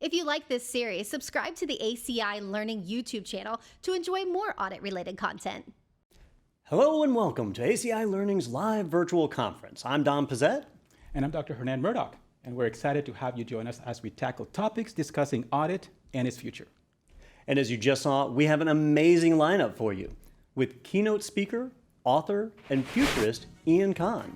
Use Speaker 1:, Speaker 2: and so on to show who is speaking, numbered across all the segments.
Speaker 1: If you like this series, subscribe to the ACI Learning YouTube channel to enjoy more audit-related content.
Speaker 2: Hello and welcome to ACI Learning's live virtual conference. I'm Don Pizzette.
Speaker 3: And I'm Dr. Hernan Murdoch, and we're excited to have you join us as we tackle topics discussing audit and its future.
Speaker 2: And as you just saw, we have an amazing lineup for you with keynote speaker, author, and futurist Ian Kahn.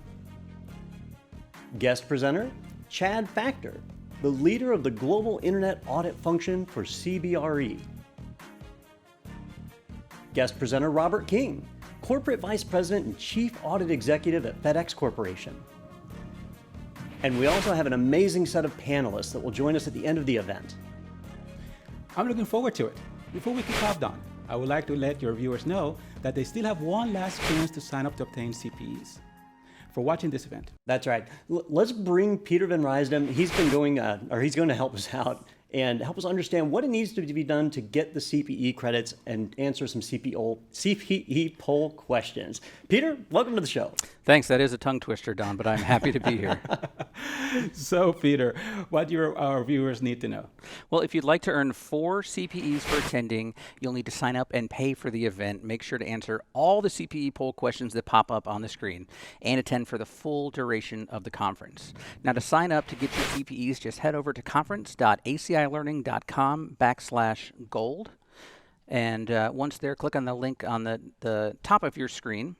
Speaker 2: Guest presenter, Chad Factor, the leader of the global internet audit function for CBRE. Guest presenter Robert King, corporate vice president and chief audit executive at FedEx Corporation. And we also have an amazing set of panelists that will join us at the end of the event.
Speaker 3: I'm looking forward to it. Before we kick off, Don, I would like to let your viewers know that they still have one last chance to sign up to obtain CPEs for watching this event.
Speaker 2: That's right. Let's bring Peter Van Rysdam. He's going to help us out and help us understand what it needs to be done to get the CPE credits and answer some CPE poll questions. Peter, welcome to the show.
Speaker 4: Thanks. That is a tongue twister, Don, but I'm happy to be here.
Speaker 3: So, Peter, what do our viewers need to know?
Speaker 4: Well, if you'd like to earn 4 CPEs for attending, you'll need to sign up and pay for the event. Make sure to answer all the CPE poll questions that pop up on the screen and attend for the full duration of the conference. Now, to sign up to get your CPEs, just head over to conference.acilearning.com/gold. And once there, click on the link on the top of your screen.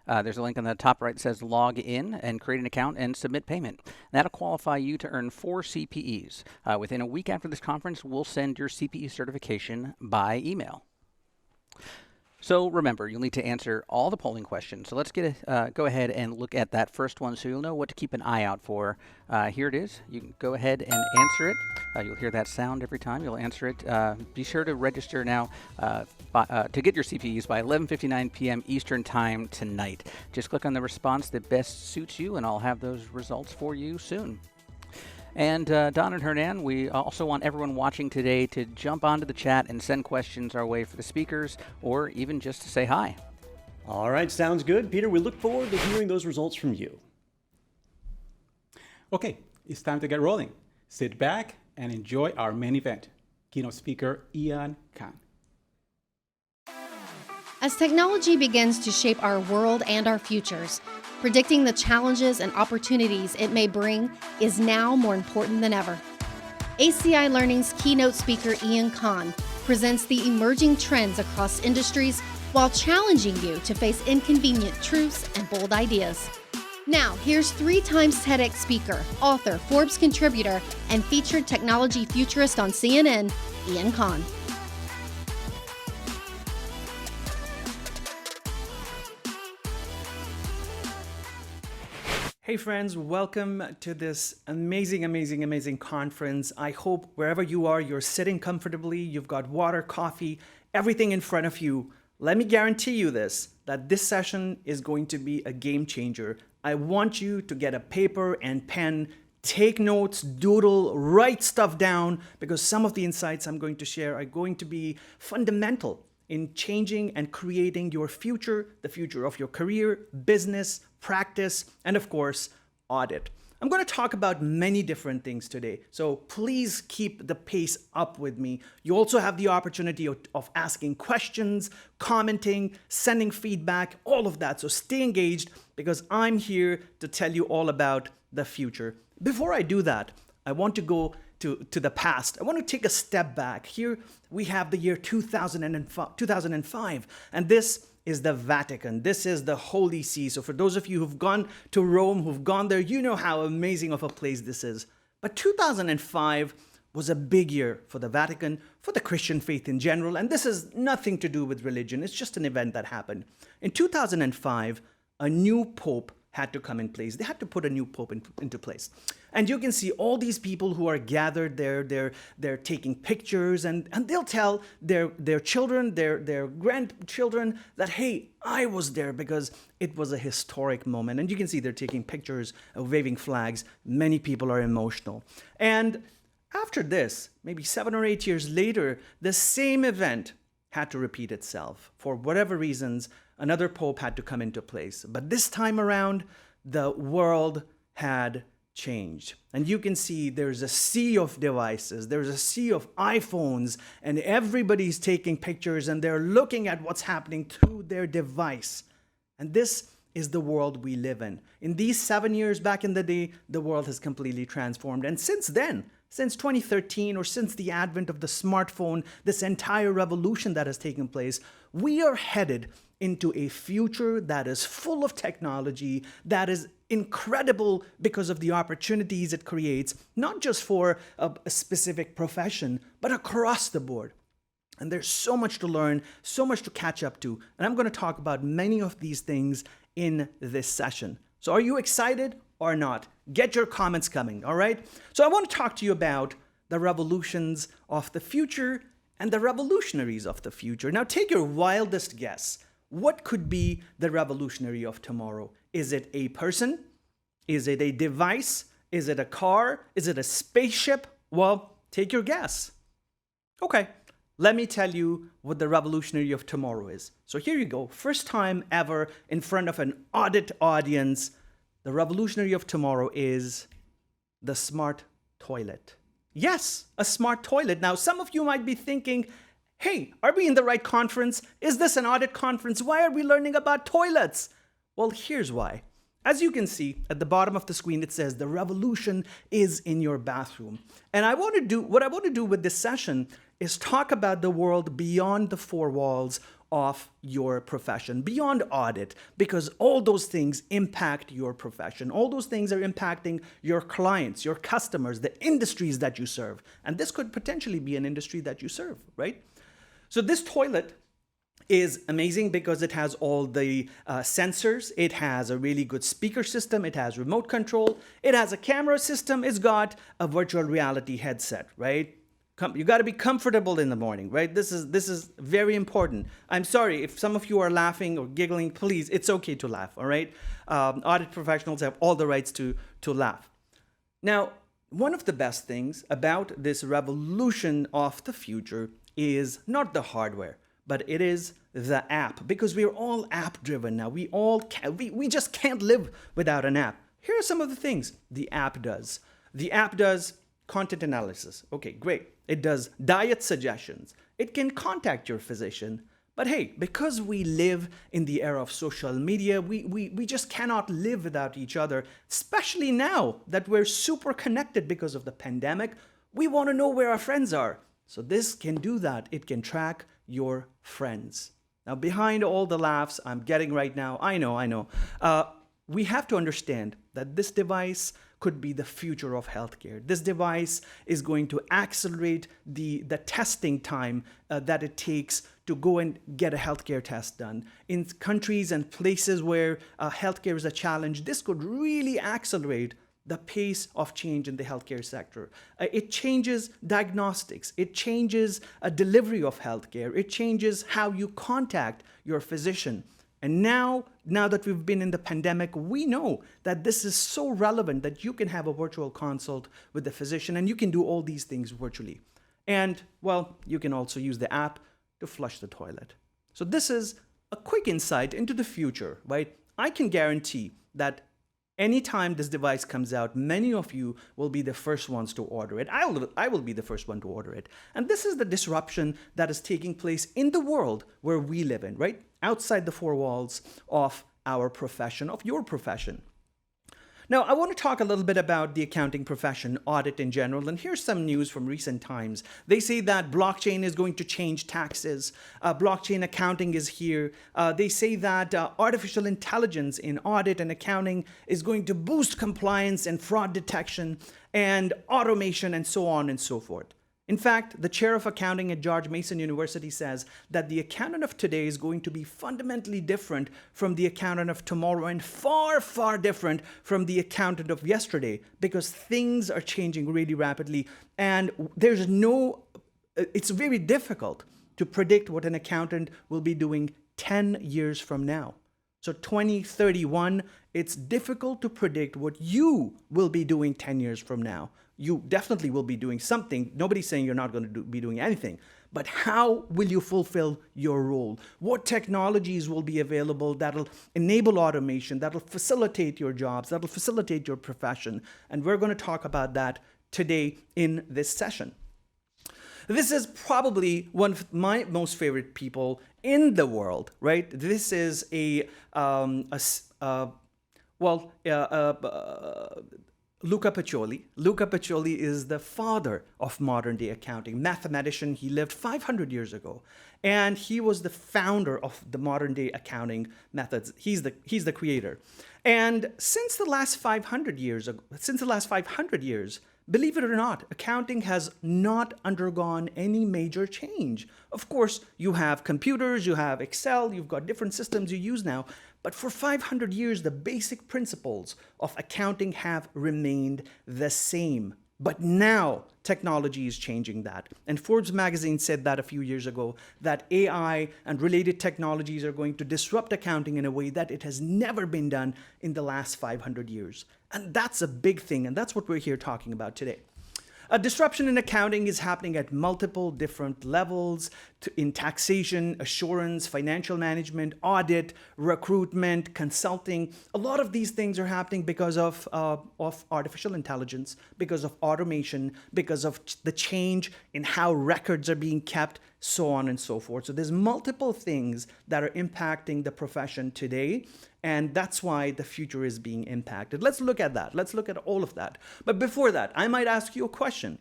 Speaker 4: There's a link on the top right that says log in and create an account and submit payment. That'll qualify you to earn 4 CPEs. Within a week after this conference, we'll send your CPE certification by email. So remember, you'll need to answer all the polling questions. So let's go ahead and look at that first one so you'll know what to keep an eye out for. Here it is. You can go ahead and answer it. You'll hear that sound every time. You'll answer it. Be sure to register now to get your CPEs by 11:59 p.m. Eastern Time tonight. Just click on the response that best suits you, and I'll have those results for you soon. And Don and Hernan, we also want everyone watching today to jump onto the chat and send questions our way for the speakers, or even just to say hi.
Speaker 2: All right, sounds good. Peter, we look forward to hearing those results from you.
Speaker 3: Okay, it's time to get rolling. Sit back and enjoy our main event, keynote speaker Ian Kahn.
Speaker 1: As technology begins to shape our world and our futures, predicting the challenges and opportunities it may bring is now more important than ever. ACI Learning's keynote speaker Ian Kahn presents the emerging trends across industries while challenging you to face inconvenient truths and bold ideas. Now, here's 3 times TEDx speaker, author, Forbes contributor, and featured technology futurist on CNN, Ian Kahn.
Speaker 5: Hey friends, welcome to this amazing conference. I hope wherever you are, you're sitting comfortably, you've got water, coffee, everything in front of you. Let me guarantee you that this session is going to be a game changer. I want you to get a paper and pen, take notes, doodle, write stuff down, because some of the insights I'm going to share are going to be fundamental in changing and creating your future, the future of your career, business, practice, and of course, audit. I'm going to talk about many different things today, so please keep the pace up with me. You also have the opportunity of asking questions, commenting, sending feedback, all of that. So stay engaged, because I'm here to tell you all about the future. Before I do that, I want to go to the past. I want to take a step back. Here we have the year 2005, and this is the Vatican. This is the Holy See. So for those of you who've gone to Rome, who've gone there, you know how amazing of a place this is. But 2005 was a big year for the Vatican, for the Christian faith in general, and this has nothing to do with religion. It's just an event that happened. In 2005, a new pope had to come in place. They had to put a new pope into place. And you can see all these people who are gathered there, they're taking pictures, and they'll tell their children, their grandchildren that, hey, I was there because it was a historic moment. And you can see they're taking pictures, waving flags. Many people are emotional. And after this, maybe 7 or 8 years later, the same event had to repeat itself. For whatever reasons, another pope had to come into place. But this time around, the world had changed. And you can see there's a sea of devices, there's a sea of iPhones, and everybody's taking pictures and they're looking at what's happening through their device. And this is the world we live in. In these 7 years back in the day, the world has completely transformed. And since then, since 2013 or since the advent of the smartphone, this entire revolution that has taken place, we are headed into a future that is full of technology, that is incredible because of the opportunities it creates, not just for a specific profession, but across the board. And there's so much to learn, so much to catch up to. And I'm going to talk about many of these things in this session. So are you excited or not? Get your comments coming, all right? So I want to talk to you about the revolutions of the future and the revolutionaries of the future. Now take your wildest guess. What could be the revolutionary of tomorrow? Is it a person? Is it a device? Is it a car? Is it a spaceship? Well, take your guess. Okay, let me tell you what the revolutionary of tomorrow is. So here you go. First time ever in front of an audit audience. The revolutionary of tomorrow is the smart toilet. Yes, a smart toilet. Now, some of you might be thinking, hey, are we in the right conference? Is this an audit conference? Why are we learning about toilets? Well, here's why. As you can see at the bottom of the screen, it says the revolution is in your bathroom. And what I want to do with this session is talk about the world beyond the four walls of your profession, beyond audit, because all those things impact your profession. All those things are impacting your clients, your customers, the industries that you serve. And this could potentially be an industry that you serve, right? So this toilet is amazing because it has all the sensors. It has a really good speaker system. It has remote control. It has a camera system. It's got a virtual reality headset, right? You got to be comfortable in the morning, right? This is very important. I'm sorry if some of you are laughing or giggling. Please, it's okay to laugh, all right? Audit professionals have all the rights to laugh. Now, one of the best things about this revolution of the future is not the hardware, but it is the app, because we're all app driven now. We just can't live without an app. Here are some of the things the app does. The app does content analysis. Okay, great. It does diet suggestions. It can contact your physician. But hey, because we live in the era of social media, we just cannot live without each other, especially now that we're super connected because of the pandemic. We want to know where our friends are. So this can do that. It can track your friends. Now, behind all the laughs I'm getting right now, I know, we have to understand that this device could be the future of healthcare. This device is going to accelerate the testing time that it takes to go and get a healthcare test done. In countries and places where healthcare is a challenge, this could really accelerate the pace of change in the healthcare sector. It changes diagnostics. It changes a delivery of healthcare. It changes how you contact your physician. And now that we've been in the pandemic, we know that this is so relevant that you can have a virtual consult with the physician and you can do all these things virtually. And, well, you can also use the app to flush the toilet. So this is a quick insight into the future, right? I can guarantee that anytime this device comes out, many of you will be the first ones to order it. I will be the first one to order it. And this is the disruption that is taking place in the world where we live in, right? Outside the four walls of our profession, of your profession. Now, I want to talk a little bit about the accounting profession, audit in general, and here's some news from recent times. They say that blockchain is going to change taxes. Blockchain accounting is here. They say that artificial intelligence in audit and accounting is going to boost compliance and fraud detection and automation and so on and so forth. In fact, the chair of accounting at George Mason University says that the accountant of today is going to be fundamentally different from the accountant of tomorrow and far, far different from the accountant of yesterday because things are changing really rapidly and it's very difficult to predict what an accountant will be doing 10 years from now. So 2031, it's difficult to predict what you will be doing 10 years from now. You definitely will be doing something. Nobody's saying you're not going to be doing anything. But how will you fulfill your role? What technologies will be available that'll enable automation, that'll facilitate your jobs, that'll facilitate your profession? And we're going to talk about that today in this session. This is probably one of my most favorite people in the world, right? This is Luca Pacioli. Luca Pacioli is the father of modern day accounting, mathematician. He lived 500 years ago, and he was the founder of the modern day accounting methods. He's the creator. And since the last 500 years, believe it or not, accounting has not undergone any major change. Of course, you have computers, you have Excel, you've got different systems you use now. But for 500 years, the basic principles of accounting have remained the same. But now technology is changing that. And Forbes magazine said that a few years ago, that AI and related technologies are going to disrupt accounting in a way that it has never been done in the last 500 years. And that's a big thing, and that's what we're here talking about today. A disruption in accounting is happening at multiple different levels in taxation, assurance, financial management, audit, recruitment, consulting. A lot of these things are happening because of artificial intelligence, because of automation, because of the change in how records are being kept, so on and so forth. So there's multiple things that are impacting the profession today, and that's why the future is being impacted. Let's look at that. Let's look at all of that. But before that, I might ask you a question.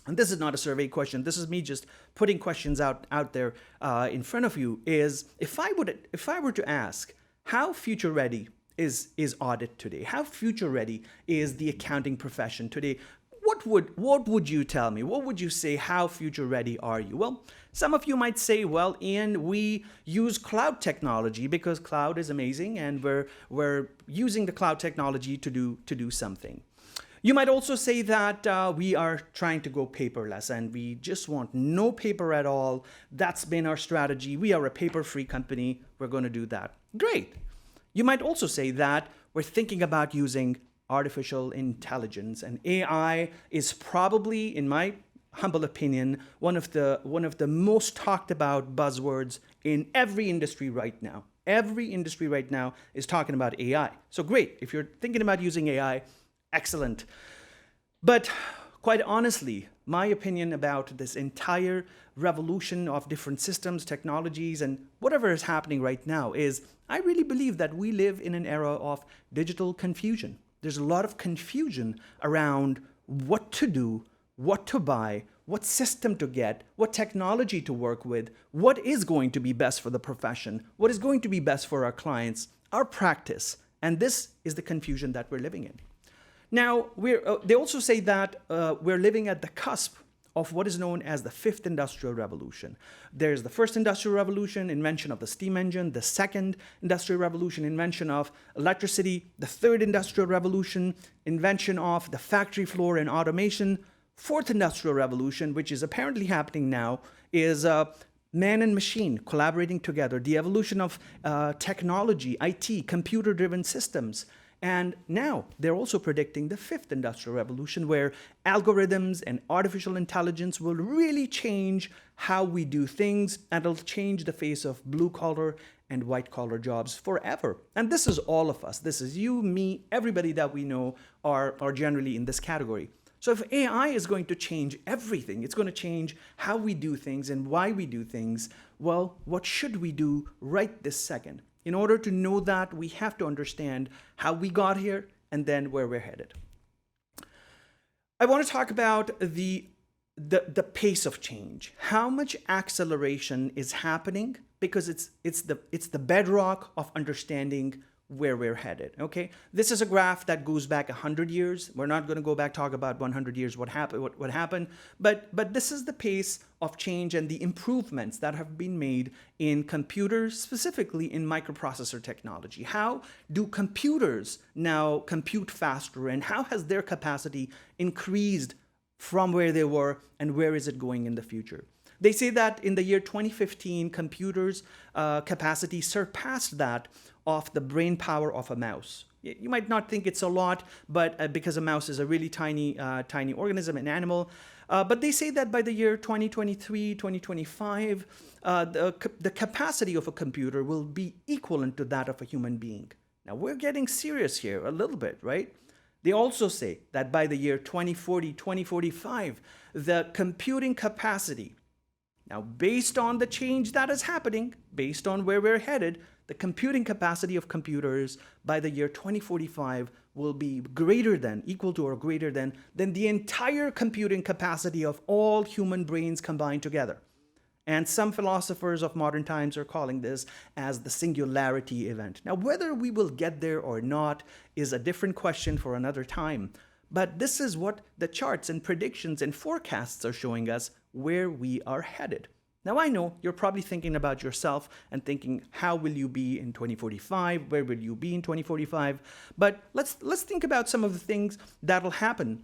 Speaker 5: And this is not a survey question. This is me just putting questions out there in front of you. Is if I were to ask, how future ready is audit today? How future ready is the accounting profession today? What would you tell me? What would you say? How future ready are you? Well, some of you might say, well, Ian, we use cloud technology because cloud is amazing, and we're using the cloud technology to do something. You might also say that we are trying to go paperless and we just want no paper at all. That's been our strategy. We are a paper-free company. We're going to do that. Great. You might also say that we're thinking about using artificial intelligence, and AI is probably, in my humble opinion, one of the most talked about buzzwords in every industry right now. Every industry right now is talking about AI. So great. If you're thinking about using AI, excellent. But quite honestly, my opinion about this entire revolution of different systems, technologies, and whatever is happening right now is I really believe that we live in an era of digital confusion. There's a lot of confusion around what to do, what to buy, what system to get, what technology to work with, what is going to be best for the profession, what is going to be best for our clients, our practice. And this is the confusion that we're living in. Now, they also say that we're living at the cusp of what is known as the fifth industrial revolution. There's the first industrial revolution, invention of the steam engine, the second industrial revolution, invention of electricity, the third industrial revolution, invention of the factory floor and automation, fourth industrial revolution, which is apparently happening now, is man and machine collaborating together, the evolution of technology, IT, computer-driven systems. And now they're also predicting the fifth industrial revolution, where algorithms and artificial intelligence will really change how we do things, and it'll change the face of blue-collar and white-collar jobs forever. And this is all of us. This is you, me, everybody that we know are generally in this category. So if AI is going to change everything, it's going to change how we do things and why we do things, well, what should we do right this second? In order to know that, we have to understand how we got here and then where we're headed. I want to talk about the pace of change. How much acceleration is happening, because it's the bedrock of understanding where we're headed. Okay, this is a graph that goes back 100 years. We're not going to go back talk about 100 years what happened, but this is the pace of change and the improvements that have been made in computers, specifically in microprocessor technology. How do computers now compute faster, and how has their capacity increased from where they were, and where is it going in the future? They say that in the year 2015, computers' capacity surpassed that of the brain power of a mouse. You might not think it's a lot, but because a mouse is a really tiny organism, an animal. But they say that by the year 2023, 2025, the capacity of a computer will be equivalent to that of a human being. Now, we're getting serious here a little bit, right? They also say that by the year 2040, 2045, the computing capacity, now based on the change that is happening, based on where we're headed, the computing capacity of computers by the year 2045 will be greater than, equal to or greater than the entire computing capacity of all human brains combined together. And some philosophers of modern times are calling this as the singularity event. Now, whether we will get there or not is a different question for another time. But this is what the charts and predictions and forecasts are showing us where we are headed. Now, I know you're probably thinking about yourself and thinking, how will you be in 2045? Where will you be in 2045? But let's think about some of the things that'll happen,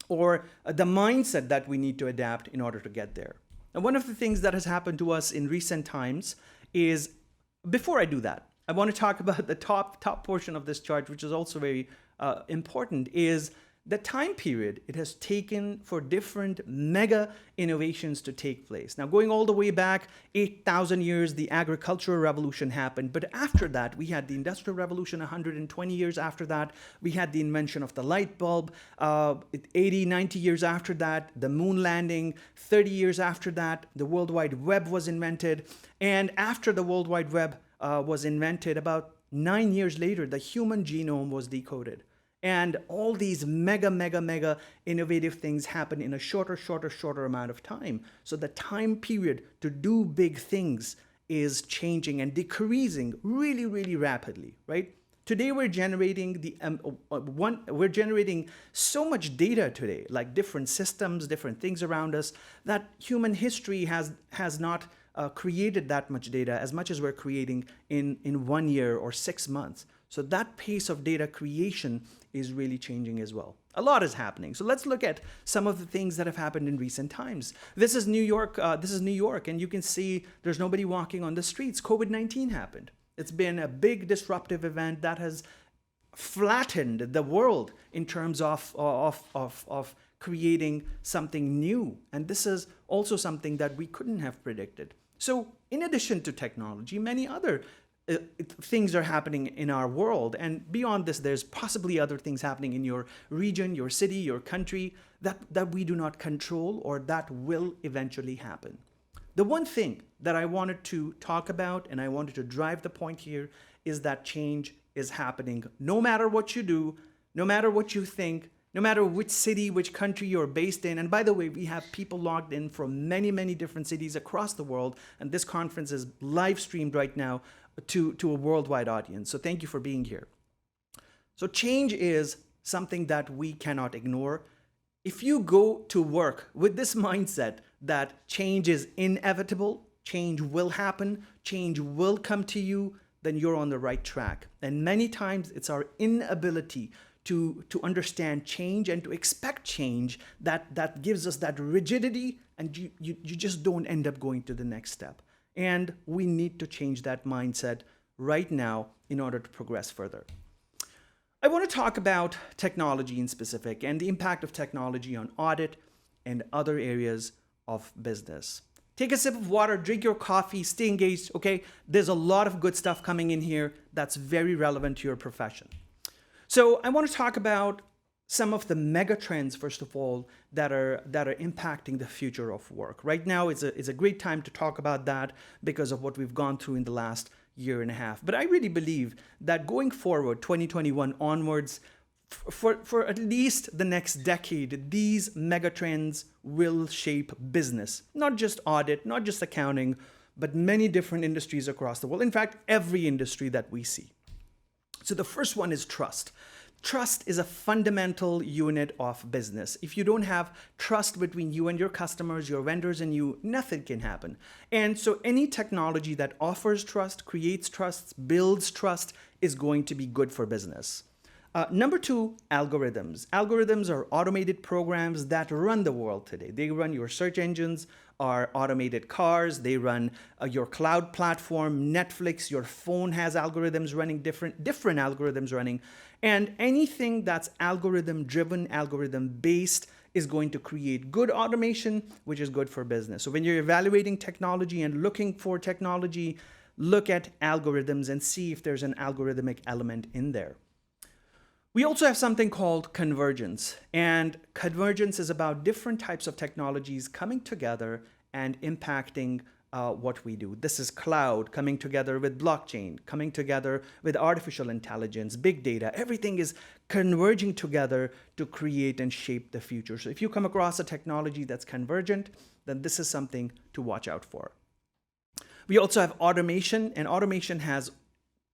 Speaker 5: or the mindset that we need to adapt in order to get there. And one of the things that has happened to us in recent times is, before I do that, I want to talk about the top portion of this chart, which is also very important, is the time period it has taken for different mega innovations to take place. Now, going all the way back 8,000 years, the agricultural revolution happened. But after that, we had the Industrial Revolution. 120 years after that, we had the invention of the light bulb. 80, 90 years after that, the moon landing. 30 years after that, the World Wide Web was invented. And after the World Wide Web was invented, about 9 years later, the human genome was decoded. And all these mega innovative things happen in a shorter amount of time. So the time period to do big things is changing and decreasing really rapidly, right? Today we're generating we're generating so much data today, like different systems, different things around us, that human history has not created that much data as much as we're creating in 1 year or 6 months. So that pace of data creation is really changing as well. A lot is happening. So let's look at some of the things that have happened in recent times. This is New York. And you can see there's nobody walking on the streets. COVID-19 happened. It's been a big disruptive event that has flattened the world in terms of creating something new. And this is also something that we couldn't have predicted. So in addition to technology, many other things are happening in our world. And beyond this, there's possibly other things happening in your region, your city, your country that we do not control, or that will eventually happen. The one thing that I wanted to talk about, and I wanted to drive the point here, is that change is happening. No matter what you do, no matter what you think, no matter which city, which country you're based in. And by the way, we have people logged in from many different cities across the world. And this conference is live streamed right now to a worldwide audience. So thank you for being here. So change is something that we cannot ignore. If you go to work with this mindset that change is inevitable, change will happen, change will come to you, then you're on the right track. And many times it's our inability to understand change and to expect change that gives us that rigidity, and you just don't end up going to the next step. And we need to change that mindset right now in order to progress further. I want to talk about technology in specific and the impact of technology on audit and other areas of business. Take a sip of water, drink your coffee, stay engaged, okay? There's a lot of good stuff coming in here that's very relevant to your profession. So I want to talk about some of the mega trends, first of all, that are impacting the future of work. Right now, it's a great time to talk about that because of what we've gone through in the last year and a half. But I really believe that going forward, 2021 onwards, for at least the next decade, these mega trends will shape business. Not just audit, not just accounting, but many different industries across the world. In fact, every industry that we see. So the first one is trust. Trust is a fundamental unit of business. If you don't have trust between you and your customers, your vendors and you, nothing can happen. And so any technology that offers trust, creates trust, builds trust is going to be good for business. Number two, algorithms. Algorithms are automated programs that run the world today. They run your search engines, are automated cars, they run your cloud platform, Netflix, your phone has algorithms running, different algorithms running. And anything that's algorithm driven, algorithm based is going to create good automation, which is good for business. So when you're evaluating technology and looking for technology, look at algorithms and see if there's an algorithmic element in there. We also have something called convergence, and convergence is about different types of technologies coming together and impacting what we do. This is cloud coming together with blockchain, coming together with artificial intelligence, big data. Everything is converging together to create and shape the future. So if you come across a technology that's convergent, then this is something to watch out for. We also have automation, and automation has,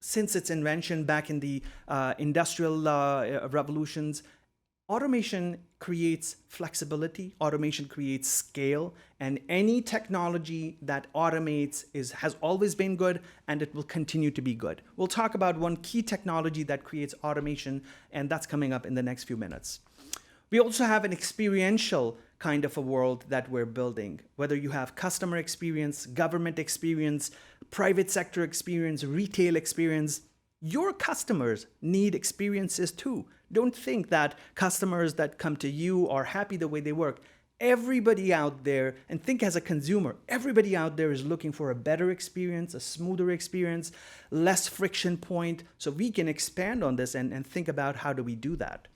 Speaker 5: since its invention back in the industrial revolutions, automation creates flexibility, automation creates scale, and any technology that automates has always been good, and it will continue to be good. We'll talk about one key technology that creates automation, and that's coming up in the next few minutes. We also have an experiential kind of a world that we're building, whether you have customer experience, government experience, private sector experience, retail experience. Your customers need experiences too. Don't think that customers that come to you are happy the way they work. Everybody out there, and think as a consumer, everybody out there is looking for a better experience, a smoother experience, less friction point. So we can expand on this and think about how do we do that.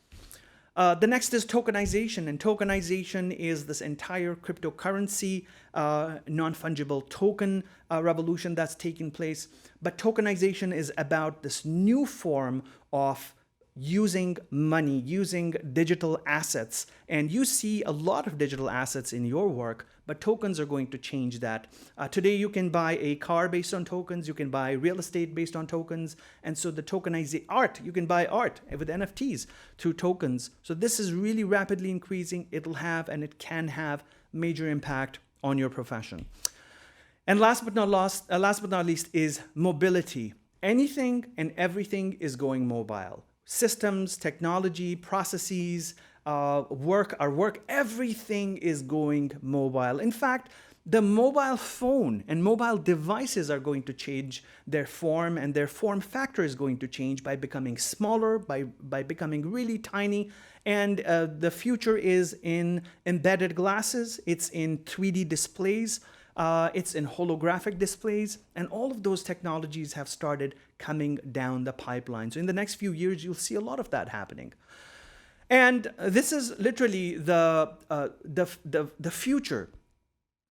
Speaker 5: The next is tokenization, and tokenization is this entire cryptocurrency, non-fungible token revolution that's taking place. But tokenization is about this new form of using money, using digital assets. And you see a lot of digital assets in your work, but tokens are going to change that. Today, you can buy a car based on tokens. You can buy real estate based on tokens. And so the tokenization art, you can buy art with NFTs through tokens. So this is really rapidly increasing. It'll have, and it can have, major impact on your profession. And last but not least is mobility. Anything and everything is going mobile. Systems, technology, processes, our work, everything is going mobile. In fact, the mobile phone and mobile devices are going to change their form, and their form factor is going to change by becoming smaller, by becoming really tiny. And the future is in embedded glasses, it's in 3D displays, it's in holographic displays, and all of those technologies have started coming down the pipeline. So in the next few years, you'll see a lot of that happening. And this is literally the future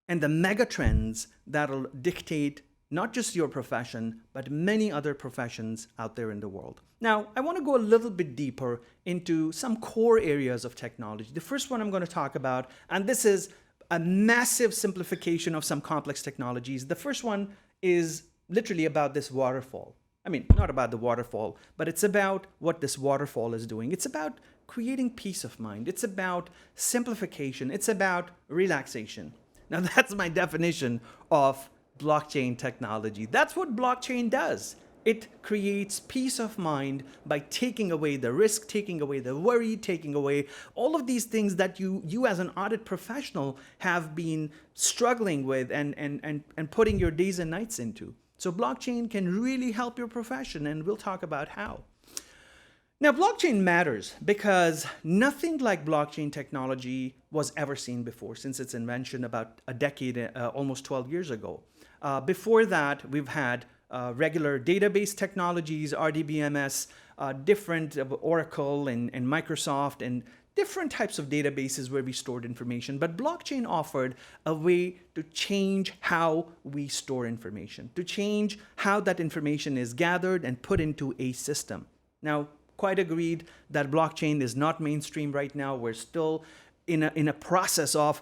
Speaker 5: and the mega trends that'll dictate not just your profession, but many other professions out there in the world. Now, I want to go a little bit deeper into some core areas of technology. The first one I'm going to talk about, and this is a massive simplification of some complex technologies. The first one is literally about this waterfall. I mean, not about the waterfall, but it's about what this waterfall is doing. It's about creating peace of mind. It's about simplification. It's about relaxation. Now, that's my definition of blockchain technology. That's what blockchain does. It creates peace of mind by taking away the risk, taking away the worry, taking away all of these things that you as an audit professional have been struggling with and putting your days and nights into. So blockchain can really help your profession, and we'll talk about how. Now, blockchain matters because nothing like blockchain technology was ever seen before since its invention about a decade, almost 12 years ago. Before that, we've had regular database technologies, RDBMS, different Oracle and Microsoft, and different types of databases where we stored information. But blockchain offered a way to change how we store information, to change how that information is gathered and put into a system. Now, quite agreed that blockchain is not mainstream right now. We're still in a process of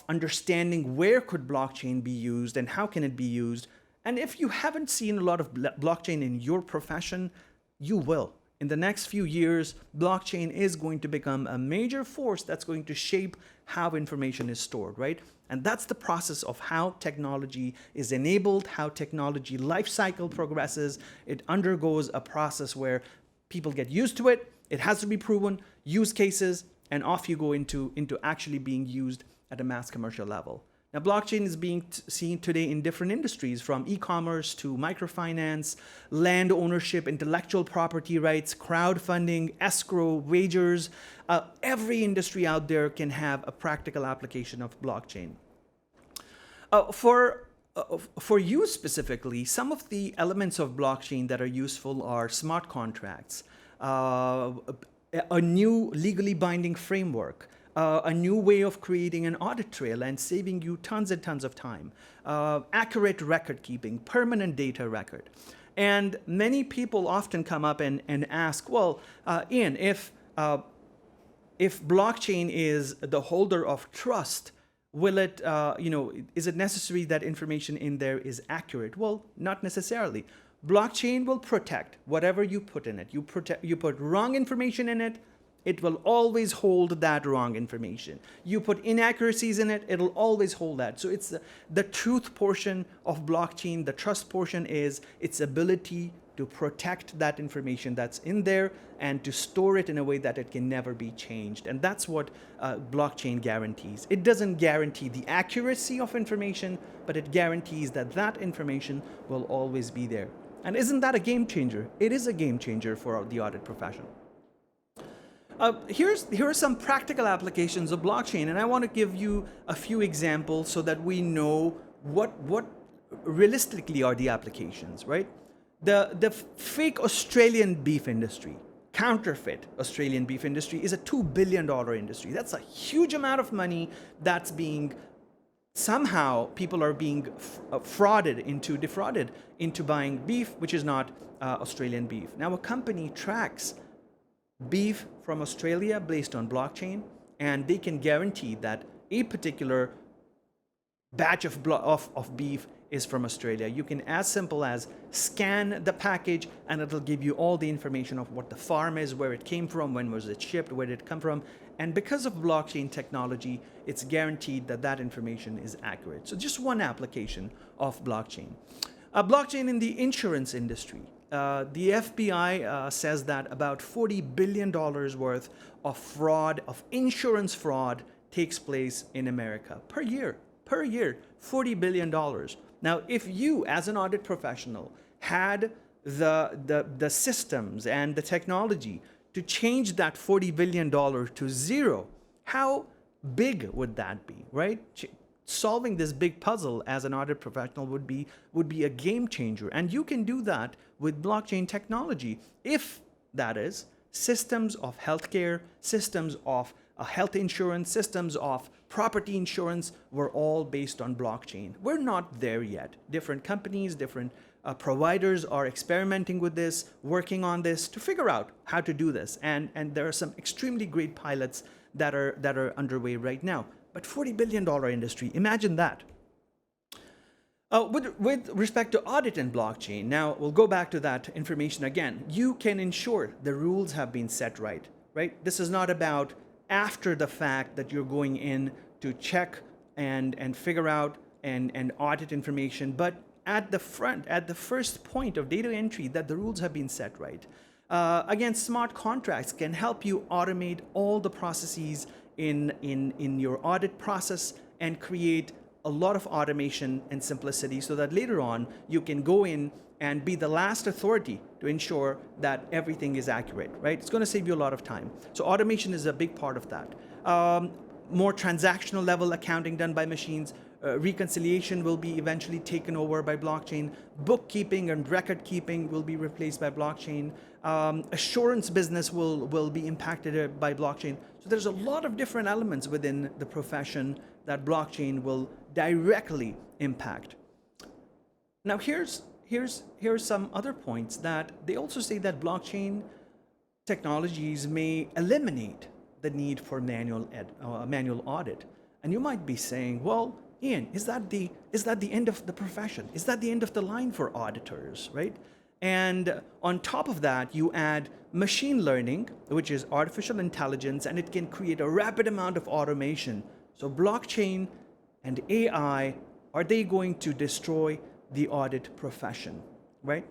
Speaker 5: understanding where could blockchain be used and how can it be used. And if you haven't seen a lot of blockchain in your profession, you will. In the next few years, blockchain is going to become a major force that's going to shape how information is stored, right? And that's the process of how technology is enabled, how technology life cycle progresses. It undergoes a process where people get used to it, It has to be proven, use cases, and off you go into actually being used at a mass commercial level. Now, blockchain is being seen today in different industries, from e-commerce to microfinance, land ownership, intellectual property rights, crowdfunding, escrow, wagers. Every industry out there can have a practical application of blockchain. For you specifically, some of the elements of blockchain that are useful are smart contracts, a new legally binding framework, a new way of creating an audit trail and saving you tons and tons of time, accurate record keeping, permanent data record. And many people often come up and ask, well, Ian, if blockchain is the holder of trust, will it, is it necessary that information in there is accurate? Well, not necessarily. Blockchain will protect whatever you put in it. You put wrong information in it, it will always hold that wrong information. You put inaccuracies in it, it'll always hold that. So it's the truth portion of blockchain. The trust portion is its ability to protect that information that's in there and to store it in a way that it can never be changed. And that's what blockchain guarantees. It doesn't guarantee the accuracy of information, but it guarantees that that information will always be there. And isn't that a game changer? It is a game changer for the audit profession. Here are some practical applications of blockchain, and I want to give you a few examples so that we know what realistically are the applications, right? The fake Australian beef industry, counterfeit Australian beef industry, is a $2 billion industry. That's a huge amount of money that's being, somehow people are being defrauded into buying beef, which is not Australian beef. Now, a company tracks beef from Australia based on blockchain, and they can guarantee that a particular batch of beef is from Australia. You can, as simple as scan the package, and it'll give you all the information of what the farm is, where it came from, when was it shipped, where did it come from. And because of blockchain technology, it's guaranteed that that information is accurate. So just one application of blockchain. Blockchain in the insurance industry. The FBI says that about $40 billion worth of fraud, of insurance fraud, takes place in America per year, $40 billion. Now, if you, as an audit professional, had the systems and the technology to change that $40 billion to zero, how big would that be, right? Solving this big puzzle as an audit professional would be a game changer. And you can do that with blockchain technology if, that is, systems of healthcare, systems of health insurance, systems of property insurance were all based on blockchain. We're not there yet. Different companies, different providers are experimenting with this, working on this to figure out how to do this. And there are some extremely great pilots that are underway right now. But $40 billion industry, imagine that. With respect to audit and blockchain, now we'll go back to that information again. You can ensure the rules have been set right? This is not about after the fact that you're going in to check and figure out and audit information, but at the front, at the first point of data entry, that the rules have been set right. Again, smart contracts can help you automate all the processes in your audit process and create a lot of automation and simplicity so that later on you can go in and be the last authority to ensure that everything is accurate, right? It's going to save you a lot of time. So automation is a big part of that. More transactional level accounting done by machines. Reconciliation will be eventually taken over by blockchain. Bookkeeping and record keeping will be replaced by blockchain. Assurance business will be impacted by blockchain. So there's a lot of different elements within the profession that blockchain will directly impact. Now here's some other points that they also say that blockchain technologies may eliminate the need for manual audit. And you might be saying, well, Ian, is that the end of the profession? Is that the end of the line for auditors, right? And on top of that, you add machine learning, which is artificial intelligence, and it can create a rapid amount of automation. So blockchain and AI, are they going to destroy the audit profession, right?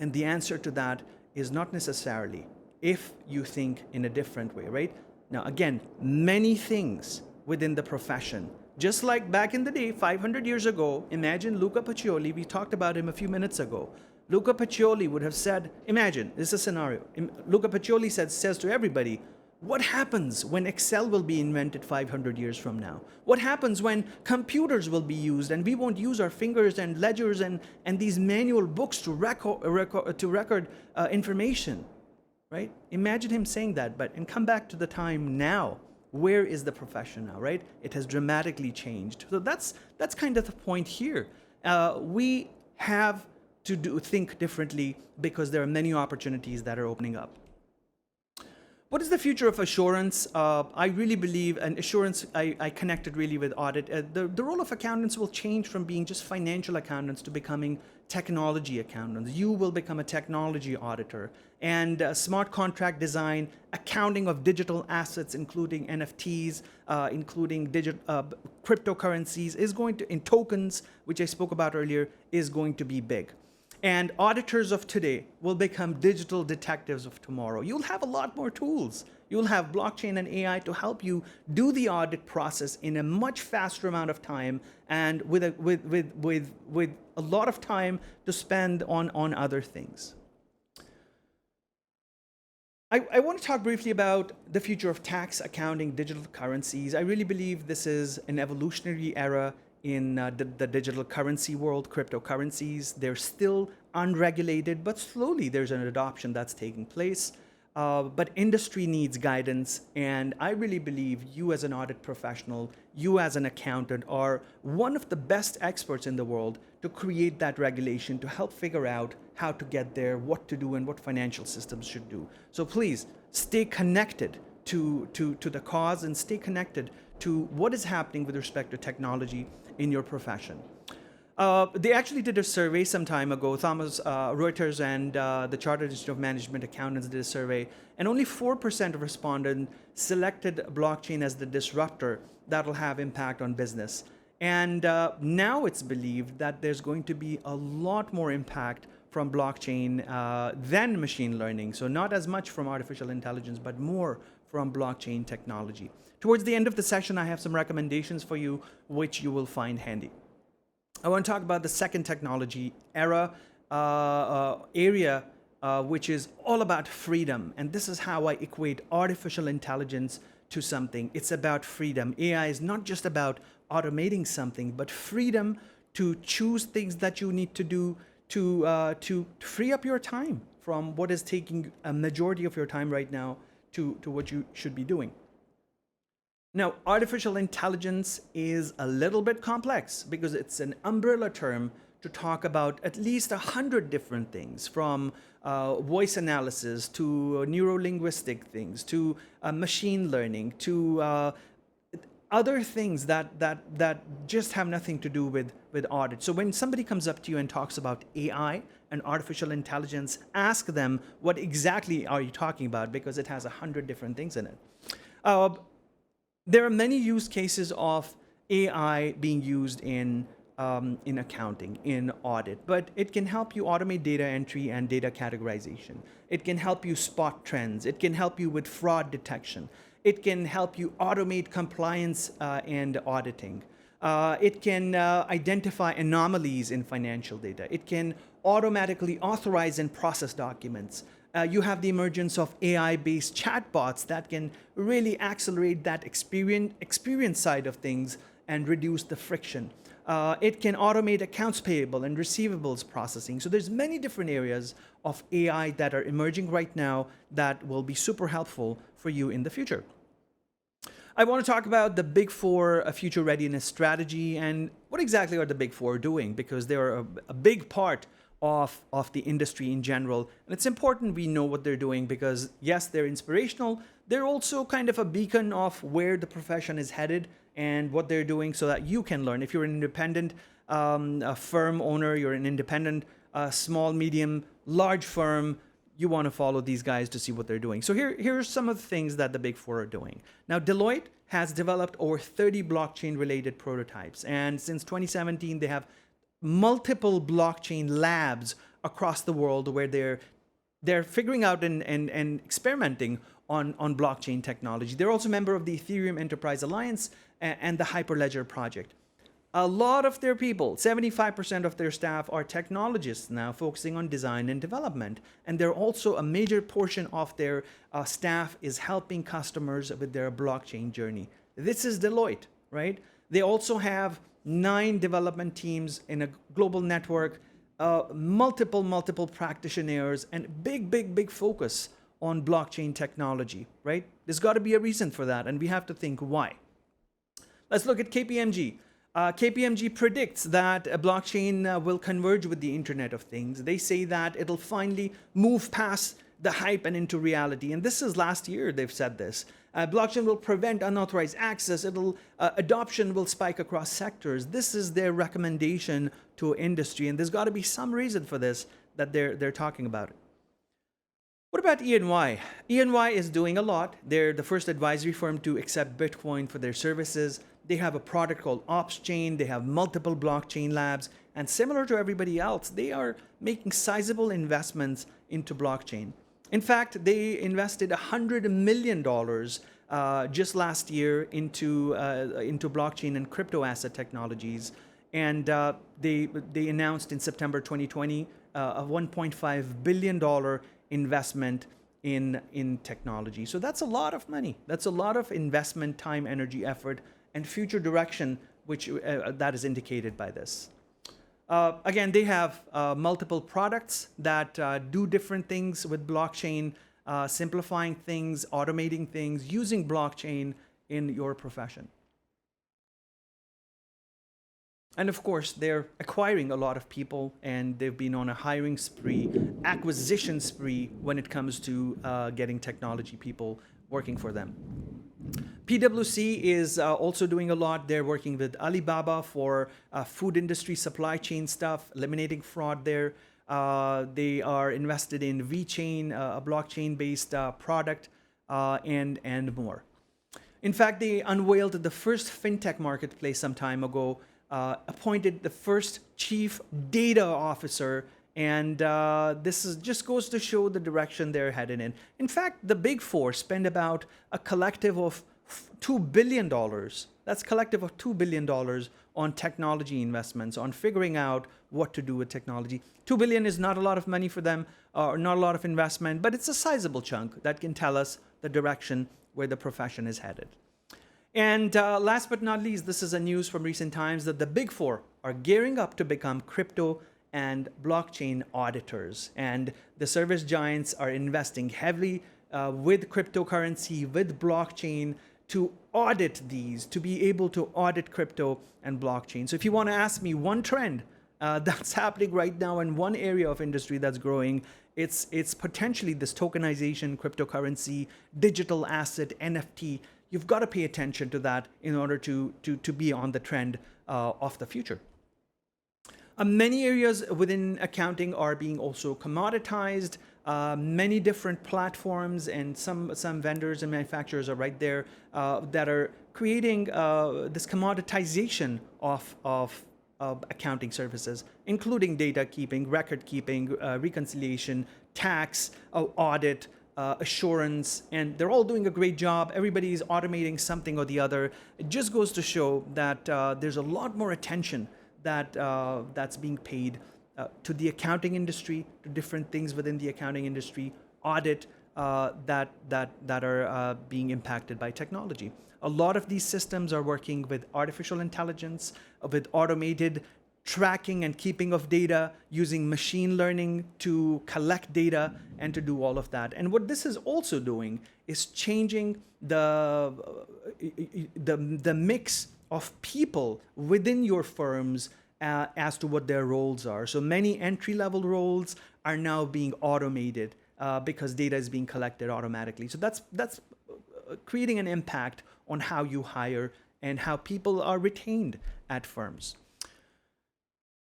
Speaker 5: And the answer to that is not necessarily. if you think in a different way, right? Now, again, many things within the profession, just like back in the day, 500 years ago, imagine Luca Pacioli, we talked about him a few minutes ago. Luca Pacioli would have said, imagine, this is a scenario. Luca Pacioli says to everybody, what happens when Excel will be invented 500 years from now? What happens when computers will be used and we won't use our fingers and ledgers and these manual books to record information, right? Imagine him saying that, and come back to the time now. Where is the profession now, right? It has dramatically changed. So that's kind of the point here. We have to think differently because there are many opportunities that are opening up. What is the future of assurance? I really believe, and assurance, I connected really with audit. The role of accountants will change from being just financial accountants to becoming technology accountants. You will become a technology auditor. And smart contract design, accounting of digital assets, including NFTs, including cryptocurrencies, is going to, in tokens, which I spoke about earlier, is going to be big. And auditors of today will become digital detectives of tomorrow. You'll have a lot more tools. You'll have blockchain and AI to help you do the audit process in a much faster amount of time and with a lot of time to spend on other things. I want to talk briefly about the future of tax, accounting, digital currencies. I really believe this is an evolutionary era in the digital currency world, cryptocurrencies. They're still unregulated, but slowly there's an adoption that's taking place. But industry needs guidance, and I really believe you as an audit professional, you as an accountant are one of the best experts in the world to create that regulation, to help figure out how to get there, what to do, and what financial systems should do. So please stay connected to the cause and stay connected to what is happening with respect to technology in your profession. They actually did a survey some time ago. Reuters and the Chartered Institute of Management Accountants did a survey, and only 4% of respondents selected blockchain as the disruptor that will have impact on business. And now it's believed that there's going to be a lot more impact from blockchain than machine learning. So not as much from artificial intelligence, but more from blockchain technology. Towards the end of the session, I have some recommendations for you, which you will find handy. I want to talk about the second technology area, which is all about freedom. And this is how I equate artificial intelligence to something. It's about freedom. AI is not just about automating something, but freedom to choose things that you need to do to free up your time from what is taking a majority of your time right now to what you should be doing. Now, artificial intelligence is a little bit complex because it's an umbrella term to talk about at least 100 different things, from voice analysis to neuro-linguistic things to machine learning to other things that just have nothing to do with audit. So when somebody comes up to you and talks about AI and artificial intelligence, ask them what exactly are you talking about, because it has 100 different things in it. There are many use cases of AI being used in accounting, in audit, but it can help you automate data entry and data categorization. It can help you spot trends. It can help you with fraud detection. It can help you automate compliance and auditing. It can identify anomalies in financial data. It can automatically authorize and process documents. You have the emergence of AI-based chatbots that can really accelerate that experience side of things and reduce the friction. It can automate accounts payable and receivables processing. So there's many different areas of AI that are emerging right now that will be super helpful for you in the future. I want to talk about the Big Four future readiness strategy and what exactly are the Big Four doing, because they're a big part of the industry in general. And it's important we know what they're doing because, yes, they're inspirational. They're also kind of a beacon of where the profession is headed and what they're doing so that you can learn. If you're an independent firm owner, you're an independent small, medium, large firm, you want to follow these guys to see what they're doing. So here's some of the things that the Big Four are doing. Now, Deloitte has developed over 30 blockchain-related prototypes. And since 2017, they have multiple blockchain labs across the world where they're they're figuring out and experimenting on blockchain technology. They're also a member of the Ethereum Enterprise Alliance and the Hyperledger project. A lot of their people, 75% of their staff, are technologists now focusing on design and development. And they're also a major portion of their staff is helping customers with their blockchain journey. This is Deloitte, right? They also have 9 development teams in a global network, multiple practitioners, and big focus on blockchain technology, right? There's got to be a reason for that, and we have to think why. Let's look at KPMG. KPMG predicts that a blockchain will converge with the Internet of Things. They say that it'll finally move past the hype and into reality. And this is last year they've said this. Blockchain will prevent unauthorized access. Adoption will spike across sectors. This is their recommendation to industry. And there's got to be some reason for this that they're talking about it. What about E&Y? E&Y is doing a lot. They're the first advisory firm to accept Bitcoin for their services. They have a product called OpsChain. They have multiple blockchain labs. And similar to everybody else, they are making sizable investments into blockchain. In fact, they invested $100 million just last year into blockchain and crypto asset technologies. And they announced in September 2020 a $1.5 billion investment in technology. So that's a lot of money. That's a lot of investment, time, energy, effort, and future direction, which that is indicated by this. Again, they have multiple products that do different things with blockchain, simplifying things, automating things, using blockchain in your profession. And of course, they're acquiring a lot of people, and they've been on a hiring spree, acquisition spree when it comes to getting technology people working for them. PwC is also doing a lot. They're working with Alibaba for food industry supply chain stuff, eliminating fraud there. They are invested in VeChain, a blockchain-based product, and more. In fact, they unveiled the first fintech marketplace some time ago, appointed the first chief data officer, and this just goes to show the direction they're headed in. In fact, the Big Four spend about a collective of $2 billion. That's collective of $2 billion on technology investments, on figuring out what to do with technology. $2 billion is not a lot of money for them, or not a lot of investment, but it's a sizable chunk that can tell us the direction where the profession is headed. And last but not least, this is a news from recent times that the Big Four are gearing up to become crypto and blockchain auditors. And the service giants are investing heavily with cryptocurrency, with blockchain, to audit these, to be able to audit crypto and blockchain. So if you want to ask me one trend that's happening right now in one area of industry that's growing, it's potentially this tokenization, cryptocurrency, digital asset, NFT. You've got to pay attention to that in order to be on the trend of the future. Many areas within accounting are being also commoditized. Many different platforms and some vendors and manufacturers are right there that are creating this commoditization of accounting services, including data keeping, record keeping, reconciliation, tax, audit, assurance, and they're all doing a great job. Everybody is automating something or the other. It just goes to show that there's a lot more attention that's being paid to the accounting industry, to different things within the accounting industry, audit that are being impacted by technology. A lot of these systems are working with artificial intelligence, with automated tracking and keeping of data, using machine learning to collect data and to do all of that. And what this is also doing is changing the mix of people within your firms as to what their roles are. So many entry-level roles are now being automated because data is being collected automatically. So that's creating an impact on how you hire and how people are retained at firms.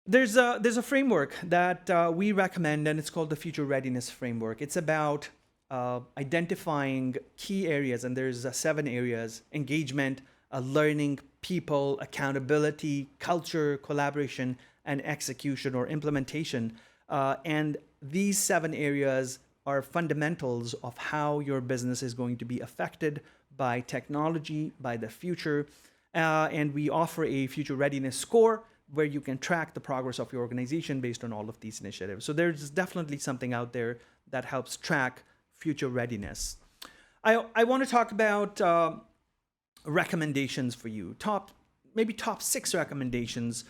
Speaker 5: There's a framework that we recommend, and it's called the Future Readiness Framework. It's about identifying key areas, and there's 7 areas: engagement, learning, people, accountability, culture, collaboration, and execution or implementation. And these 7 areas are fundamentals of how your business is going to be affected by technology, by the future. And we offer a future readiness score where you can track the progress of your organization based on all of these initiatives. So there's definitely something out there that helps track future readiness. I want to talk about recommendations for you, maybe top 6 recommendations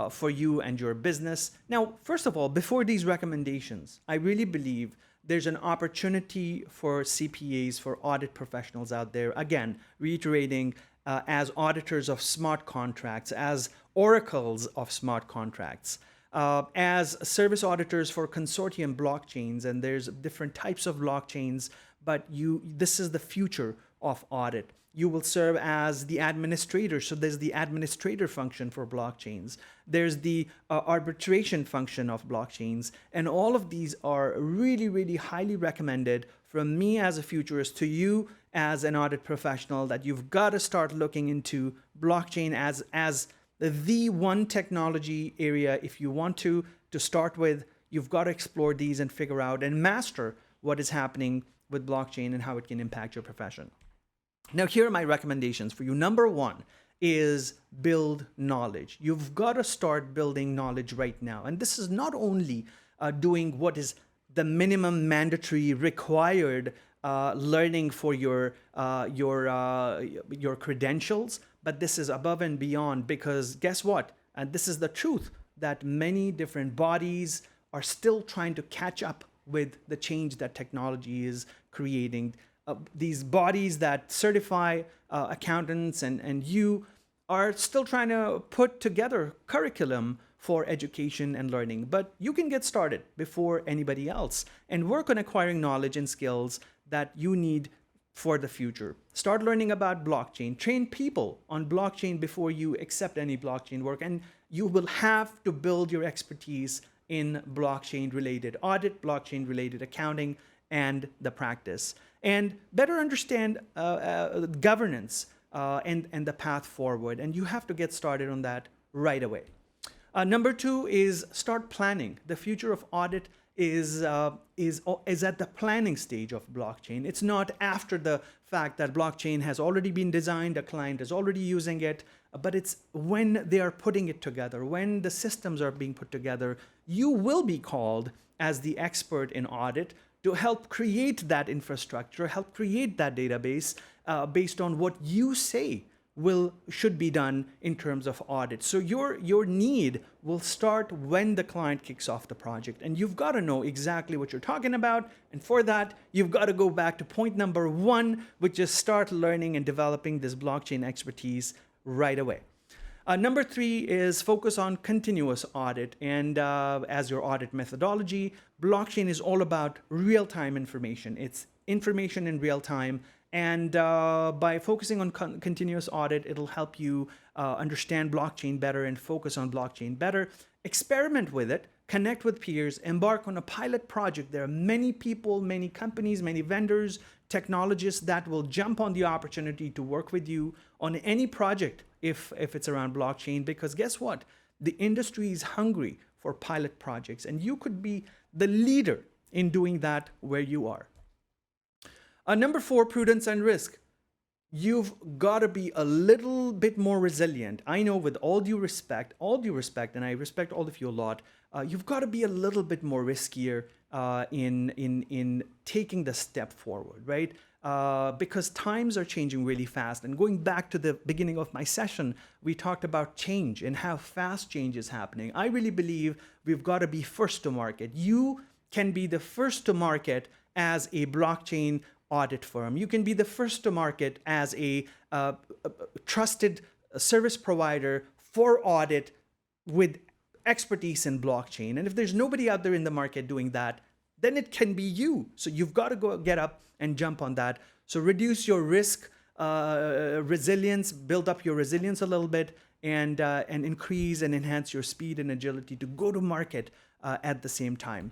Speaker 5: for you and your business. Now, first of all, before these recommendations, I really believe there's an opportunity for CPAs, for audit professionals out there, again, reiterating, as auditors of smart contracts, as oracles of smart contracts, as service auditors for consortium blockchains, and there's different types of blockchains, but this is the future of audit. You will serve as the administrator. So there's the administrator function for blockchains. There's the arbitration function of blockchains. And all of these are really, really highly recommended from me as a futurist to you as an audit professional, that you've got to start looking into blockchain as the one technology area. If you want to start with, you've got to explore these and figure out and master what is happening with blockchain and how it can impact your profession. Now, here are my recommendations for you. Number 1 is build knowledge. You've got to start building knowledge right now. And this is not only doing what is the minimum mandatory required learning for your credentials, but this is above and beyond, because guess what? And this is the truth, that many different bodies are still trying to catch up with the change that technology is creating. These bodies that certify accountants and you are still trying to put together curriculum for education and learning. But you can get started before anybody else and work on acquiring knowledge and skills that you need for the future. Start learning about blockchain. Train people on blockchain before you accept any blockchain work. And you will have to build your expertise in blockchain-related audit, blockchain-related accounting, and the practice. And better understand governance and the path forward. And you have to get started on that right away. Number 2 is start planning. The future of audit is at the planning stage of blockchain. It's not after the fact that blockchain has already been designed, a client is already using it, but it's when they are putting it together, when the systems are being put together, you will be called as the expert in audit to help create that infrastructure, help create that database based on what you say should be done in terms of audit. So your need will start when the client kicks off the project, and you've got to know exactly what you're talking about. And for that, you've got to go back to point number 1, which is start learning and developing this blockchain expertise right away. Number 3 is focus on continuous audit. And as your audit methodology, blockchain is all about real-time information. It's information in real time. And by focusing on continuous audit, it'll help you understand blockchain better and focus on blockchain better. Experiment with it, connect with peers, embark on a pilot project. There are many people, many companies, many vendors, technologists that will jump on the opportunity to work with you on any project if it's around blockchain, because guess what? The industry is hungry for pilot projects, and you could be the leader in doing that where you are. Number 4, prudence and risk. You've got to be a little bit more resilient. I know, with all due respect, and I respect all of you a lot, you've got to be a little bit more riskier in taking the step forward, right? Because times are changing really fast. And going back to the beginning of my session, we talked about change and how fast change is happening. I really believe we've got to be first to market. You can be the first to market as a blockchain audit firm. You can be the first to market as a trusted service provider for audit with expertise in blockchain. And if there's nobody out there in the market doing that, then it can be you. So you've got to go get up and jump on that. So reduce your risk, resilience, build up your resilience a little bit, and increase and enhance your speed and agility to go to market at the same time.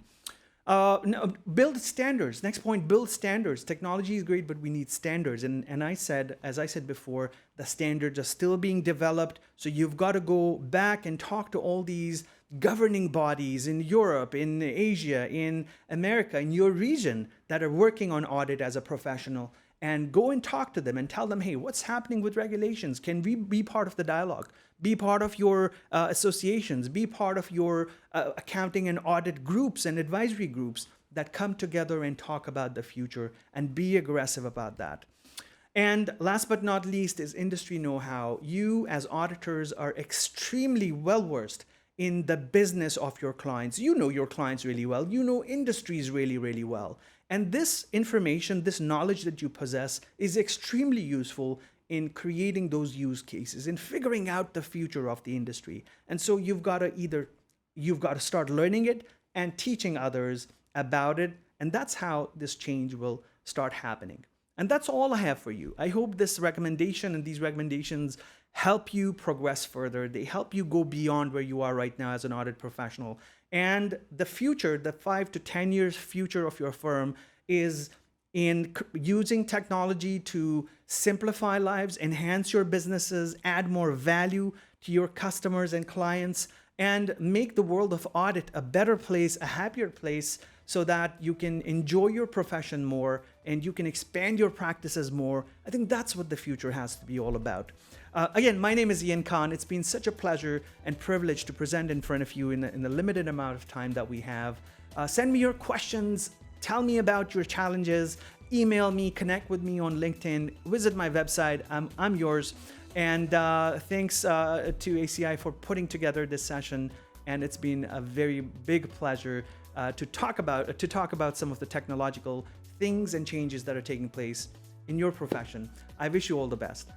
Speaker 5: No, build standards. Next point, build standards. Technology is great, but we need standards. And as I said before, the standards are still being developed. So you've got to go back and talk to all these governing bodies in Europe, in Asia, in America, in your region that are working on audit as a professional, and go and talk to them and tell them, hey, what's happening with regulations? Can we be part of the dialogue? Be part of your associations, be part of your accounting and audit groups and advisory groups that come together and talk about the future, and be aggressive about that. And last but not least is industry know-how. You as auditors are extremely well-versed in the business of your clients. You know your clients really well. You know industries really, really well. And this information, this knowledge that you possess is extremely useful in creating those use cases, in figuring out the future of the industry. And so you've got to start learning it and teaching others about it. And that's how this change will start happening. And that's all I have for you. I hope this recommendation and these recommendations help you progress further. They help you go beyond where you are right now as an audit professional. And the future, the 5 to 10 years future of your firm is in using technology to simplify lives, enhance your businesses, add more value to your customers and clients, and make the world of audit a better place, a happier place, so that you can enjoy your profession more and you can expand your practices more. I think that's what the future has to be all about. Again, my name is Ian Khan. It's been such a pleasure and privilege to present in front of you in the limited amount of time that we have. Send me your questions. Tell me about your challenges. Email me, connect with me on LinkedIn, visit my website. I'm yours. And thanks to ACI for putting together this session. And it's been a very big pleasure to talk about some of the technological things and changes that are taking place in your profession. I wish you all the best.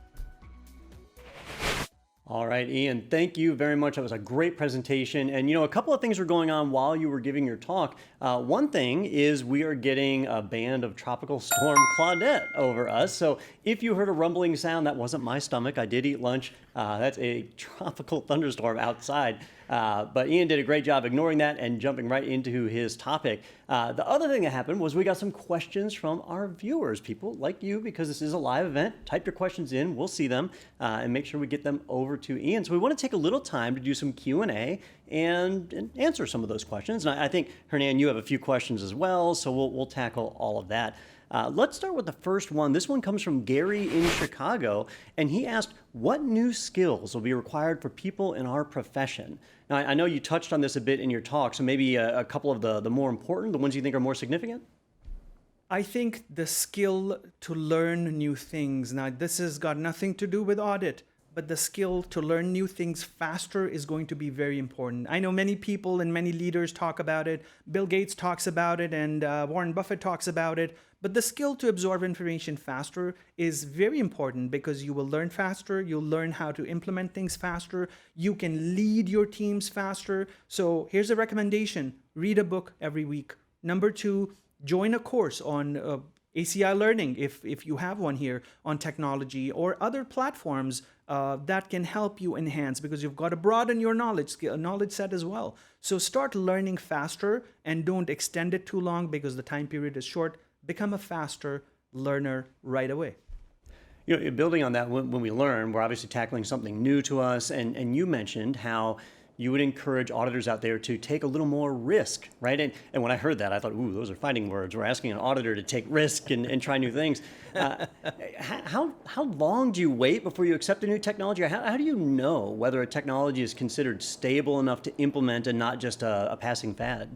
Speaker 2: All right, Ian, thank you very much. That was a great presentation. And, a couple of things were going on while you were giving your talk. One thing is we are getting a band of Tropical Storm Claudette over us. So if you heard a rumbling sound, that wasn't my stomach. I did eat lunch. That's a tropical thunderstorm outside. But Ian did a great job ignoring that and jumping right into his topic. The other thing that happened was we got some questions from our viewers, people like you, because this is a live event. Type your questions in, we'll see them, and make sure we get them over to Ian. So we want to take a little time to do some Q&A and answer some of those questions. And I think, Hernan, you have a few questions as well, so we'll tackle all of that. Let's start with the first one. This one comes from Gary in Chicago, and he asked, what new skills will be required for people in our profession? Now, I know you touched on this a bit in your talk, so maybe a couple of the more important, the ones you think are more significant?
Speaker 5: I think the skill to learn new things. Now, this has got nothing to do with audit, but the skill to learn new things faster is going to be very important. I know many people and many leaders talk about it. Bill Gates talks about it, and Warren Buffett talks about it. But the skill to absorb information faster is very important because you will learn faster. You'll learn how to implement things faster. You can lead your teams faster. So here's a recommendation. Read a book every week. Number 2, join a course on ACI Learning, if you have one here, on technology or other platforms that can help you enhance, because you've got to broaden your knowledge set as well. So start learning faster and don't extend it too long because the time period is short. Become a faster learner right away.
Speaker 2: Building on that, when we learn, we're obviously tackling something new to us. And you mentioned how you would encourage auditors out there to take a little more risk, right? And when I heard that, I thought, ooh, those are fighting words. We're asking an auditor to take risk and try new things. How long do you wait before you accept a new technology? Or how do you know whether a technology is considered stable enough to implement and not just a passing fad?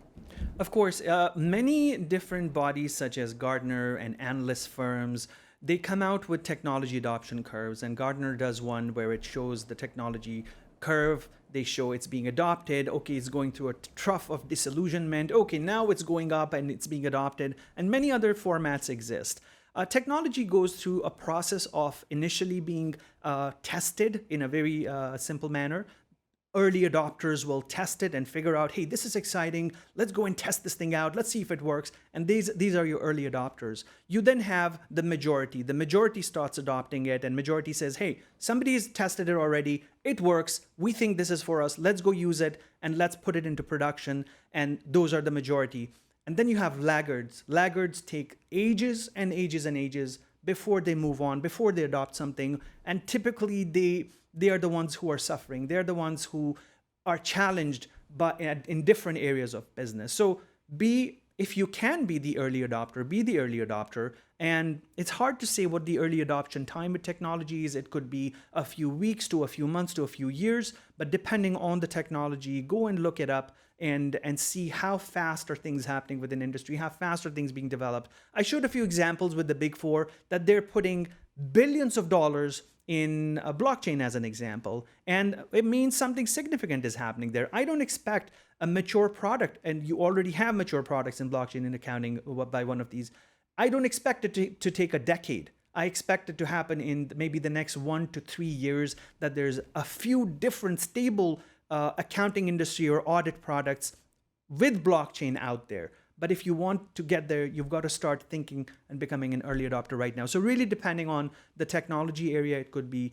Speaker 5: Of course, many different bodies such as Gartner and analyst firms, they come out with technology adoption curves, and Gartner does one where it shows the technology curve. They show it's being adopted. Okay, it's going through a trough of disillusionment. Okay, now it's going up and it's being adopted. And many other formats exist. Technology goes through a process of initially being tested in a very simple manner. Early adopters will test it and figure out, hey, this is exciting. Let's go and test this thing out. Let's see if it works. And these are your early adopters. You then have the majority. The majority starts adopting it, and majority says, hey, somebody's tested it already. It works. We think this is for us. Let's go use it and let's put it into production. And those are the majority. And then you have laggards. Laggards take ages and ages and ages before they move on, before they adopt something. And typically they are the ones who are suffering. They're the ones who are challenged but in different areas of business. So if you can be the early adopter, be the early adopter. And it's hard to say what the early adoption time with technology is. It could be a few weeks to a few months to a few years, but depending on the technology, go and look it up and see how fast are things happening within industry, how fast are things being developed. I showed a few examples with the Big Four that they're putting billions of dollars in a blockchain as an example, and it means something significant is happening there. I don't expect a mature product, and you already have mature products in blockchain and accounting by one of these. I don't expect it to take a decade. I expect it to happen in maybe the next 1 to 3 years, that there's a few different stable accounting industry or audit products with blockchain out there. But if you want to get there, you've got to start thinking and becoming an early adopter right now. So really depending on the technology area, it could be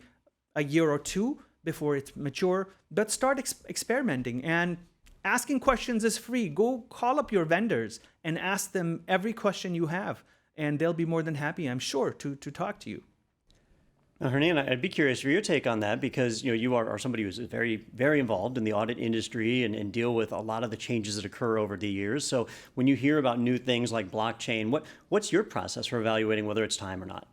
Speaker 5: a year or two before it's mature, but start experimenting. And asking questions is free. Go call up your vendors and ask them every question you have, and they'll be more than happy, I'm sure, to talk to you.
Speaker 2: Now, Hernan, I'd be curious for your take on that, because you are somebody who's very, very involved in the audit industry and deal with a lot of the changes that occur over the years. So when you hear about new things like blockchain, what's your process for evaluating whether it's time or not?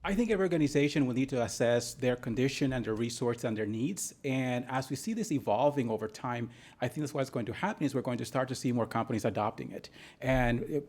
Speaker 3: I think every organization will need to assess their condition and their resources and their needs. And as we see this evolving over time, I think that's what's going to happen is we're going to start to see more companies adopting it. And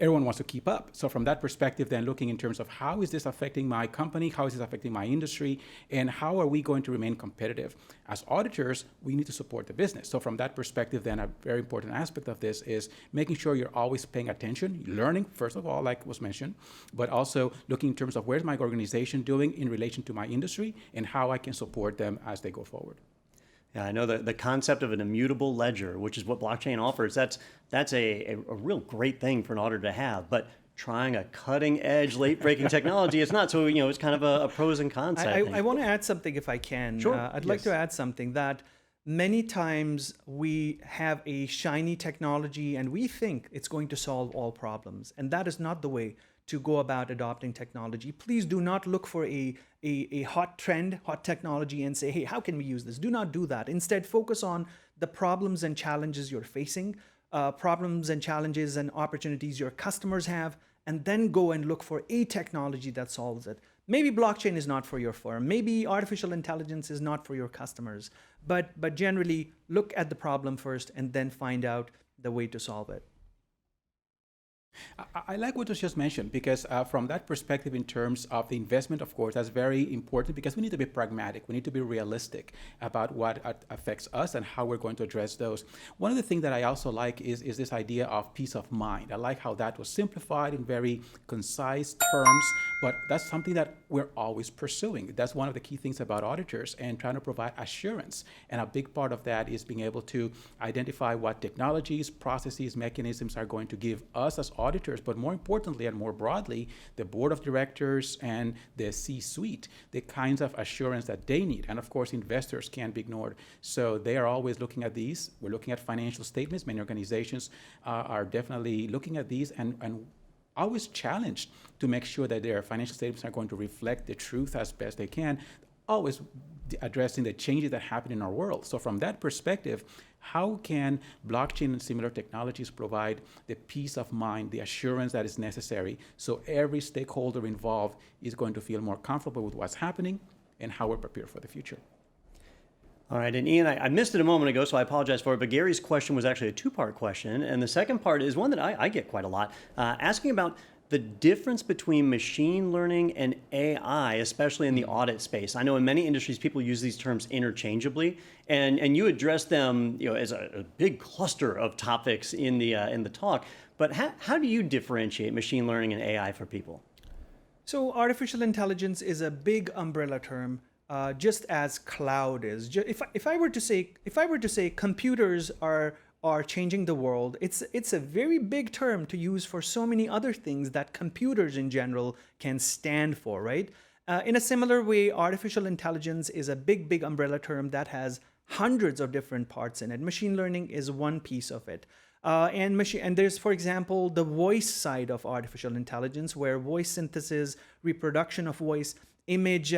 Speaker 3: everyone wants to keep up. So from that perspective, then looking in terms of how is this affecting my company, how is this affecting my industry, and how are we going to remain competitive? As auditors, we need to support the business. So from that perspective, then a very important aspect of this is making sure you're always paying attention, learning, first of all, like was mentioned, but also looking in terms of where's my organization doing in relation to my industry and how I can support them as they go forward.
Speaker 2: Yeah, I know the concept of an immutable ledger, which is what blockchain offers. That's a real great thing for an auditor to have. But trying a cutting edge, late breaking technology, it's not. So it's kind of a pros and cons.
Speaker 5: I want to add something if I can.
Speaker 2: Sure.
Speaker 5: I'd like to add something that many times we have a shiny technology and we think it's going to solve all problems, and that is not the way to go about adopting technology. Please do not look for a hot trend, hot technology and say, hey, how can we use this? Do not do that. Instead, focus on the problems and challenges you're facing, problems and challenges and opportunities your customers have, and then go and look for a technology that solves it. Maybe blockchain is not for your firm. Maybe artificial intelligence is not for your customers. But generally, look at the problem first and then find out the way to solve it.
Speaker 3: I like what was just mentioned, because from that perspective, in terms of the investment, of course, that's very important, because we need to be pragmatic. We need to be realistic about what affects us and how we're going to address those. One of the things that I also like is this idea of peace of mind. I like how that was simplified in very concise terms, but that's something that we're always pursuing. That's one of the key things about auditors, and trying to provide assurance. And a big part of that is being able to identify what technologies, processes, mechanisms are going to give us as auditors, but more importantly and more broadly, the board of directors and the C-suite, the kinds of assurance that they need. And of course, investors can't be ignored. So they are always looking at these. We're looking at financial statements. Many organizations are definitely looking at these and always challenged to make sure that their financial statements are going to reflect the truth as best they can, always addressing the changes that happen in our world. So from that perspective, how can blockchain and similar technologies provide the peace of mind, the assurance that is necessary, so every stakeholder involved is going to feel more comfortable with what's happening and how we're prepared for the future?
Speaker 2: All right, and Ian, I missed it a moment ago, so I apologize for it, but Gary's question was actually a two-part question, and the second part is one that I get quite a lot, asking about the difference between machine learning and AI, especially in the audit space. I know in many industries, people use these terms interchangeably, and you address them as a big cluster of topics in the talk, but how do you differentiate machine learning and AI for people?
Speaker 5: So artificial intelligence is a big umbrella term, just as cloud is. If I were to say computers are changing the world, it's a very big term to use for so many other things that computers in general can stand for, right? In a similar way, artificial intelligence is a big umbrella term that has hundreds of different parts in it. Machine learning is one piece of it. And there's, for example, the voice side of artificial intelligence, where voice synthesis, reproduction of voice, image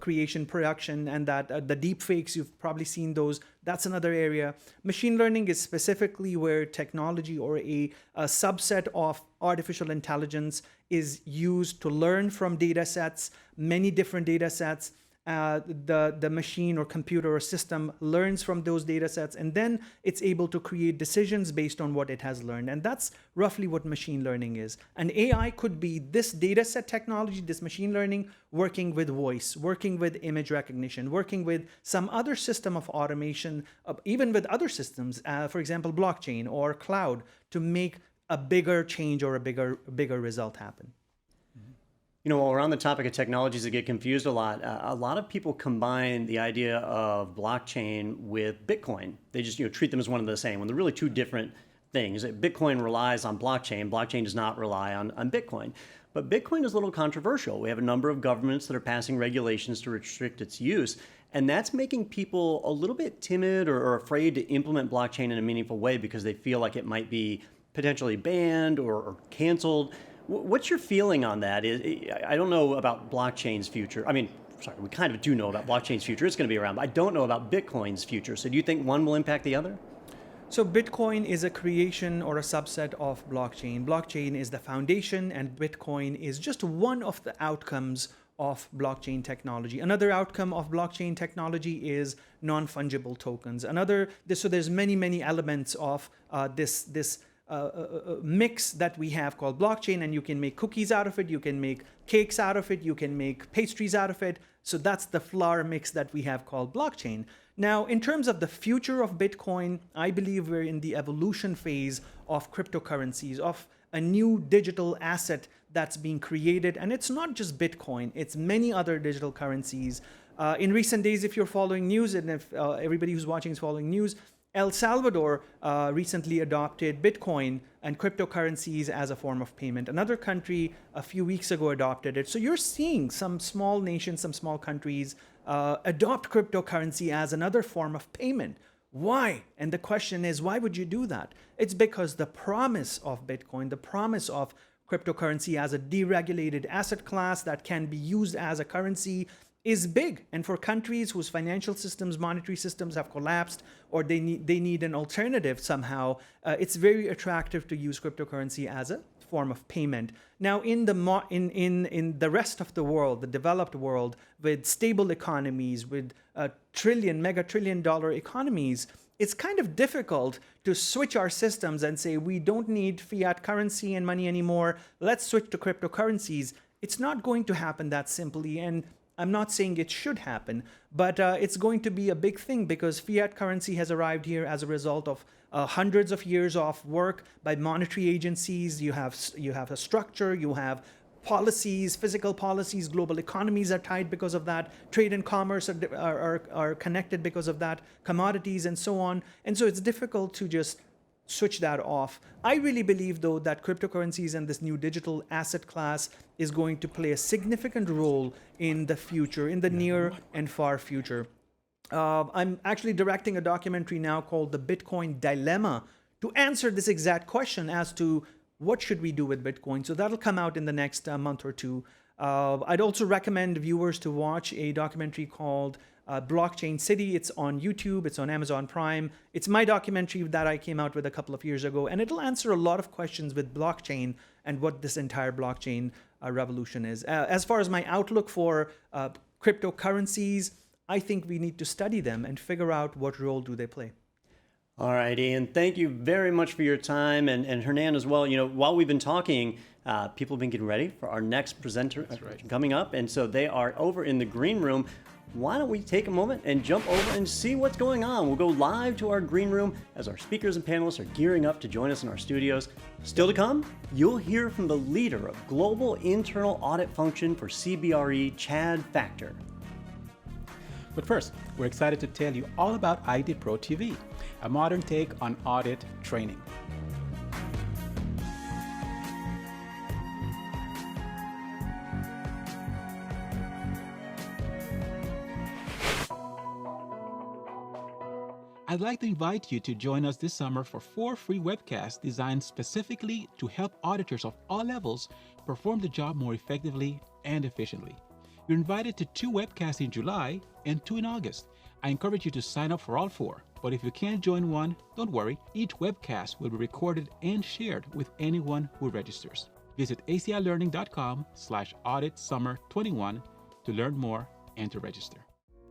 Speaker 5: creation, production, and that the deep fakes, you've probably seen those. That's another area. Machine learning is specifically where technology or a subset of artificial intelligence is used to learn from data sets, many different data sets. The machine or computer or system learns from those data sets, and then it's able to create decisions based on what it has learned. And that's roughly what machine learning is. And AI could be this data set technology, this machine learning, working with voice, working with image recognition, working with some other system of automation, even with other systems, for example, blockchain or cloud, to make a bigger change or a bigger result happen.
Speaker 2: You know, while we're on the topic of technologies that get confused a lot of people combine the idea of blockchain with Bitcoin. They just treat them as one and the same, when they're really two different things. Bitcoin relies on blockchain. Blockchain does not rely on Bitcoin. But Bitcoin is a little controversial. We have a number of governments that are passing regulations to restrict its use. And that's making people a little bit timid or afraid to implement blockchain in a meaningful way because they feel like it might be potentially banned or canceled. What's your feeling on that? I don't know about blockchain's future. I mean, sorry, we kind of do know about blockchain's future. It's going to be around, but I don't know about Bitcoin's future. So do you think one will impact the other?
Speaker 5: So Bitcoin is a creation or a subset of blockchain. Blockchain is the foundation, and Bitcoin is just one of the outcomes of blockchain technology. Another outcome of blockchain technology is non-fungible tokens. So there's many elements of this mix that we have called blockchain, and you can make cookies out of it, you can make cakes out of it, you can make pastries out of it. So that's the flour mix that we have called blockchain. Now, in terms of the future of Bitcoin, I believe we're in the evolution phase of cryptocurrencies, of a new digital asset that's being created. And it's not just Bitcoin, it's many other digital currencies. In recent days, if you're following news, and if everybody who's watching is following news, El Salvador recently adopted Bitcoin and cryptocurrencies as a form of payment. Another country a few weeks ago adopted it. So you're seeing some small nations, some small countries adopt cryptocurrency as another form of payment. Why? And the question is, why would you do that? It's because the promise of Bitcoin, the promise of cryptocurrency as a deregulated asset class that can be used as a currency is big. And for countries whose financial systems, monetary systems have collapsed, or they need an alternative somehow, it's very attractive to use cryptocurrency as a form of payment. Now, in the rest of the world, the developed world, with stable economies, with mega trillion dollar economies, it's kind of difficult to switch our systems and say, we don't need fiat currency and money anymore, let's switch to cryptocurrencies. It's not going to happen that simply, and I'm not saying it should happen, but it's going to be a big thing because fiat currency has arrived here as a result of hundreds of years of work by monetary agencies. You have a structure, you have policies, physical policies, global economies are tied because of that. Trade and commerce are connected because of that, commodities and so on. And so it's difficult to just switch that off. I really believe, though, that cryptocurrencies and this new digital asset class is going to play a significant role in the future, in the near and far future. I'm actually directing a documentary now called The Bitcoin Dilemma to answer this exact question as to what should we do with Bitcoin. So that'll come out in the next month or two. I'd also recommend viewers to watch a documentary called Blockchain City. It's on YouTube, it's on Amazon Prime. It's my documentary that I came out with a couple of years ago, and it'll answer a lot of questions with blockchain and what this entire blockchain revolution is. As far as my outlook for cryptocurrencies, I think we need to study them and figure out what role do they play.
Speaker 2: All right, Ian, thank you very much for your time, and Hernan as well. While we've been talking, people have been getting ready for our next presenter coming up, and so they are over in the green room. Why don't we take a moment and jump over and see what's going on? We'll go live to our green room as our speakers and panelists are gearing up to join us in our studios. Still to come, you'll hear from the leader of Global Internal Audit Function for CBRE, Chad Factor.
Speaker 3: But first, we're excited to tell you all about IT Pro TV, a modern take on audit training. I'd like to invite you to join us this summer for 4 free webcasts designed specifically to help auditors of all levels perform the job more effectively and efficiently. You're invited to 2 webcasts in July and 2 in August. I encourage you to sign up for all 4, but if you can't join one, don't worry. Each webcast will be recorded and shared with anyone who registers. Visit acilearning.com/auditsummer21 to learn more and to register.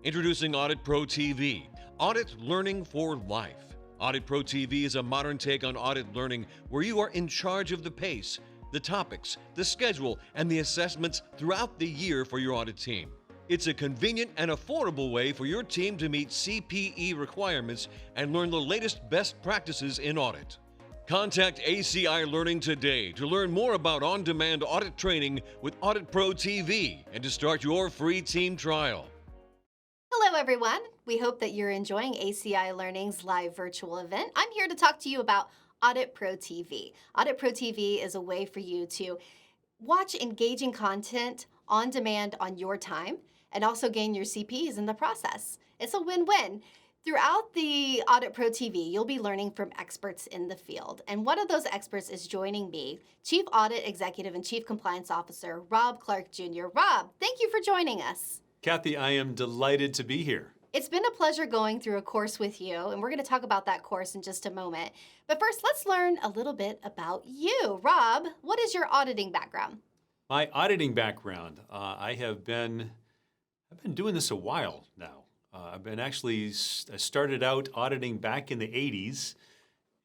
Speaker 6: Introducing Audit Pro TV, Audit Learning for Life. Audit Pro TV is a modern take on audit learning where you are in charge of the pace, the topics, the schedule, and the assessments throughout the year for your audit team. It's a convenient and affordable way for your team to meet CPE requirements and learn the latest best practices in audit. Contact ACI Learning today to learn more about on-demand audit training with Audit Pro TV and to start your free team trial.
Speaker 1: Hello, everyone. We hope that you're enjoying ACI Learning's live virtual event. I'm here to talk to you about Audit Pro TV. Audit Pro TV is a way for you to watch engaging content on demand on your time and also gain your CPs in the process. It's a win-win. Throughout the Audit Pro TV, you'll be learning from experts in the field. And one of those experts is joining me, Chief Audit Executive and Chief Compliance Officer, Rob Clark Jr. Rob, thank you for joining us.
Speaker 7: Kathy, I am delighted to be here.
Speaker 1: It's been a pleasure going through a course with you, and we're going to talk about that course in just a moment. But first, let's learn a little bit about you. Rob, what is your auditing background?
Speaker 7: My auditing background, I've been doing this a while now. I started out auditing back in the 80s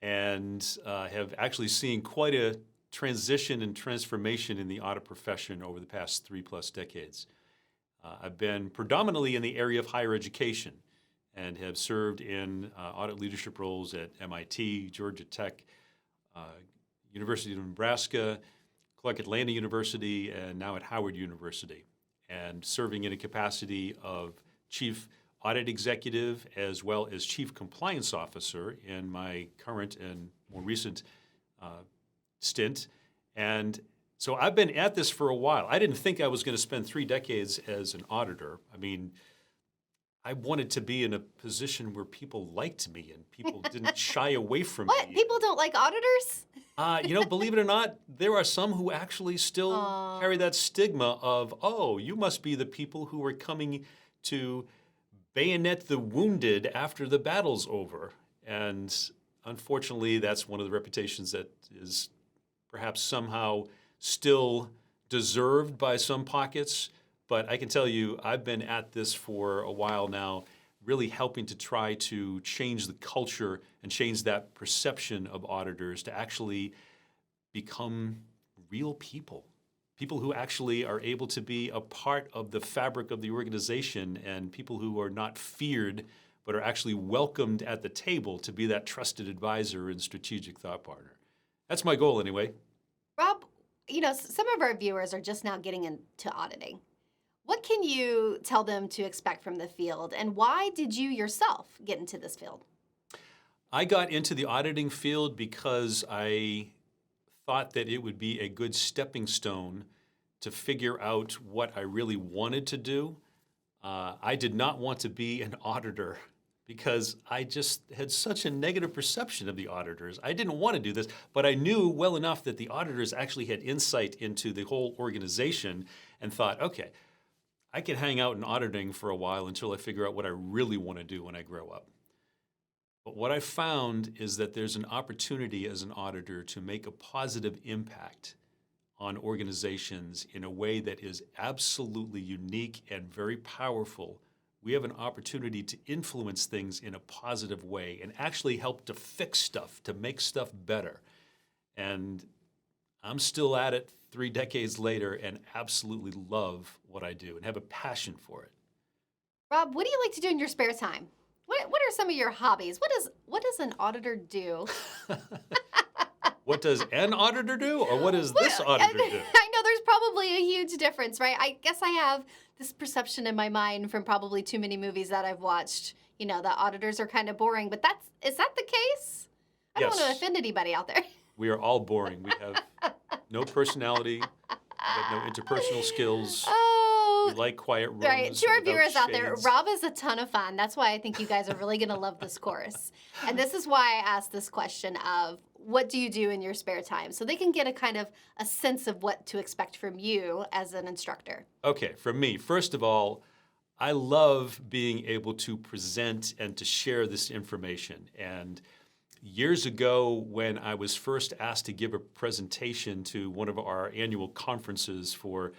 Speaker 7: and have actually seen quite a transition and transformation in the audit profession over the past 3+ decades. I've been predominantly in the area of higher education and have served in audit leadership roles at MIT, Georgia Tech, University of Nebraska, Clark Atlanta University, and now at Howard University, and serving in a capacity of Chief Audit Executive as well as Chief Compliance Officer in my current and more recent stint. And so I've been at this for a while. I didn't think I was going to spend 3 decades as an auditor. I mean, I wanted to be in a position where people liked me and people didn't shy away from
Speaker 1: What?
Speaker 7: me.
Speaker 1: People don't like auditors?
Speaker 7: Believe it or not, there are some who actually still carry that stigma of, oh, you must be the people who are coming to bayonet the wounded after the battle's over. And unfortunately, that's one of the reputations that is perhaps somehow still deserved by some pockets. But I can tell you, I've been at this for a while now, really helping to try to change the culture and change that perception of auditors to actually become real people. People who actually are able to be a part of the fabric of the organization and people who are not feared, but are actually welcomed at the table to be that trusted advisor and strategic thought partner. That's my goal anyway.
Speaker 1: Rob, some of our viewers are just now getting into auditing. What can you tell them to expect from the field, and why did you yourself get into this field?
Speaker 7: I got into the auditing field because I thought that it would be a good stepping stone to figure out what I really wanted to do. I did not want to be an auditor because I just had such a negative perception of the auditors. I didn't want to do this, but I knew well enough that the auditors actually had insight into the whole organization and thought, okay, I can hang out in auditing for a while until I figure out what I really want to do when I grow up. But what I found is that there's an opportunity as an auditor to make a positive impact on organizations in a way that is absolutely unique and very powerful. We have an opportunity to influence things in a positive way and actually help to fix stuff, to make stuff better. And I'm still at it 3 decades later and absolutely love what I do and have a passion for it.
Speaker 1: Rob, what do you like to do in your spare time? What are some of your hobbies? What does an auditor do?
Speaker 7: What does an auditor do, or what does this auditor do?
Speaker 1: I know there's probably a huge difference, right? I guess I have this perception in my mind from probably too many movies that I've watched, that auditors are kind of boring, but is that the case? I don't want to
Speaker 7: Yes.
Speaker 1: offend anybody out there.
Speaker 7: We are all boring. We have no personality. We have no interpersonal skills.
Speaker 1: Oh,
Speaker 7: We like quiet rooms.
Speaker 1: right. To our
Speaker 7: without
Speaker 1: viewers out there,
Speaker 7: shades.
Speaker 1: Rob is a ton of fun. That's why I think you guys are really going to love this course. And this is why I asked this question of what do you do in your spare time? So they can get a kind of a sense of what to expect from you as an instructor.
Speaker 7: Okay, from me, first of all, I love being able to present and to share this information. And years ago, when I was first asked to give a presentation to one of our annual conferences for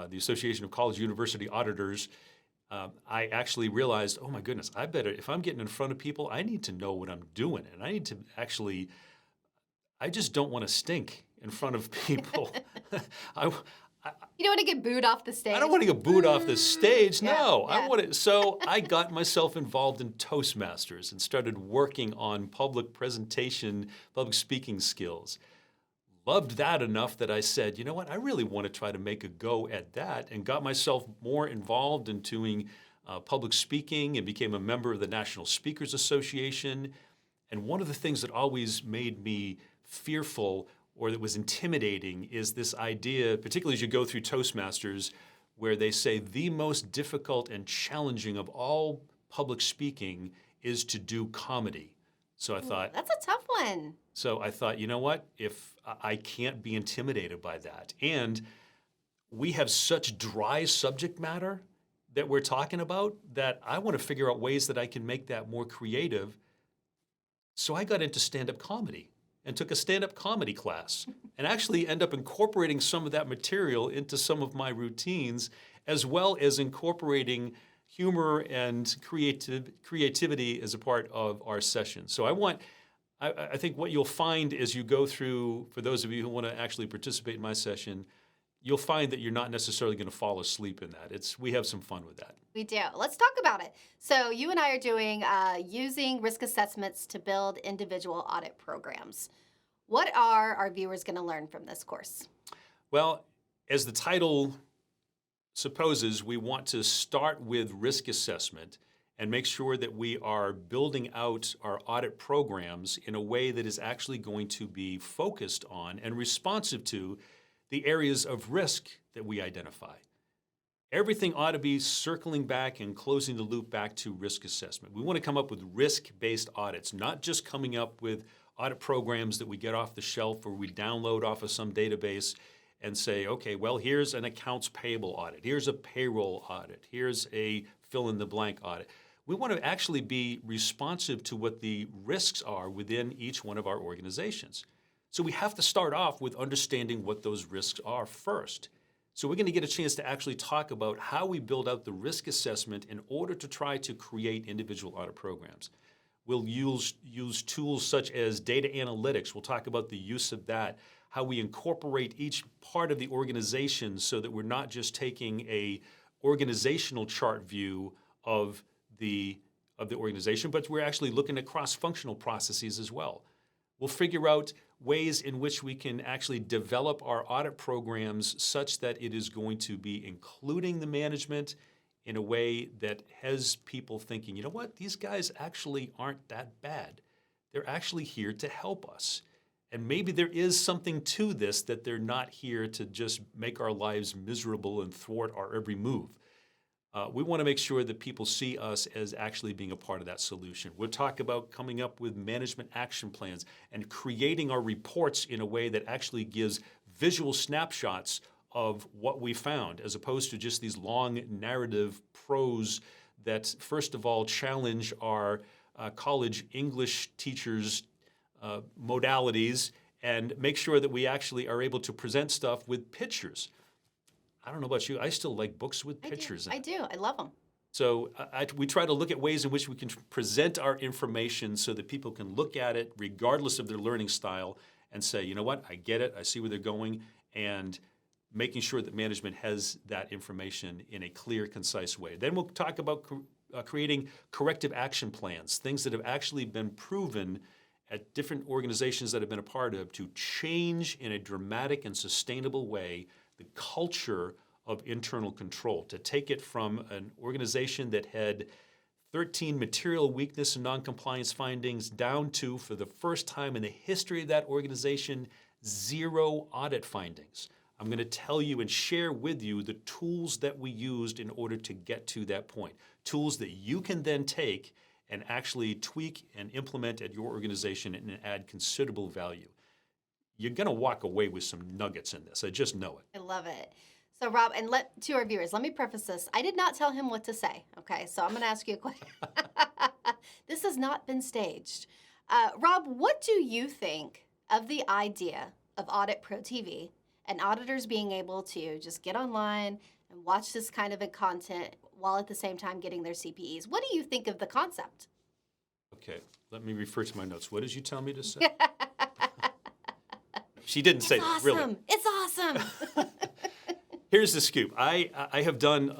Speaker 7: the Association of College University Auditors, I actually realized, oh my goodness, I better, if I'm getting in front of people, I need to know what I'm doing. And I need to actually, I just don't want to stink in front of people.
Speaker 1: You don't want to get booed off the stage.
Speaker 7: I don't want to get booed off the stage. No,
Speaker 1: yeah.
Speaker 7: I want to. So I got myself involved in Toastmasters and started working on public presentation, public speaking skills. Loved that enough that I said, you know what, I really want to try to make a go at that, and got myself more involved in doing public speaking and became a member of the National Speakers Association. And one of the things that always made me fearful or that was intimidating is this idea, particularly as you go through Toastmasters, where they say the most difficult and challenging of all public speaking is to do comedy. So I thought,
Speaker 1: that's a tough one.
Speaker 7: So I thought, you know what, if I can't be intimidated by that. And we have such dry subject matter that we're talking about that I want to figure out ways that I can make that more creative. So I got into stand-up comedy and took a stand-up comedy class and actually end up incorporating some of that material into some of my routines, as well as incorporating humor and creativity as a part of our session. So I think what you'll find as you go through, for those of you who want to actually participate in my session, you'll find that you're not necessarily going to fall asleep in that. We have some fun with that.
Speaker 1: We do. Let's talk about it. So you and I are doing using risk assessments to build individual audit programs. What are our viewers going to learn from this course?
Speaker 7: Well, as the title supposes, we want to start with risk assessment and make sure that we are building out our audit programs in a way that is actually going to be focused on and responsive to the areas of risk that we identify. Everything ought to be circling back and closing the loop back to risk assessment. We want to come up with risk-based audits, not just coming up with audit programs that we get off the shelf or we download off of some database and say, okay, well, here's an accounts payable audit, here's a payroll audit, here's a fill-in-the-blank audit. We want to actually be responsive to what the risks are within each one of our organizations. So we have to start off with understanding what those risks are first. So we're going to get a chance to actually talk about how we build out the risk assessment in order to try to create individual audit programs. We'll use tools such as data analytics. We'll talk about the use of that, how we incorporate each part of the organization so that we're not just taking a organizational chart view of the organization, but we're actually looking at cross-functional processes as well. We'll figure out ways in which we can actually develop our audit programs such that it is going to be including the management in a way that has people thinking, you know what, these guys actually aren't that bad. They're actually here to help us. And maybe there is something to this, that they're not here to just make our lives miserable and thwart our every move. We want to make sure that people see us as actually being a part of that solution. We'll talk about coming up with management action plans and creating our reports in a way that actually gives visual snapshots of what we found, as opposed to just these long narrative prose that, first of all, challenge our college English teachers' modalities and make sure that we actually are able to present stuff with pictures. I don't know about you, I still like books with pictures in it.
Speaker 1: I do. I love them.
Speaker 7: So we try to look at ways in which we can present our information so that people can look at it regardless of their learning style and say, you know what, I get it, I see where they're going, and making sure that management has that information in a clear, concise way. Then we'll talk about creating corrective action plans, things that have actually been proven at different organizations that I've been a part of to change in a dramatic and sustainable way the culture of internal control, to take it from an organization that had 13 material weakness and noncompliance findings down to, for the first time in the history of that organization, 0 audit findings. I'm going to tell you and share with you the tools that we used in order to get to that point, tools that you can then take and actually tweak and implement at your organization and add considerable value. you're going to walk away with some nuggets in this. I just know it.
Speaker 1: I love it. So Rob, and to our viewers, let me preface this. I did not tell him what to say, okay? So I'm going to ask you a question. This has not been staged. Rob, what do you think of the idea of Audit Pro TV and auditors being able to just get online and watch this kind of content while at the same time getting their CPEs? What do you think of the concept?
Speaker 7: Okay, let me refer to my notes. What did you tell me to say? She didn't say that, really.
Speaker 1: It's awesome.
Speaker 7: Here's the scoop. I have done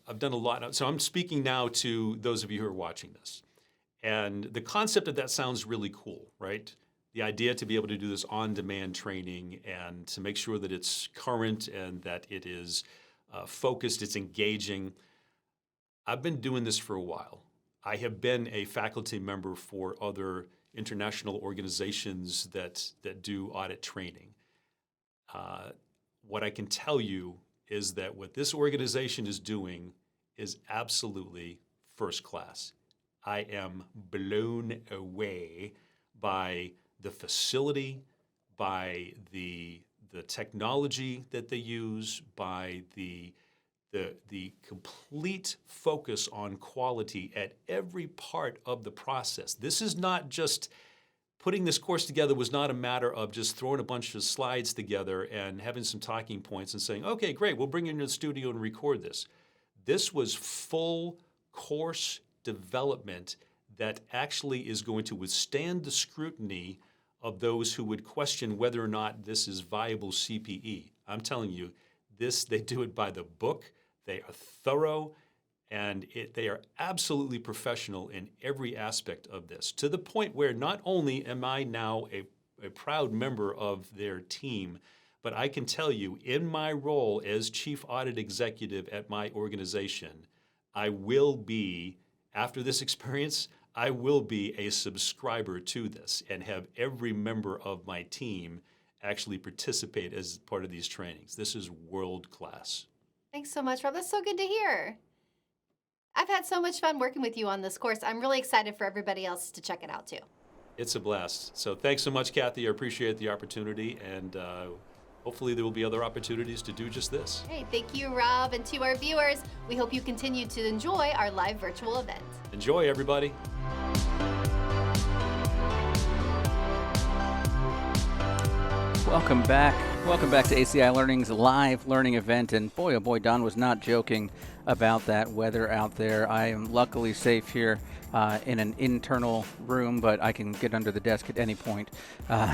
Speaker 7: I've done a lot. So I'm speaking now to those of you who are watching this, and the concept of that sounds really cool, right? The idea to be able to do this on-demand training and to make sure that it's current and that it is focused, it's engaging. I've been doing this for a while. I have been a faculty member for other international organizations that do audit training. What I can tell you is that what this organization is doing is absolutely first class. I am blown away by the facility, by the technology that they use, by the complete focus on quality at every part of the process. This is not just putting this course together was not a matter of just throwing a bunch of slides together and having some talking points and saying, okay, great, we'll bring you into the studio and record this. This was full course development that actually is going to withstand the scrutiny of those who would question whether or not this is viable CPE. I'm telling you, they do it by the book. They are thorough, and they are absolutely professional in every aspect of this, to the point where not only am I now a proud member of their team, but I can tell you, in my role as Chief Audit Executive at my organization, I will be, after this experience, I will be a subscriber to this and have every member of my team actually participate as part of these trainings. This is world class.
Speaker 1: Thanks so much, Rob. That's so good to hear. I've had so much fun working with you on this course. I'm really excited for everybody else to check it out too.
Speaker 7: It's a blast. So thanks so much, Kathy. I appreciate the opportunity, and hopefully there will be other opportunities to do just this.
Speaker 1: Hey, thank you, Rob. And to our viewers, we hope you continue to enjoy our live virtual event.
Speaker 7: Enjoy, everybody.
Speaker 4: Welcome back. Welcome back to ACI Learning's live learning event. And boy, oh boy, Don was not joking about that weather out there. I am luckily safe here in an internal room, but I can get under the desk at any point.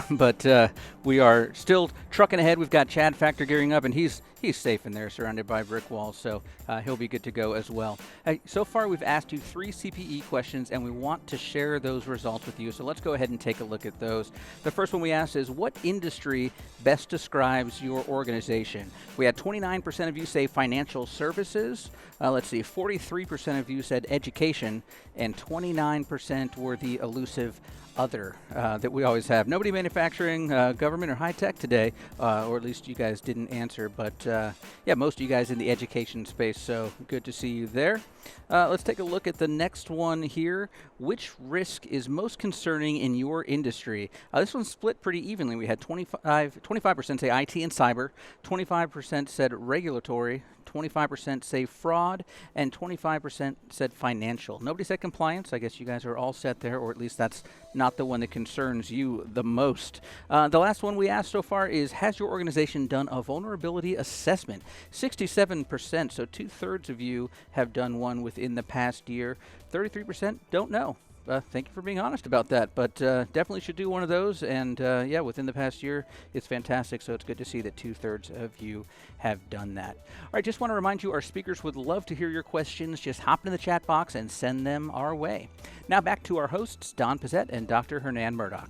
Speaker 4: But we are still trucking ahead. We've got Chad Factor gearing up, and he's safe in there, surrounded by brick walls, so he'll be good to go as well. So far, we've asked you 3 CPE questions, and we want to share those results with you. So let's go ahead and take a look at those. The first one we asked is, what industry best describes your organization? We had 29% of you say financial services. Let's see, 43% of you said education, and 29% were the elusive other that we always have. Nobody manufacturing, government, or high tech today, or at least you guys didn't answer. But yeah, most of you guys in the education space, so good to see you there. Let's take a look at the next one here. Which risk is most concerning in your industry? This one's split pretty evenly. We had 25% say IT and cyber, 25% said regulatory, 25% say fraud, and 25% said financial. Nobody said compliance. I guess you guys are all set there, or at least that's not the one that concerns you the most. The last one we asked so far is, has your organization done a vulnerability assessment? 67%, so 2/3 of you have done one within the past year. 33% don't know. Thank you for being honest about that, but definitely should do one of those. And yeah, within the past year, it's fantastic. So it's good to see that 2/3 of you have done that. All right, just want to remind you, our speakers would love to hear your questions. Just hop in the chat box and send them our way. Now back to our hosts, Don Pizzette and Dr. Hernan Murdoch.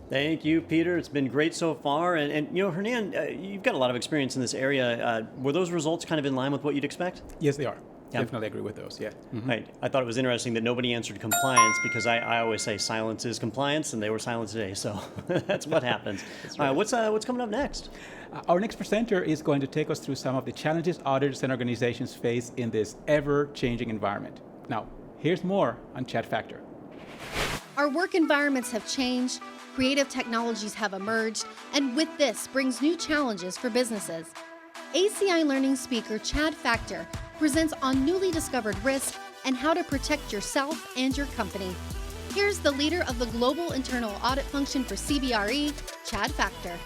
Speaker 2: Thank you, Peter. It's been great so far. And you know, Hernan, you've got a lot of experience in this area. Were those results kind of in line with what you'd expect?
Speaker 3: Yes, they are.
Speaker 2: Yeah.
Speaker 3: Definitely agree with those, yeah. Mm-hmm.
Speaker 2: Right. I thought it was interesting that nobody answered compliance, because I always say silence is compliance, and they were silent today, so that's what happens.
Speaker 3: That's right.
Speaker 2: What's coming up next?
Speaker 3: Our next presenter is going to take us through some of the challenges auditors and organizations face in this ever-changing environment. Now, here's more on Chat Factor.
Speaker 1: Our work environments have changed, Creative technologies have emerged, and with this brings new challenges for businesses. ACI Learning speaker Chad Factor presents on newly discovered risk and how to protect yourself and your company. Here's the leader of the Global Internal Audit Function for CBRE, Chad Factor.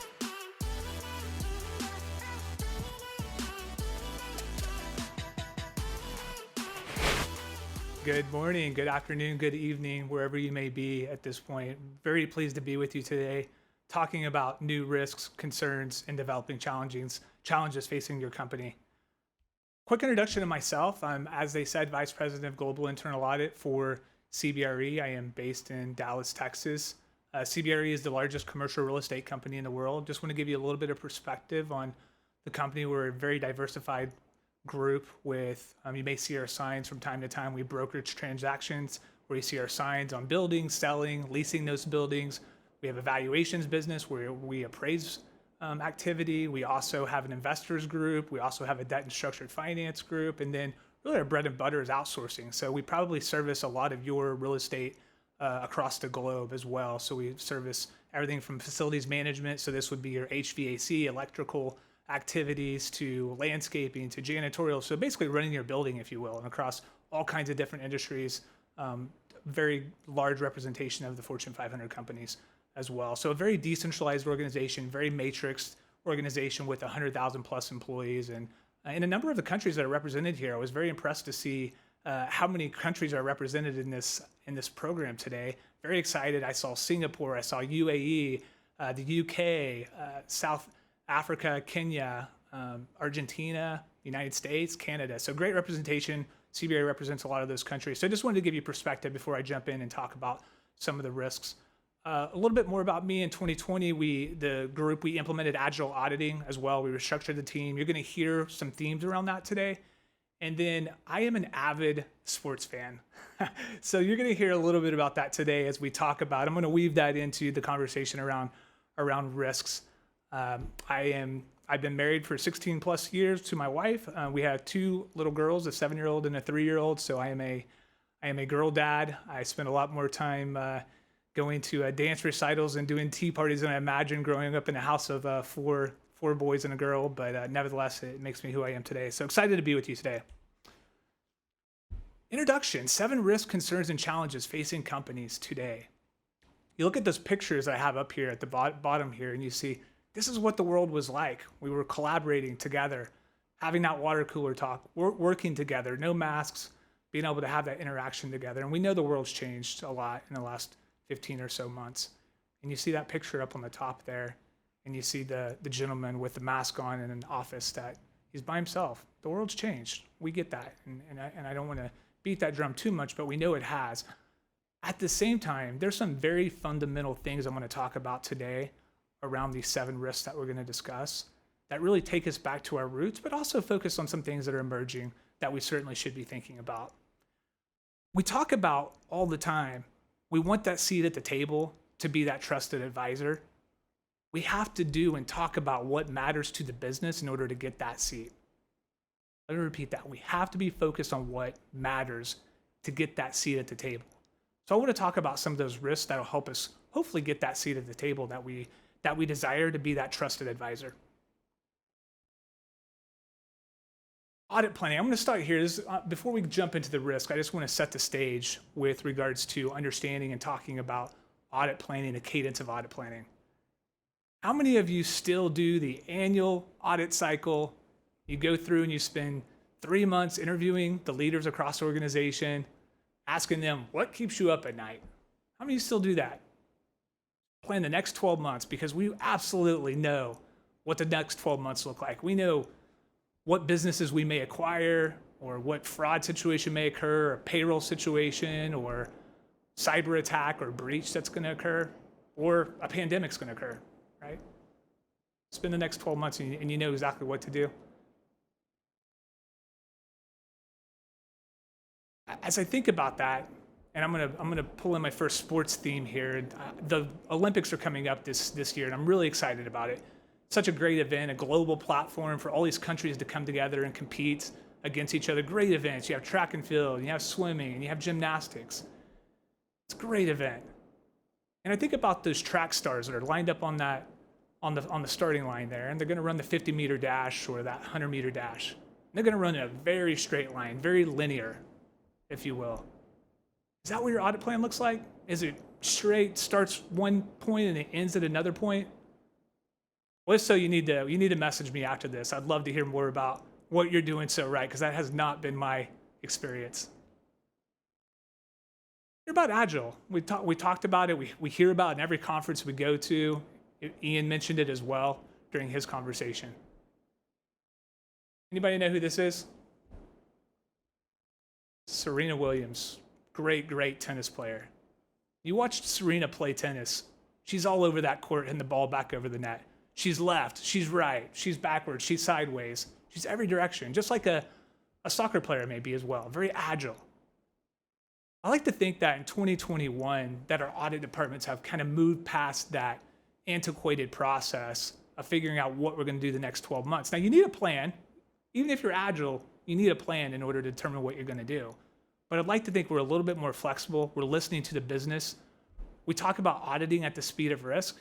Speaker 8: Good morning, good afternoon, good evening, wherever you may be at this point. Very pleased to be with you today, talking about new risks, concerns, and developing challenges facing your company. Quick introduction to myself. I'm, as they said, Vice President of Global Internal Audit for CBRE. I am based in Dallas, Texas. CBRE is the largest commercial real estate company in the world. Just want to give you a little bit of perspective on the company. We're a very diversified group with, you may see our signs from time to time. We brokerage transactions where you see our signs on buildings, selling, leasing those buildings. We have a valuations business where we appraise activity. We also have an investors group. We also have a debt and structured finance group. And then really our bread and butter is outsourcing. So we probably service a lot of your real estate across the globe as well. So we service everything from facilities management. So this would be your HVAC, electrical activities, to landscaping, to janitorial. So basically running your building, if you will, and across all kinds of different industries. Very large representation of the Fortune 500 companies as well. So a very decentralized organization, very matrixed organization with 100,000 plus employees. And in a number of the countries that are represented here, I was very impressed to see how many countries are represented in this program today. Very excited. I saw Singapore, I saw UAE, the UK, South Africa, Kenya, Argentina, United States, Canada. So great representation. CBRE represents a lot of those countries. So I just wanted to give you perspective before I jump in and talk about some of the risks. A little bit more about me. In 2020, we implemented agile auditing as well. We restructured the team. You're going to hear some themes around that today. And then I am an avid sports fan. So you're going to hear a little bit about that today as we talk about, I'm going to weave that into the conversation around risks. I've been married for 16 plus years to my wife. We have two little girls, a 7-year-old and a 3-year-old. So I am a girl dad. I spend a lot more time going to dance recitals and doing tea parties than I imagined growing up in a house of four boys and a girl. But nevertheless, it makes me who I am today. So excited to be with you today. Introduction: 7 risks, concerns, and challenges facing companies today. You look at those pictures I have up here at the bottom here, and you see this is what the world was like. We were collaborating together, having that water cooler talk, working together, no masks, being able to have that interaction together. And we know the world's changed a lot in the last 15 or so months. And you see that picture up on the top there, and you see the gentleman with the mask on in an office that he's by himself. The world's changed. We get that. And I don't want to beat that drum too much, but we know it has. At the same time, there's some very fundamental things I'm going to talk about today around these 7 risks that we're going to discuss that really take us back to our roots, but also focus on some things that are emerging that we certainly should be thinking about. We talk about all the time, we want that seat at the table to be that trusted advisor. We have to do and talk about what matters to the business in order to get that seat. Let me repeat that. We have to be focused on what matters to get that seat at the table. So I want to talk about some of those risks that will help us hopefully get that seat at the table that we desire to be that trusted advisor. Audit planning. I'm going to start here. Before we jump into the risk, I just want to set the stage with regards to understanding and talking about audit planning, the cadence of audit planning. How many of you still do the annual audit cycle? You go through and you spend 3 months interviewing the leaders across the organization, asking them, what keeps you up at night? How many of you still do that? Plan the next 12 months because we absolutely know what the next 12 months look like. We know what businesses we may acquire, or what fraud situation may occur, or payroll situation, or cyber attack or breach that's going to occur, or a pandemic's going to occur, right? Spend the next 12 months and you know exactly what to do. As I think about that, and I'm gonna pull in my first sports theme here. The Olympics are coming up this year, and I'm really excited about it. Such a great event, a global platform for all these countries to come together and compete against each other. Great events. You have track and field, you have swimming, and you have gymnastics. It's a great event. And I think about those track stars that are lined up on the starting line there, and they're going to run the 50-meter dash or that 100-meter dash. And they're going to run in a very straight line, very linear, if you will. Is that what your audit plan looks like? Is it straight, starts one point and it ends at another point? Well, if so, you need to message me after this. I'd love to hear more about what you're doing so right, because that has not been my experience. You're about agile. We talked about it. We hear about it in every conference we go to. Ian mentioned it as well during his conversation. Anybody know who this is? Serena Williams. Great tennis player. You watch Serena play tennis. She's all over that court hitting the ball back over the net. She's left, she's right, she's backwards, she's sideways. She's every direction, just like a soccer player may be as well, very agile. I like to think that in 2021, that our audit departments have kind of moved past that antiquated process of figuring out what we're going to do the next 12 months. Now, you need a plan. Even if you're agile, you need a plan in order to determine what you're going to do. But I'd like to think we're a little bit more flexible. We're listening to the business. We talk about auditing at the speed of risk.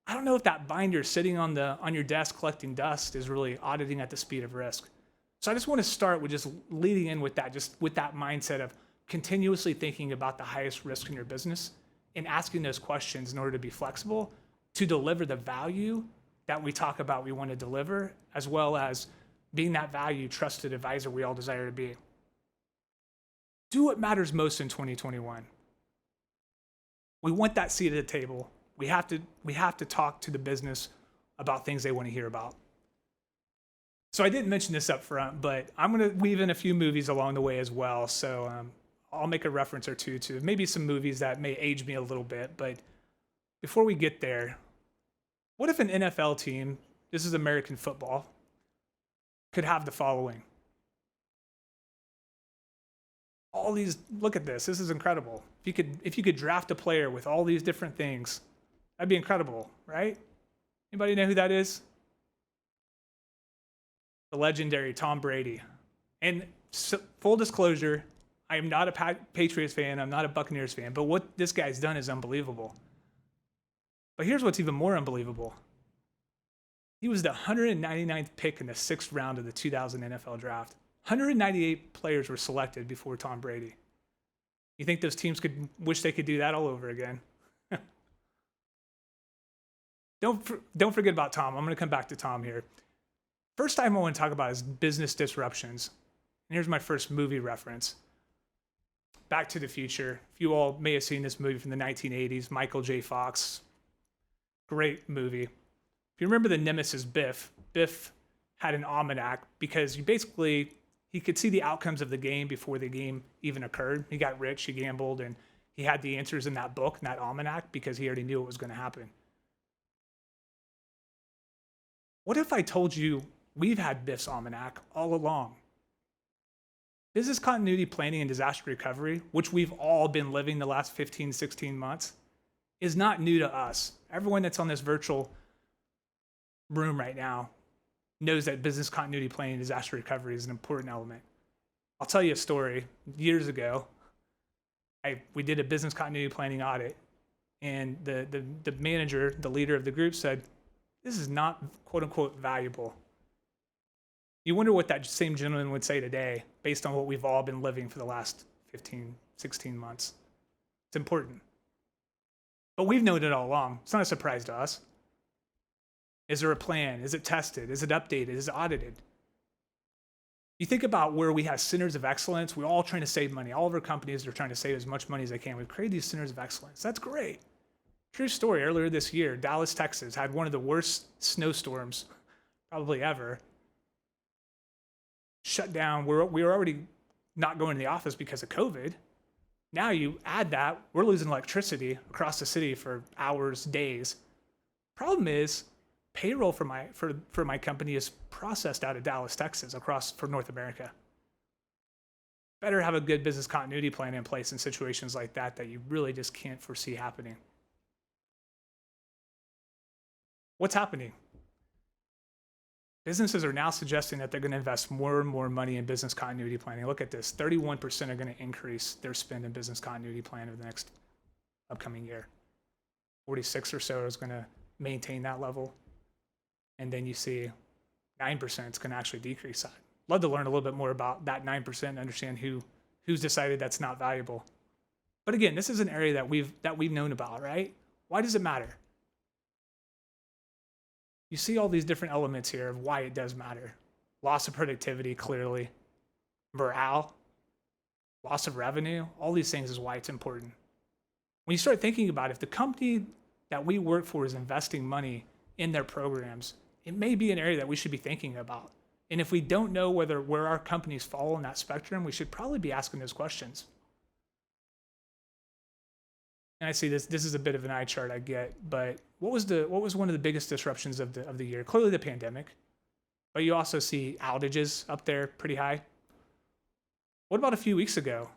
Speaker 8: I don't know if that binder sitting on your desk collecting dust is really auditing at the speed of risk. So I just want to start with just leading in with that, just with that mindset of continuously thinking about the highest risk in your business and asking those questions in order to be flexible to deliver the value that we talk about we want to deliver, as well as being that value trusted advisor we all desire to be. Do what matters most in 2021. We want that seat at the table. We have to talk to the business about things they want to hear about. So I didn't mention this up front, but I'm going to weave in a few movies along the way as well. So I'll make a reference or two to maybe some movies that may age me a little bit. But before we get there, what if an NFL team, this is American football, could have the following? All these, look at this is incredible. If you could draft a player with all these different things, that'd be incredible, right? Anybody know who that is? The legendary Tom Brady. And full disclosure, I am not a Patriots fan, I'm not a Buccaneers fan, but what this guy's done is unbelievable. But here's what's even more unbelievable. He was the 199th pick in the 6th round of the 2000 NFL draft. 198 players were selected before Tom Brady. You think those teams could wish they could do that all over again? Don't forget about Tom. I'm going to come back to Tom here. First item I want to talk about is business disruptions. And here's my first movie reference. Back to the Future. You all may have seen this movie from the 1980s, Michael J. Fox. Great movie. If you remember the nemesis Biff had an almanac because he could see the outcomes of the game before the game even occurred. He got rich, he gambled, and he had the answers in that book, in that almanac, because he already knew what was going to happen. What if I told you we've had Biff's almanac all along? Business continuity planning and disaster recovery, which we've all been living the last 15, 16 months, is not new to us. Everyone that's on this virtual room right now knows that business continuity planning and disaster recovery is an important element. I'll tell you a story. Years ago, we did a business continuity planning audit, and the manager, the leader of the group, said, "This is not quote unquote valuable." You wonder what that same gentleman would say today based on what we've all been living for the last 15, 16 months. It's important. But we've known it all along. It's not a surprise to us. Is there a plan? Is it tested? Is it updated? Is it audited? You think about where we have centers of excellence. We're all trying to save money. All of our companies are trying to save as much money as they can. We've created these centers of excellence. That's great. True story. Earlier this year, Dallas, Texas had one of the worst snowstorms probably ever. Shut down. We were already not going to the office because of COVID. Now you add that, we're losing electricity across the city for hours, days. Problem is, payroll for my company is processed out of Dallas, Texas, for North America. Better have a good business continuity plan in place in situations like that you really just can't foresee happening. What's happening? Businesses are now suggesting that they're going to invest more and more money in business continuity planning. Look at this, 31% are going to increase their spend in business continuity plan over the next upcoming year. 46 or so is going to maintain that level. And then you see 9% is going to actually decrease that. Love to learn a little bit more about that 9% and understand who's decided that's not valuable. But again, this is an area that we've known about, right? Why does it matter? You see all these different elements here of why it does matter. Loss of productivity, clearly. Morale, loss of revenue, all these things is why it's important. When you start thinking about it, if the company that we work for is investing money in their programs, it may be an area that we should be thinking about. And if we don't know where our companies fall in that spectrum, we should probably be asking those questions. And I see this is a bit of an eye chart I get, but what was one of the biggest disruptions of the year? Clearly the pandemic, but you also see outages up there pretty high. What about a few weeks ago?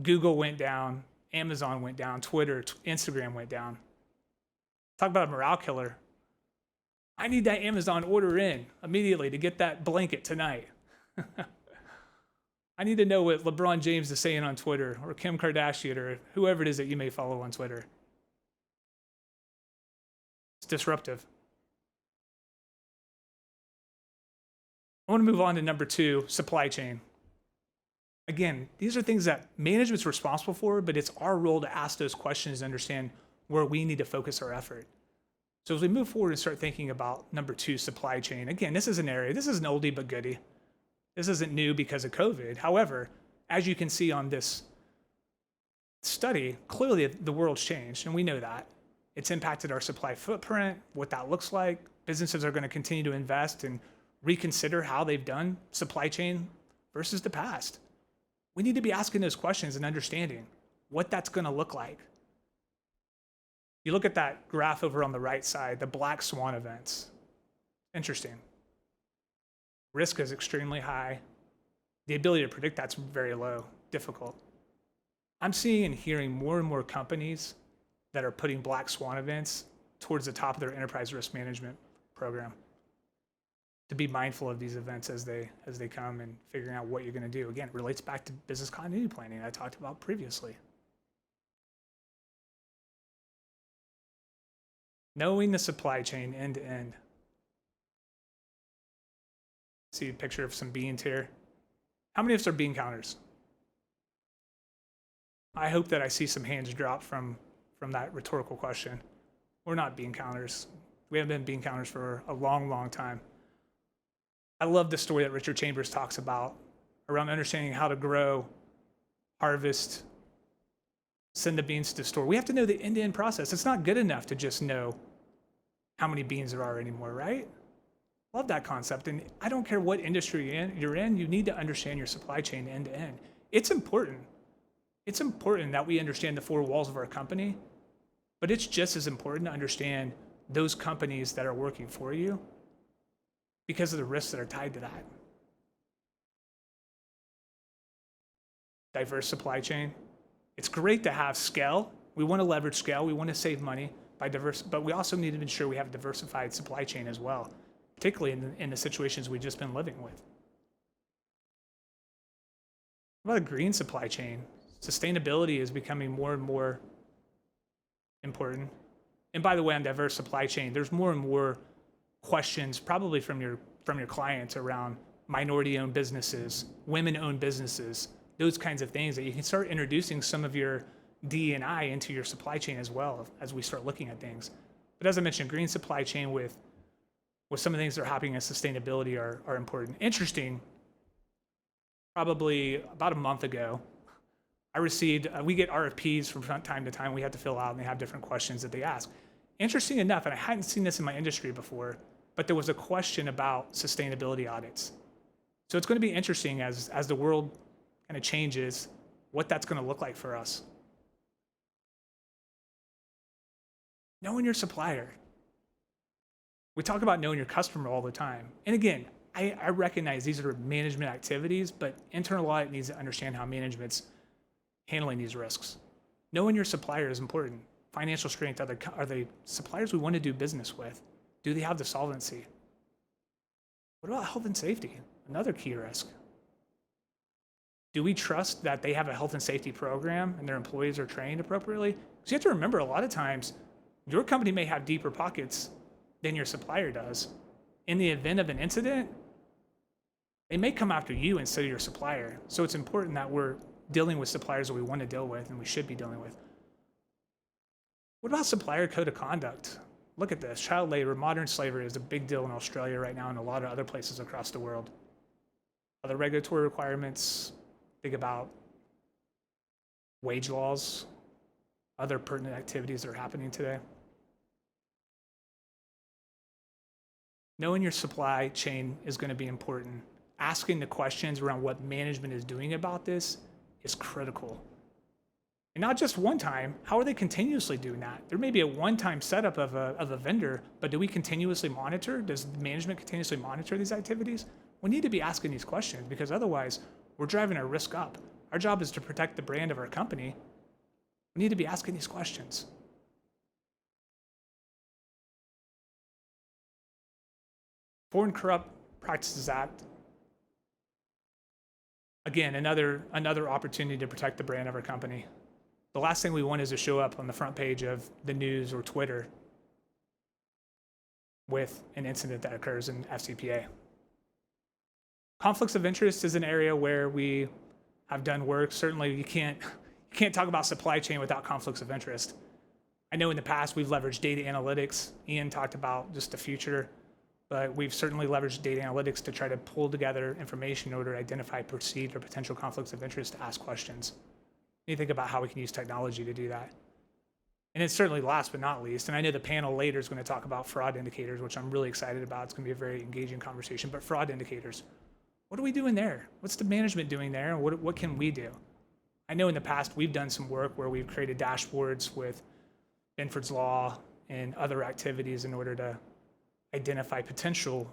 Speaker 8: Google went down, Amazon went down, Twitter, Instagram went down. Talk about a morale killer. I need that Amazon order in immediately to get that blanket tonight. I need to know what LeBron James is saying on Twitter, or Kim Kardashian, or whoever it is that you may follow on Twitter. It's disruptive. I want to move on to number 2, supply chain. Again, these are things that management's responsible for, but it's our role to ask those questions and understand where we need to focus our effort. So as we move forward and start thinking about number 2, supply chain, again, this is an area, this is an oldie but goodie. This isn't new because of COVID. However, as you can see on this study, clearly the world's changed, and we know that. It's impacted our supply footprint, what that looks like. Businesses are going to continue to invest and reconsider how they've done supply chain versus the past. We need to be asking those questions and understanding what that's going to look like. You look at that graph over on the right side, the black swan events. Interesting. Risk is extremely high. The ability to predict that's very low, difficult. I'm seeing and hearing more and more companies that are putting black swan events towards the top of their enterprise risk management program, to be mindful of these events as they come and figuring out what you're going to do. Again, it relates back to business continuity planning I talked about previously. Knowing the supply chain end to end. See a picture of some beans here. How many of us are bean counters? I hope that I see some hands drop from that rhetorical question. We're not bean counters. We haven't been bean counters for a long, long time. I love the story that Richard Chambers talks about around understanding how to grow, harvest, send the beans to the store. We have to know the end-to-end process. It's not good enough to just know how many beans there are anymore, right? Love that concept. And I don't care what industry you're in, you need to understand your supply chain end to end. It's important. It's important that we understand the 4 walls of our company, but it's just as important to understand those companies that are working for you because of the risks that are tied to that. Diverse supply chain. It's great to have scale. We want to leverage scale. We want to save money by but we also need to ensure we have a diversified supply chain as well, particularly in the situations we've just been living with. What about a green supply chain? Sustainability is becoming more and more important. And by the way, on diverse supply chain, there's more and more questions probably from your clients around minority-owned businesses, women-owned businesses, those kinds of things that you can start introducing some of your D&I into your supply chain as well as we start looking at things. But as I mentioned, green supply chain with some of the things that are happening in sustainability are important. Interesting, probably about a month ago, I received, we get RFPs from time to time we have to fill out, and they have different questions that they ask. Interesting enough, and I hadn't seen this in my industry before, but there was a question about sustainability audits. So it's going to be interesting as the world kind of changes, what that's going to look like for us. Knowing your supplier. We talk about knowing your customer all the time. And again, I recognize these are management activities, but internal audit needs to understand how management's handling these risks. Knowing your supplier is important. Financial strength, are they suppliers we want to do business with? Do they have the solvency? What about health and safety? Another key risk. Do we trust that they have a health and safety program and their employees are trained appropriately? So you have to remember, a lot of times, your company may have deeper pockets than your supplier does. In the event of an incident, they may come after you instead of your supplier. So it's important that we're dealing with suppliers that we want to deal with and we should be dealing with. What about supplier code of conduct? Look at this. Child labor, modern slavery is a big deal in Australia right now and a lot of other places across the world. Other regulatory requirements, think about wage laws, other pertinent activities that are happening today. Knowing your supply chain is going to be important. Asking the questions around what management is doing about this is critical. And not just one time, how are they continuously doing that? There may be a one-time setup of a vendor, but do we continuously monitor? Does management continuously monitor these activities? We need to be asking these questions because otherwise we're driving our risk up. Our job is to protect the brand of our company. We need to be asking these questions. Foreign Corrupt Practices Act. Again, another opportunity to protect the brand of our company. The last thing we want is to show up on the front page of the news or Twitter with an incident that occurs in FCPA. Conflicts of interest is an area where we have done work. Certainly, you can't talk about supply chain without conflicts of interest. I know in the past we've leveraged data analytics. Ian talked about just the future, but we've certainly leveraged data analytics to try to pull together information in order to identify perceived or potential conflicts of interest to ask questions. You think about how we can use technology to do that. And it's certainly last but not least, and I know the panel later is going to talk about fraud indicators, which I'm really excited about. It's going to be a very engaging conversation, but fraud indicators. What are we doing there? What's the management doing there? And what can we do? I know in the past we've done some work where we've created dashboards with Benford's Law and other activities in order to identify potential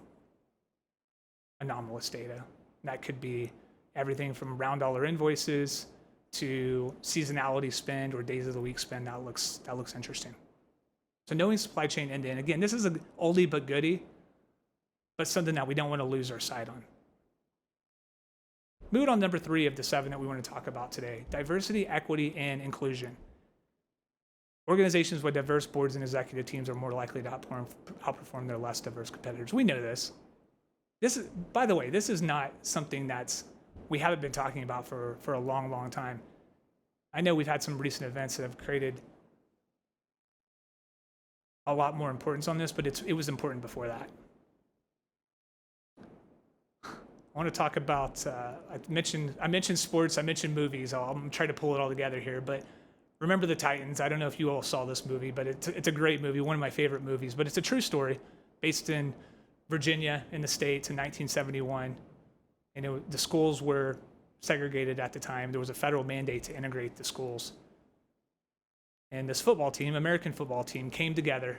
Speaker 8: anomalous data. That could be everything from round dollar invoices to seasonality spend or days of the week spend. That looks interesting. So knowing supply chain end to end, again, this is an oldie but goodie, but something that we don't want to lose our sight on. Moving on, number 3 of the 7 that we want to talk about today: diversity, equity, and inclusion. Organizations with diverse boards and executive teams are more likely to outperform their less diverse competitors. We know this. By the way, this is not something we haven't been talking about for a long, long time. I know we've had some recent events that have created a lot more importance on this, but it was important before that. I want to talk about, I mentioned sports, I mentioned movies. I'm trying to pull it all together here, but remember the Titans. I don't know if you all saw this movie, but it's a great movie, one of my favorite movies, but it's a true story based in Virginia in the States in 1971. And the schools were segregated at the time. There was a federal mandate to integrate the schools. And this football team, American football team, came together.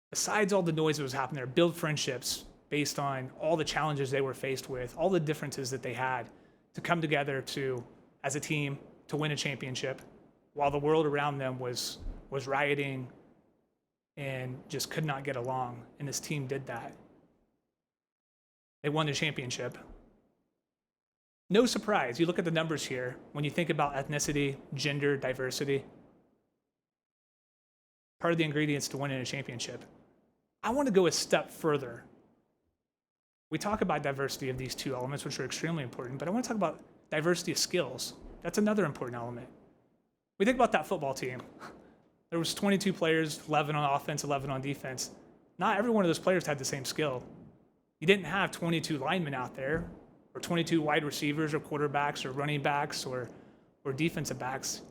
Speaker 8: Besides all the noise that was happening there, build friendships based on all the challenges they were faced with, all the differences that they had, to come together as a team to win a championship while the world around them was rioting and just could not get along. And this team did that. They won the championship. No surprise, you look at the numbers here, when you think about ethnicity, gender, diversity, part of the ingredients to winning a championship. I want to go a step further. We talk about diversity of these 2 elements, which are extremely important, but I want to talk about diversity of skills. That's another important element. We think about that football team. There was 22 players, 11 on offense, 11 on defense. Not every one of those players had the same skill. You didn't have 22 linemen out there, or 22 wide receivers, or quarterbacks, or running backs, or defensive backs.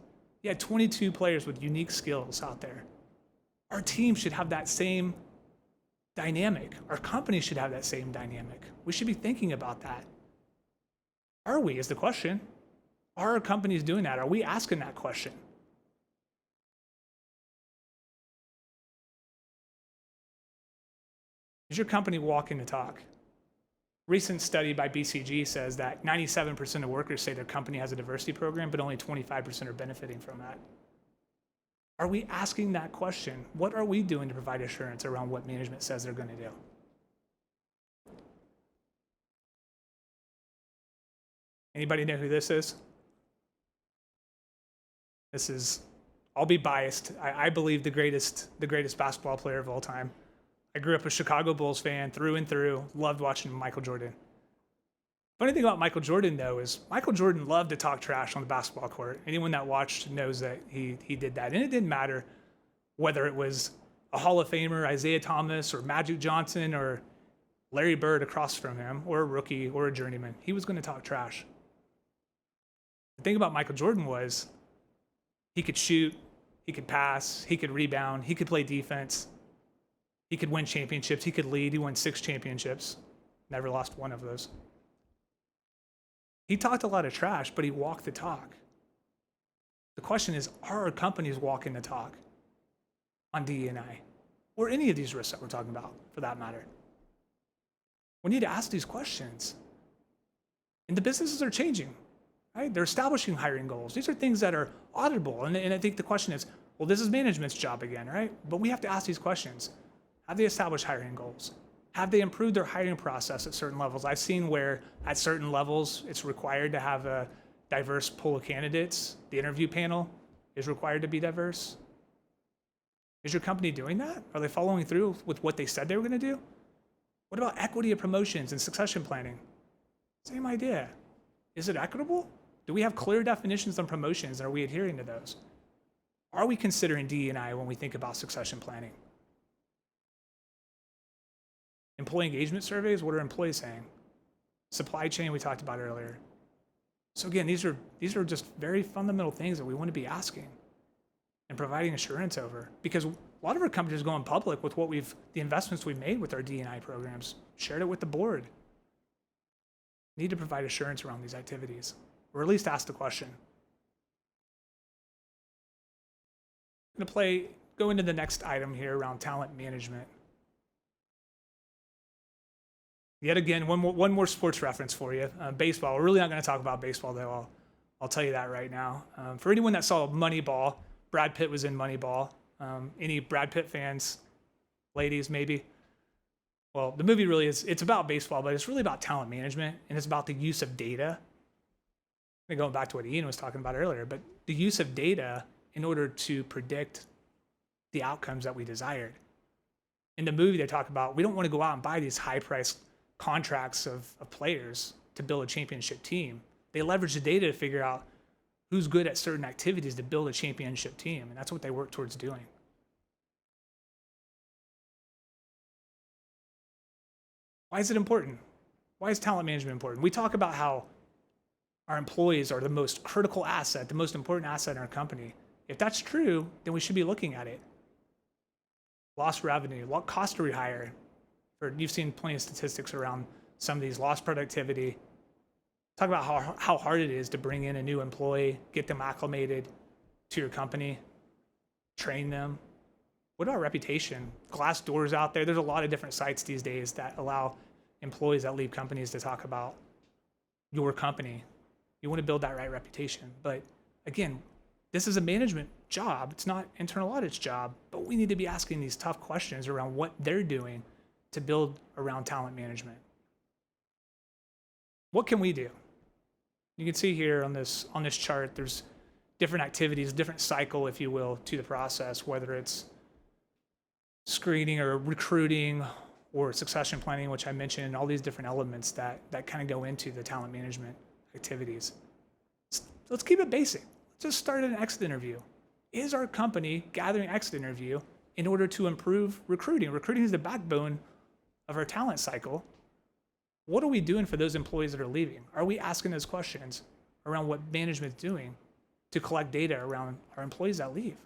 Speaker 8: You had 22 players with unique skills out there. Our team should have that same dynamic. Our company should have that same dynamic. We should be thinking about that. Are we, is the question. Are our companies doing that? Are we asking that question? Is your company walking the talk? Recent study by BCG says that 97% of workers say their company has a diversity program, but only 25% are benefiting from that. Are we asking that question? What are we doing to provide assurance around what management says they're going to do? Anybody know who this is? I'll be biased. I believe the greatest basketball player of all time. I grew up a Chicago Bulls fan through and through, loved watching Michael Jordan. Funny thing about Michael Jordan, though, is Michael Jordan loved to talk trash on the basketball court. Anyone that watched knows that he did that. And it didn't matter whether it was a Hall of Famer, Isaiah Thomas, or Magic Johnson, or Larry Bird across from him, or a rookie, or a journeyman. He was going to talk trash. The thing about Michael Jordan was he could shoot, he could pass, he could rebound, he could play defense, he could win championships, he could lead. He won 6 championships, never lost one of those. He talked a lot of trash, but he walked the talk. The question is, are our companies walking the talk on DE&I, or any of these risks that we're talking about, for that matter? We need to ask these questions. And the businesses are changing, right? They're establishing hiring goals. These are things that are auditable. And I think the question is, well, this is management's job again, right? But we have to ask these questions. Have they established hiring goals? Have they improved their hiring process at certain levels? I've seen where at certain levels, it's required to have a diverse pool of candidates. The interview panel is required to be diverse. Is your company doing that? Are they following through with what they said they were going to do? What about equity of promotions and succession planning? Same idea. Is it equitable? Do we have clear definitions on promotions, and are we adhering to those? Are we considering DE&I when we think about succession planning? Employee engagement surveys, what are employees saying? Supply chain, we talked about earlier. So again, these are just very fundamental things that we want to be asking and providing assurance over, because a lot of our companies are going public with the investments we've made with our D&I programs, shared it with the board. We need to provide assurance around these activities, or at least ask the question. I'm going to go into the next item here around talent management. Yet again, one more sports reference for you. Baseball. We're really not going to talk about baseball, though. I'll tell you that right now. For anyone that saw Moneyball, Brad Pitt was in Moneyball. Any Brad Pitt fans, ladies, maybe? Well, the movie really it's about baseball, but it's really about talent management, and it's about the use of data. Going back to what Ian was talking about earlier, but the use of data in order to predict the outcomes that we desired. In the movie, they talk about we don't want to go out and buy these high-priced contracts of players to build a championship team. They leverage the data to figure out who's good at certain activities to build a championship team, and that's what they work towards doing. Why is it important? Why is talent management important? We talk about how our employees are the most critical asset, the most important asset in our company. If that's true, then we should be looking at it. Lost revenue, what cost to rehire? You've seen plenty of statistics around some of these, lost productivity. Talk about how hard it is to bring in a new employee, get them acclimated to your company, train them. What about reputation? Glassdoor's out there. There's a lot of different sites these days that allow employees that leave companies to talk about your company. You want to build that right reputation. But again, this is a management job. It's not internal audit's job, but we need to be asking these tough questions around what they're doing to build around talent management. What can we do? You can see here on this chart, there's different activities, different cycle, if you will, to the process, whether it's screening or recruiting or succession planning, which I mentioned, and all these different elements that kind of go into the talent management activities. So let's keep it basic. Let's just start an exit interview. Is our company gathering exit interview in order to improve recruiting? Recruiting is the backbone of our talent cycle. What are we doing for those employees that are leaving? Are we asking those questions around what management's doing to collect data around our employees that leave?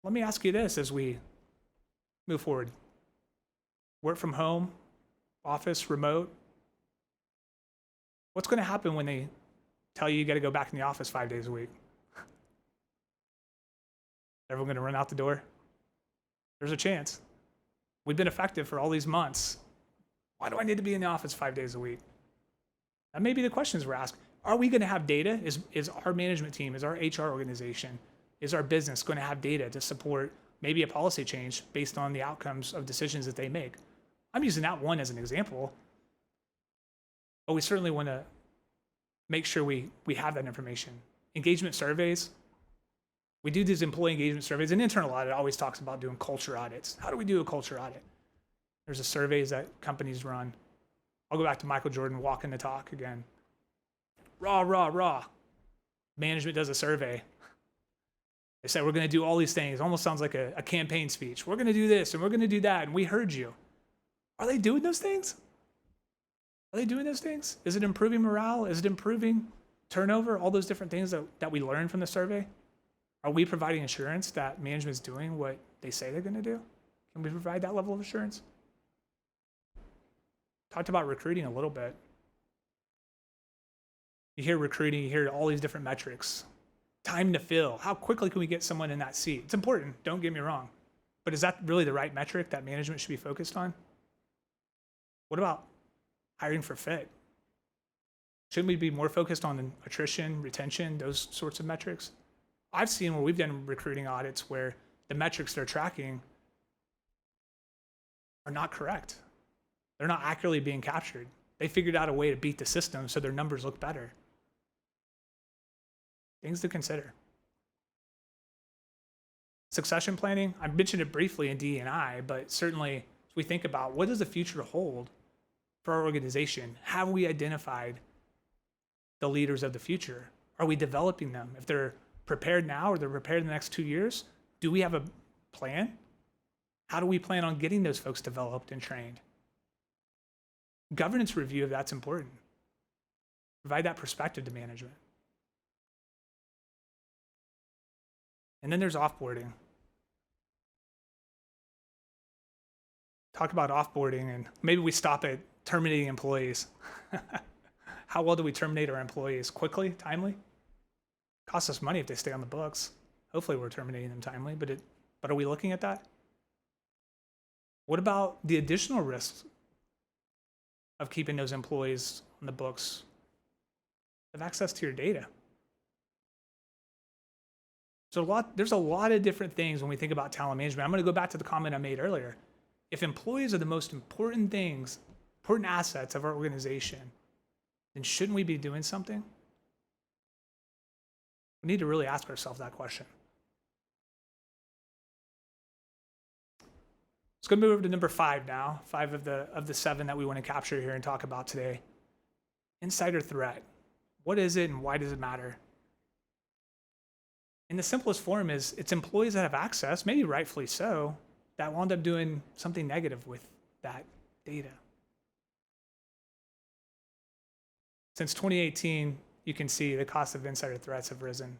Speaker 8: Let me ask you this as we move forward. Work from home, office, remote. What's going to happen when they tell you got to go back in the office 5 days a week? Everyone going to run out the door? There's a chance. We've been effective for all these months. Why do I need to be in the office 5 days a week? That may be the questions we're asked. Are we going to have data? Is our management team, is our HR organization, is our business going to have data to support maybe a policy change based on the outcomes of decisions that they make? I'm using that one as an example. But we certainly want to make sure we have that information. Engagement surveys. We do these employee engagement surveys. An internal audit always talks about doing culture audits. How do we do a culture audit? There's a surveys that companies run. I'll go back to Michael Jordan walking the talk again. Raw, raw, raw. Management does a survey. They said, we're going to do all these things. It almost sounds like a campaign speech. We're going to do this and we're going to do that. And we heard you. Are they doing those things? Are they doing those things? Is it improving morale? Is it improving turnover? All those different things that we learned from the survey? Are we providing assurance that management's doing what they say they're going to do? Can we provide that level of assurance? Talked about recruiting a little bit. You hear recruiting, you hear all these different metrics. Time to fill. How quickly can we get someone in that seat? It's important, don't get me wrong. But is that really the right metric that management should be focused on? What about hiring for fit? Shouldn't we be more focused on attrition, retention, those sorts of metrics? I've seen where we've done recruiting audits where the metrics they're tracking are not correct. They're not accurately being captured. They figured out a way to beat the system so their numbers look better. Things to consider. Succession planning, I mentioned it briefly in DE&I, but certainly as we think about what does the future hold for our organization, have we identified the leaders of the future? Are we developing them? If they're prepared now or they're prepared in the next 2 years, do we have a plan? How do we plan on getting those folks developed and trained? Governance review of that's important. Provide that perspective to management. And then there's offboarding. Talk about offboarding, and maybe we stop at terminating employees. How well do we terminate our employees? Quickly, timely? Costs us money if they stay on the books. Hopefully we're terminating them timely, but are we looking at that? What about the additional risks of keeping those employees on the books? Have access to your data. So there's a lot of different things when we think about talent management. I'm going to go back to the comment I made earlier. If employees are the most important things, important assets of our organization, then shouldn't we be doing something? We need to really ask ourselves that question. Let's go move over to number 5 now. 5 of the 7 that we want to capture here and talk about today. Insider threat. What is it and why does it matter? In the simplest form is it's employees that have access, maybe rightfully so, that will end up doing something negative with that data. Since 2018, you can see the cost of insider threats have risen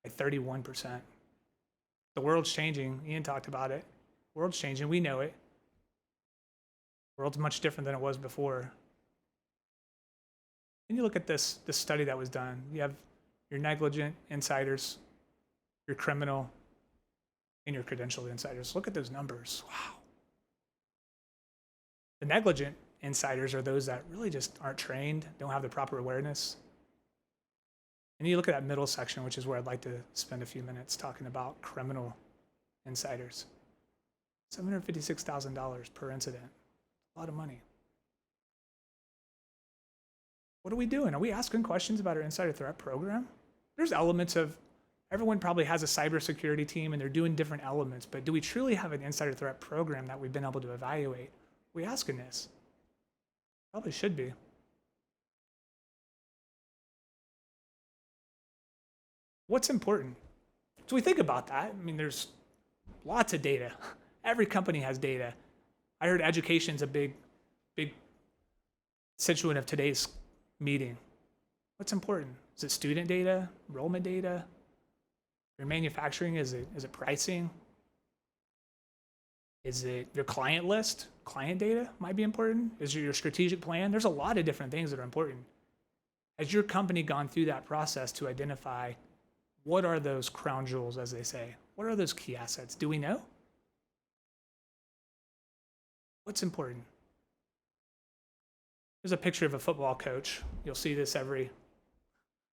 Speaker 8: by 31%. The world's changing. Ian talked about it. The world's changing. We know it. The world's much different than it was before. And you look at this study that was done. You have your negligent insiders, your criminal, and your credentialed insiders. Look at those numbers. Wow. The negligent insiders are those that really just aren't trained, don't have the proper awareness. And you look at that middle section, which is where I'd like to spend a few minutes talking about criminal insiders. $756,000 per incident. A lot of money. What are we doing? Are we asking questions about our insider threat program? There's elements of, everyone probably has a cybersecurity team and they're doing different elements, but do we truly have an insider threat program that we've been able to evaluate? Are we asking this? Probably should be. What's important? So we think about that. I mean, there's lots of data. Every company has data. I heard education's a big constituent of today's meeting. What's important? Is it student data, enrollment data? Your manufacturing, is it pricing? Is it your client list? Client data might be important. Is it your strategic plan? There's a lot of different things that are important. Has your company gone through that process to identify what are those crown jewels, as they say? What are those key assets? Do we know? What's important? Here's a picture of a football coach. You'll see this every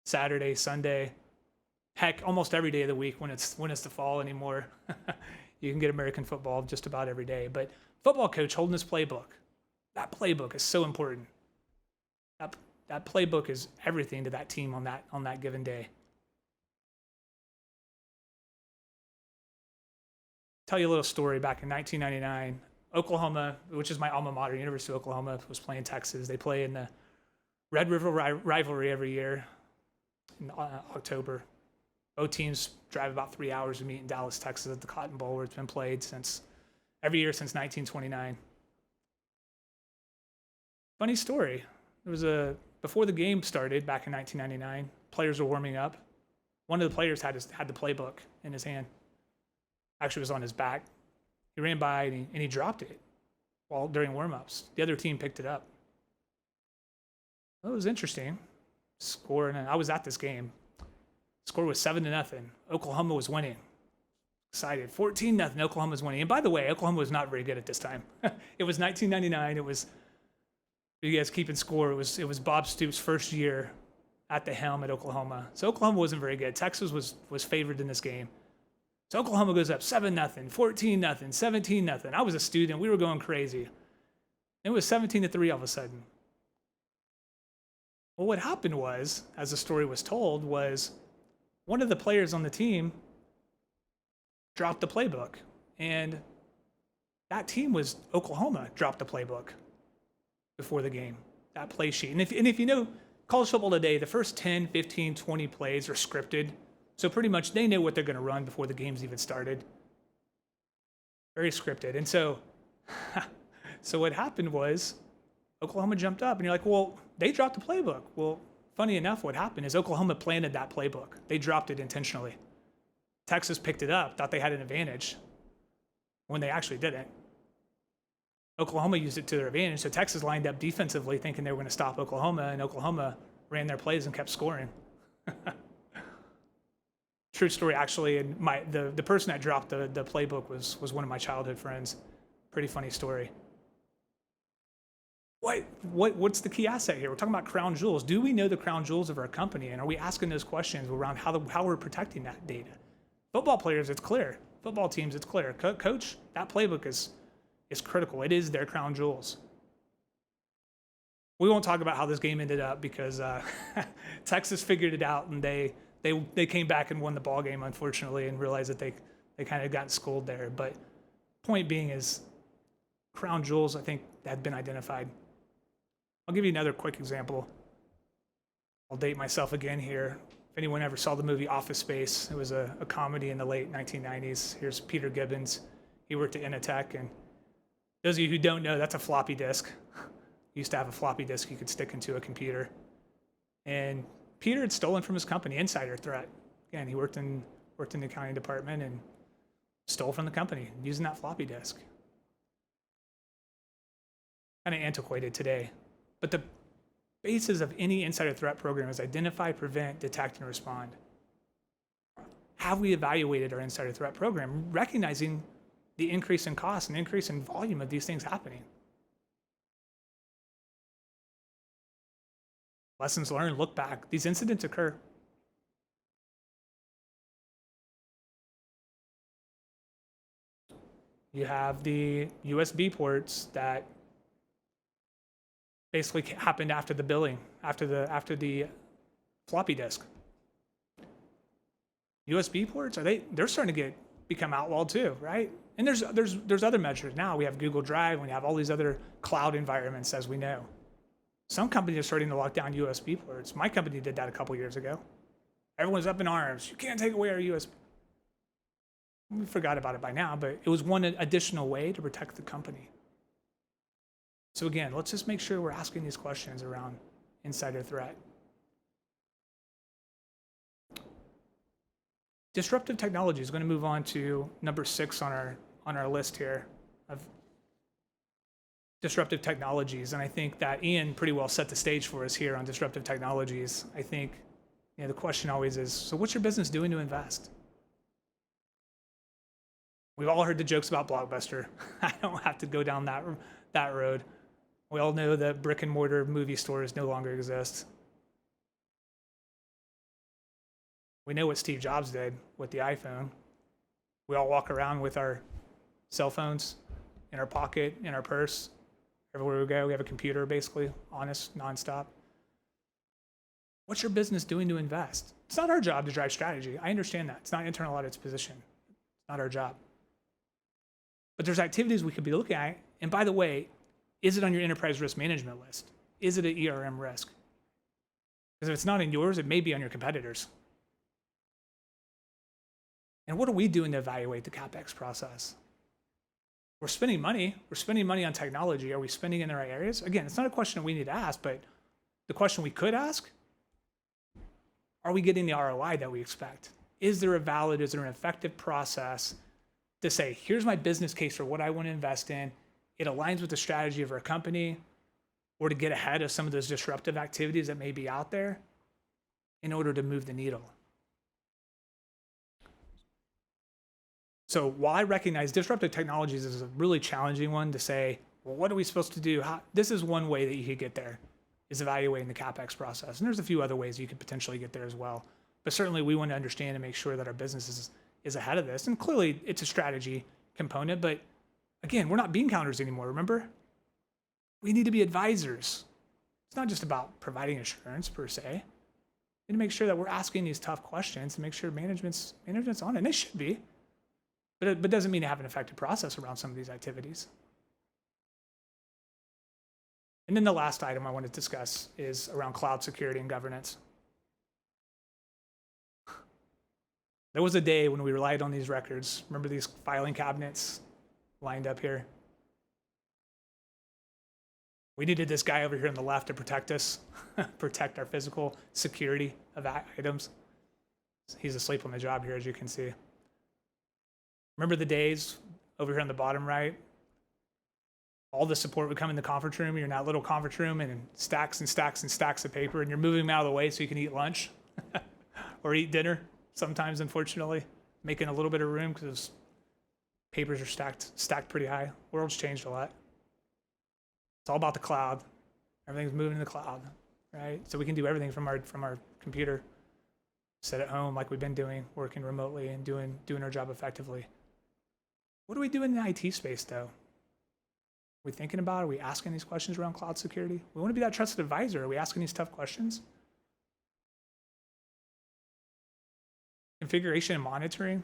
Speaker 8: Saturday, Sunday, heck, almost every day of the week when it's the fall anymore. You can get American football just about every day. But football coach holding his playbook. That playbook is so important. That playbook is everything to that team on that given day. Tell you a little story. Back in 1999, Oklahoma, which is my alma mater, University of Oklahoma, was playing Texas. They play in the Red River rivalry every year in October. Both teams drive about 3 hours to meet in Dallas, Texas at the Cotton Bowl, where it's been played every year since 1929. Funny story. Before the game started back in 1999, players were warming up. One of the players had the playbook in his hand. Actually, it was on his back. He ran by and he dropped it during warm-ups. The other team picked it up. It was interesting. Score, and I was at this game. Score was 7-0. Oklahoma was winning. Excited. 14-0. Oklahoma was winning. And by the way, Oklahoma was not very good at this time. It was 1999. It was, you guys keeping score, it was Bob Stoops' first year at the helm at Oklahoma. So Oklahoma wasn't very good. Texas was favored in this game. So Oklahoma goes up 7-0, 14-0, 17-0. I was a student. We were going crazy. It was 17-3 all of a sudden. Well, what happened was, as the story was told, was one of the players on the team dropped the playbook. And that team was Oklahoma dropped the playbook before the game, that play sheet. And if you know college football today, the first 10, 15, 20 plays are scripted. So pretty much they know what they're going to run before the game's even started. Very scripted. And so what happened was Oklahoma jumped up and you're like, well, they dropped the playbook. Well, funny enough, what happened is Oklahoma planted that playbook. They dropped it intentionally. Texas picked it up, thought they had an advantage when they actually didn't. Oklahoma used it to their advantage. So Texas lined up defensively thinking they were going to stop Oklahoma, and Oklahoma ran their plays and kept scoring. True story, actually, and the person that dropped the playbook was one of my childhood friends. Pretty funny story. What's the key asset here? We're talking about crown jewels. Do we know the crown jewels of our company, and are we asking those questions around how we're protecting that data? Football players, it's clear. Football teams, it's clear. Coach, that playbook is critical. It is their crown jewels. We won't talk about how this game ended up because Texas figured it out, and they came back and won the ball game, unfortunately, and realized that they kind of got schooled there. But point being is crown jewels, I think, had been identified. I'll give you another quick example. I'll date myself again here. If anyone ever saw the movie Office Space, it was a comedy in the late 1990s. Here's Peter Gibbons. He worked at Initech, and those of you who don't know, that's a floppy disk. Used to have a floppy disk you could stick into a computer. And Peter had stolen from his company, insider threat. Again, he worked in the accounting department and stole from the company using that floppy disk. Kind of antiquated today. But the basis of any insider threat program is identify, prevent, detect, and respond. Have we evaluated our insider threat program, recognizing the increase in cost and increase in volume of these things happening? Lessons learned, look back. These incidents occur. You have the USB ports that basically happened after the billing, after the floppy disk. USB ports, they're starting to become outlawed too, right? And there's other measures now. We have Google Drive, and we have all these other cloud environments, as we know. Some companies are starting to lock down USB ports. My company did that a couple years ago. Everyone's up in arms. You can't take away our USB. We forgot about it by now, but it was one additional way to protect the company. So again, let's just make sure we're asking these questions around insider threat. Disruptive technology is going to move on to number 6 on our list here of disruptive technologies. And I think that Ian pretty well set the stage for us here on disruptive technologies. I think the question always is, so what's your business doing to invest? We've all heard the jokes about Blockbuster. I don't have to go down that road. We all know that brick and mortar movie stores no longer exist. We know what Steve Jobs did with the iPhone. We all walk around with our cell phones in our pocket, in our purse. Everywhere we go, we have a computer basically on us nonstop. What's your business doing to invest? It's not our job to drive strategy. I understand that. It's not internal audit's position. It's not our job. But there's activities we could be looking at. And by the way, is it on your enterprise risk management list? Is it an ERM risk? Because if it's not in yours, it may be on your competitors. And what are we doing to evaluate the CapEx process? We're spending money. We're spending money on technology. Are we spending in the right areas? Again, it's not a question that we need to ask, but the question we could ask, are we getting the ROI that we expect? Is there an effective process to say, here's my business case for what I want to invest in. It aligns with the strategy of our company, or to get ahead of some of those disruptive activities that may be out there in order to move the needle. So while I recognize disruptive technologies is a really challenging one to say, well, what are we supposed to do? This is one way that you could get there, is evaluating the CapEx process. And there's a few other ways you could potentially get there as well. But certainly we want to understand and make sure that our business is ahead of this. And clearly it's a strategy component, but again, we're not bean counters anymore, remember? We need to be advisors. It's not just about providing assurance per se. We need to make sure that we're asking these tough questions to make sure management's on it. And they should be. But it doesn't mean to have an effective process around some of these activities. And then the last item I want to discuss is around cloud security and governance. There was a day when we relied on these records. Remember these filing cabinets lined up here? We needed this guy over here on the left to protect us, protect our physical security of items. He's asleep on the job here, as you can see. Remember the days over here on the bottom right? All the support would come in the conference room. You're in that little conference room and stacks and stacks and stacks of paper, and you're moving them out of the way so you can eat lunch or eat dinner sometimes, unfortunately, making a little bit of room because papers are stacked pretty high. World's changed a lot. It's all about the cloud. Everything's moving to the cloud, right? So we can do everything from our computer, sit at home like we've been doing, working remotely and doing our job effectively. What do we do in the IT space, though? Are we thinking about it? Are we asking these questions around cloud security? We want to be that trusted advisor. Are we asking these tough questions? Configuration and monitoring.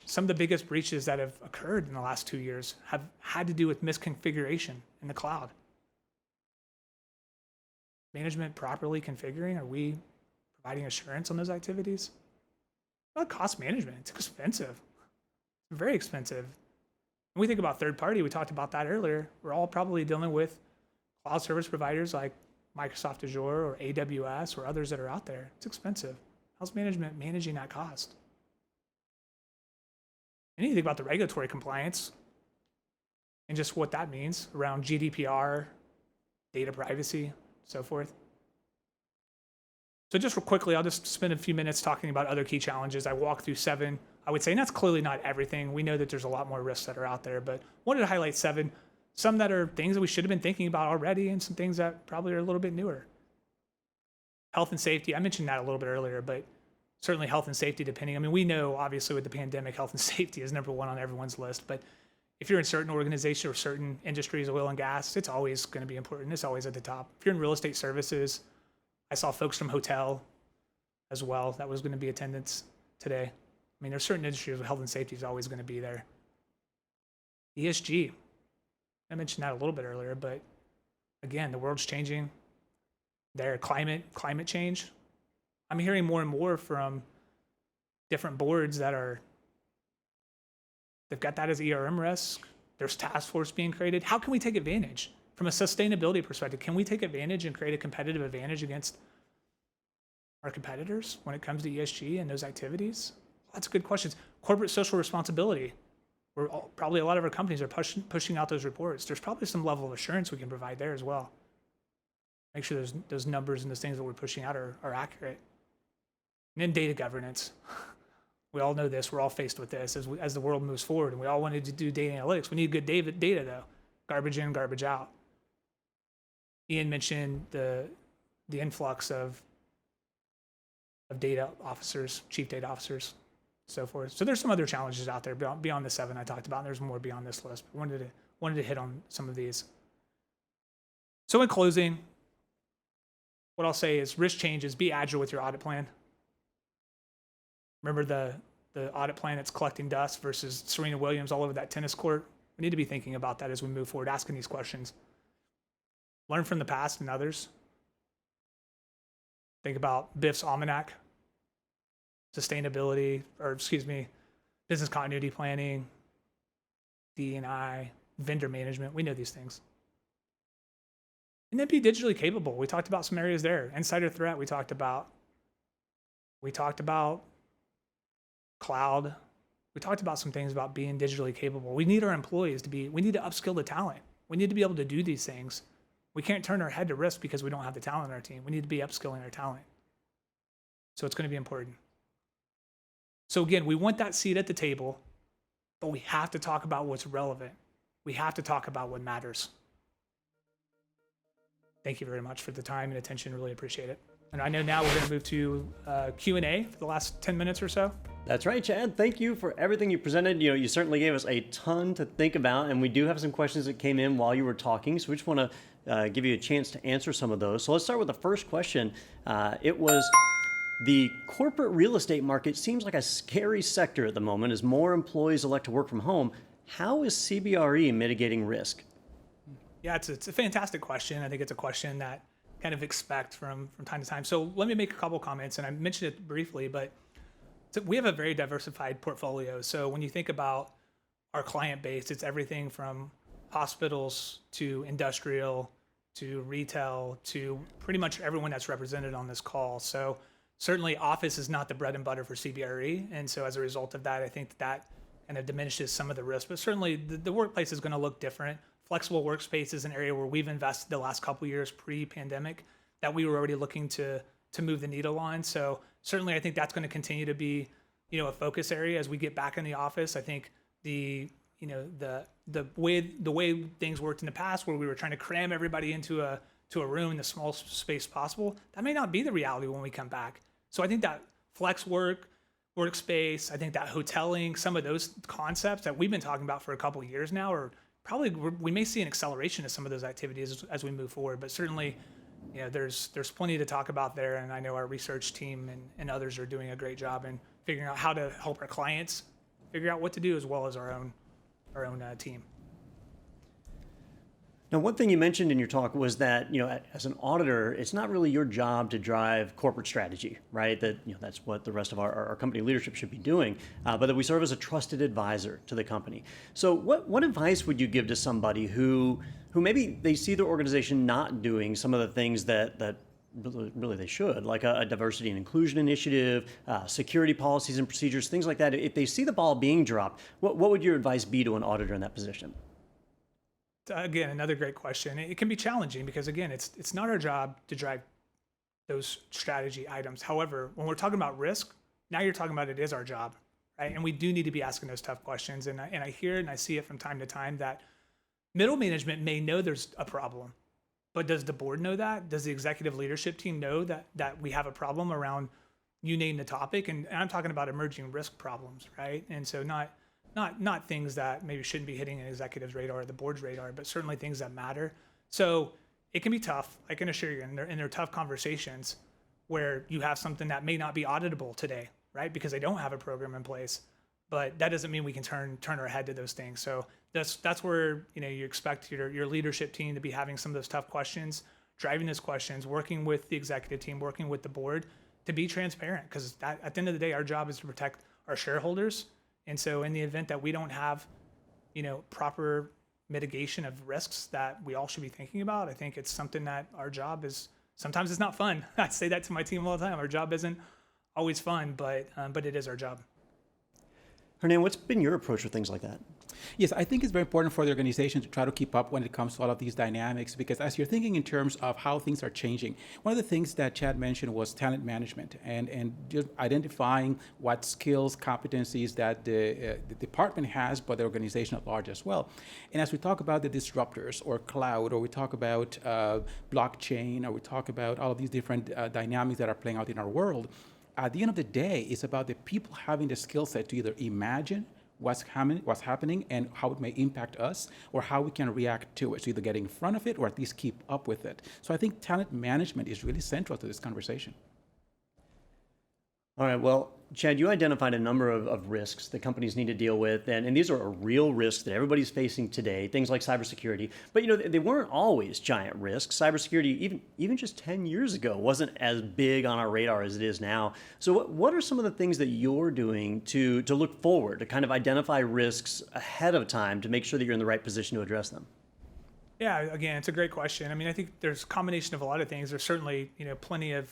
Speaker 8: Some of the biggest breaches that have occurred in the last 2 years have had to do with misconfiguration in the cloud. Management properly configuring, are we providing assurance on those activities? Well, cost management, it's expensive, it's very expensive. When we think about third party, we talked about that earlier, we're all probably dealing with cloud service providers like Microsoft Azure or AWS or others that are out there. It's expensive. How's management managing that cost? And you think about the regulatory compliance and just what that means around GDPR, data privacy, so forth. So just real quickly, I'll just spend a few minutes talking about other key challenges. I walked through 7, I would say, and that's clearly not everything. We know that there's a lot more risks that are out there, but wanted to highlight 7, some that are things that we should have been thinking about already and some things that probably are a little bit newer. Health and safety, I mentioned that a little bit earlier, but certainly health and safety depending. I mean, we know obviously with the pandemic, health and safety is number 1 on everyone's list, but if you're in certain organizations or certain industries, oil and gas, it's always going to be important. It's always at the top. If you're in real estate services, I saw folks from hotel as well. That was going to be attendance today. I mean, there's certain industries where health and safety is always going to be there. ESG, I mentioned that a little bit earlier, but again, the world's changing. There, climate change. I'm hearing more and more from different boards that they've got that as ERM risk. There's task force being created. How can we take advantage? From a sustainability perspective, can we take advantage and create a competitive advantage against our competitors when it comes to ESG and those activities? Lots of good questions. Corporate social responsibility. Probably a lot of our companies are pushing out those reports. There's probably some level of assurance we can provide there as well. Make sure those numbers and those things that we're pushing out are accurate. And then data governance. We all know this. We're all faced with this as the world moves forward, and we all wanted to do data analytics. We need good data though. Garbage in, garbage out. Ian mentioned the influx of data officers, chief data officers, so forth. So there's some other challenges out there beyond the 7 I talked about, and there's more beyond this list. But wanted to hit on some of these. So in closing, what I'll say is risk changes, be agile with your audit plan. Remember the audit plan that's collecting dust versus Serena Williams all over that tennis court? We need to be thinking about that as we move forward, asking these questions. Learn from the past and others. Think about Biff's Almanac, sustainability, or excuse me, business continuity planning, D&I, vendor management. We know these things. And then be digitally capable. We talked about some areas there. Insider threat, we talked about. We talked about cloud. We talked about some things about being digitally capable. We need our employees to be, we need to upskill the talent. We need to be able to do these things. We can't turn our head to risk because we don't have the talent on our team. We need to be upskilling our talent. So it's going to be important. So again, we want that seat at the table, but we have to talk about what's relevant. We have to talk about what matters. Thank you very much for the time and attention. Really appreciate it. And I know now we're going to move to Q&A for the last 10 minutes or so.
Speaker 2: That's right, Chad. Thank you for everything you presented. You know, you certainly gave us a ton to think about, and we do have some questions that came in while you were talking, so we just want to give you a chance to answer some of those. So let's start with the first question. It was, the corporate real estate market seems like a scary sector at the moment as more employees elect to work from home. How is CBRE mitigating risk?
Speaker 8: Yeah, it's a fantastic question. I think it's a question that kind of expect from time to time. So let me make a couple comments, and I mentioned it briefly, but we have a very diversified portfolio. So when you think about our client base, it's everything from hospitals to industrial to retail to pretty much everyone that's represented on this call. So certainly office is not the bread and butter for CBRE. And so as a result of that, I think that kind of diminishes some of the risk. But certainly the workplace is going to look different. Flexible workspace is an area where we've invested the last couple of years pre-pandemic that we were already looking to move the needle on. So certainly I think that's going to continue to be, you know, a focus area as we get back in the office. I think the way things worked in the past, where we were trying to cram everybody into a room in the smallest space possible, that may not be the reality when we come back. So I think that flex workspace, I think that hoteling, some of those concepts that we've been talking about for a couple of years now, or probably we may see an acceleration of some of those activities as we move forward. But certainly, you know, there's plenty to talk about there, and I know our research team and others are doing a great job in figuring out how to help our clients figure out what to do, as well as our own team.
Speaker 2: Now, one thing you mentioned in your talk was that, you know, as an auditor, it's not really your job to drive corporate strategy, right? That, you know, that's what the rest of our company leadership should be doing, but that we serve as a trusted advisor to the company. So what advice would you give to somebody who maybe they see their organization not doing some of the things that really they should, like a diversity and inclusion initiative, security policies and procedures, things like that? If they see the ball being dropped, what would your advice be to an auditor in that position?
Speaker 8: Again, another great question. It can be challenging because, again, it's not our job to drive those strategy items. However, when we're talking about risk, now you're talking about it is our job, right? And we do need to be asking those tough questions. And I hear it and I see it from time to time that middle management may know there's a problem, but does the board know that? Does the executive leadership team know that we have a problem around, you name the topic? And I'm talking about emerging risk problems, right? And so not things that maybe shouldn't be hitting an executive's radar or the board's radar, but certainly things that matter. So it can be tough, I can assure you, and they're tough conversations where you have something that may not be auditable today, right? Because they don't have a program in place, but that doesn't mean we can turn our head to those things. So that's where, you know, you expect your leadership team to be having some of those tough questions, driving those questions, working with the executive team, working with the board to be transparent, because at the end of the day, our job is to protect our shareholders. And so in the event that we don't have, you know, proper mitigation of risks that we all should be thinking about, I think it's something that our job is, sometimes it's not fun. I say that to my team all the time. Our job isn't always fun, but it is our job.
Speaker 2: Hernan, what's been your approach with things like that?
Speaker 3: Yes, I think it's very important for the organization to try to keep up when it comes to all of these dynamics, because as you're thinking in terms of how things are changing, one of the things that Chad mentioned was talent management and just identifying what skills, competencies that the department has, but the organization at large as well. And as we talk about the disruptors or cloud, or we talk about blockchain, or we talk about all of these different dynamics that are playing out in our world, at the end of the day, it's about the people having the skill set to either imagine what's happening and how it may impact us, or how we can react to it. So either get in front of it or at least keep up with it. So I think talent management is really central to this conversation.
Speaker 2: All right, well, Chad, you identified a number of risks that companies need to deal with, and these are real risks that everybody's facing today, things like cybersecurity. But they weren't always giant risks. Cybersecurity, even just 10 years ago, wasn't as big on our radar as it is now. So what are some of the things that you're doing to look forward, to kind of identify risks ahead of time to make sure that you're in the right position to address them?
Speaker 8: Yeah, again, it's a great question. I mean, I think there's a combination of a lot of things. There's certainly, plenty of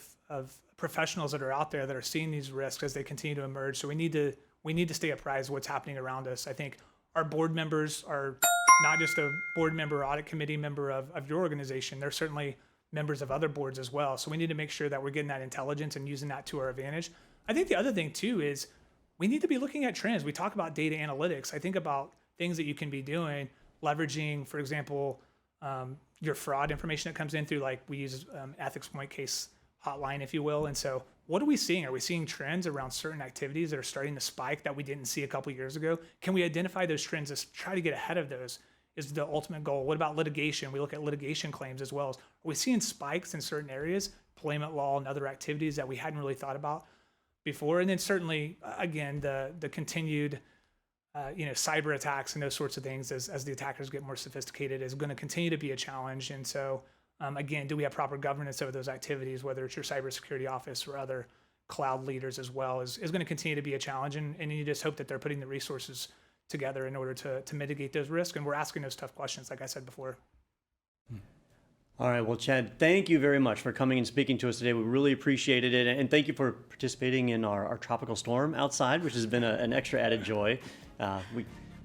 Speaker 8: professionals that are out there that are seeing these risks as they continue to emerge. So we need to stay apprised of what's happening around us. I think our board members are not just a board member, audit committee member of your organization. They're certainly members of other boards as well. So we need to make sure that we're getting that intelligence and using that to our advantage. I think the other thing too is we need to be looking at trends. We talk about data analytics. I think about things that you can be doing, leveraging, for example, your fraud information that comes in through, like we use ethics point case hotline, if you will. And so what are we seeing? Are we seeing trends around certain activities that are starting to spike that we didn't see a couple of years ago? Can we identify those trends and try to get ahead of those is the ultimate goal. What about litigation? We look at litigation claims as well. Are we seeing spikes in certain areas, employment law and other activities that we hadn't really thought about before? And then certainly, again, the continued cyber attacks and those sorts of things as the attackers get more sophisticated is going to continue to be a challenge. And so again, do we have proper governance over those activities, whether it's your cybersecurity office or other cloud leaders as well, is going to continue to be a challenge. And you just hope that they're putting the resources together in order to mitigate those risks. And we're asking those tough questions, like I said before.
Speaker 2: All right, well, Chad, thank you very much for coming and speaking to us today. We really appreciated it. And thank you for participating in our tropical storm outside, which has been an extra added joy.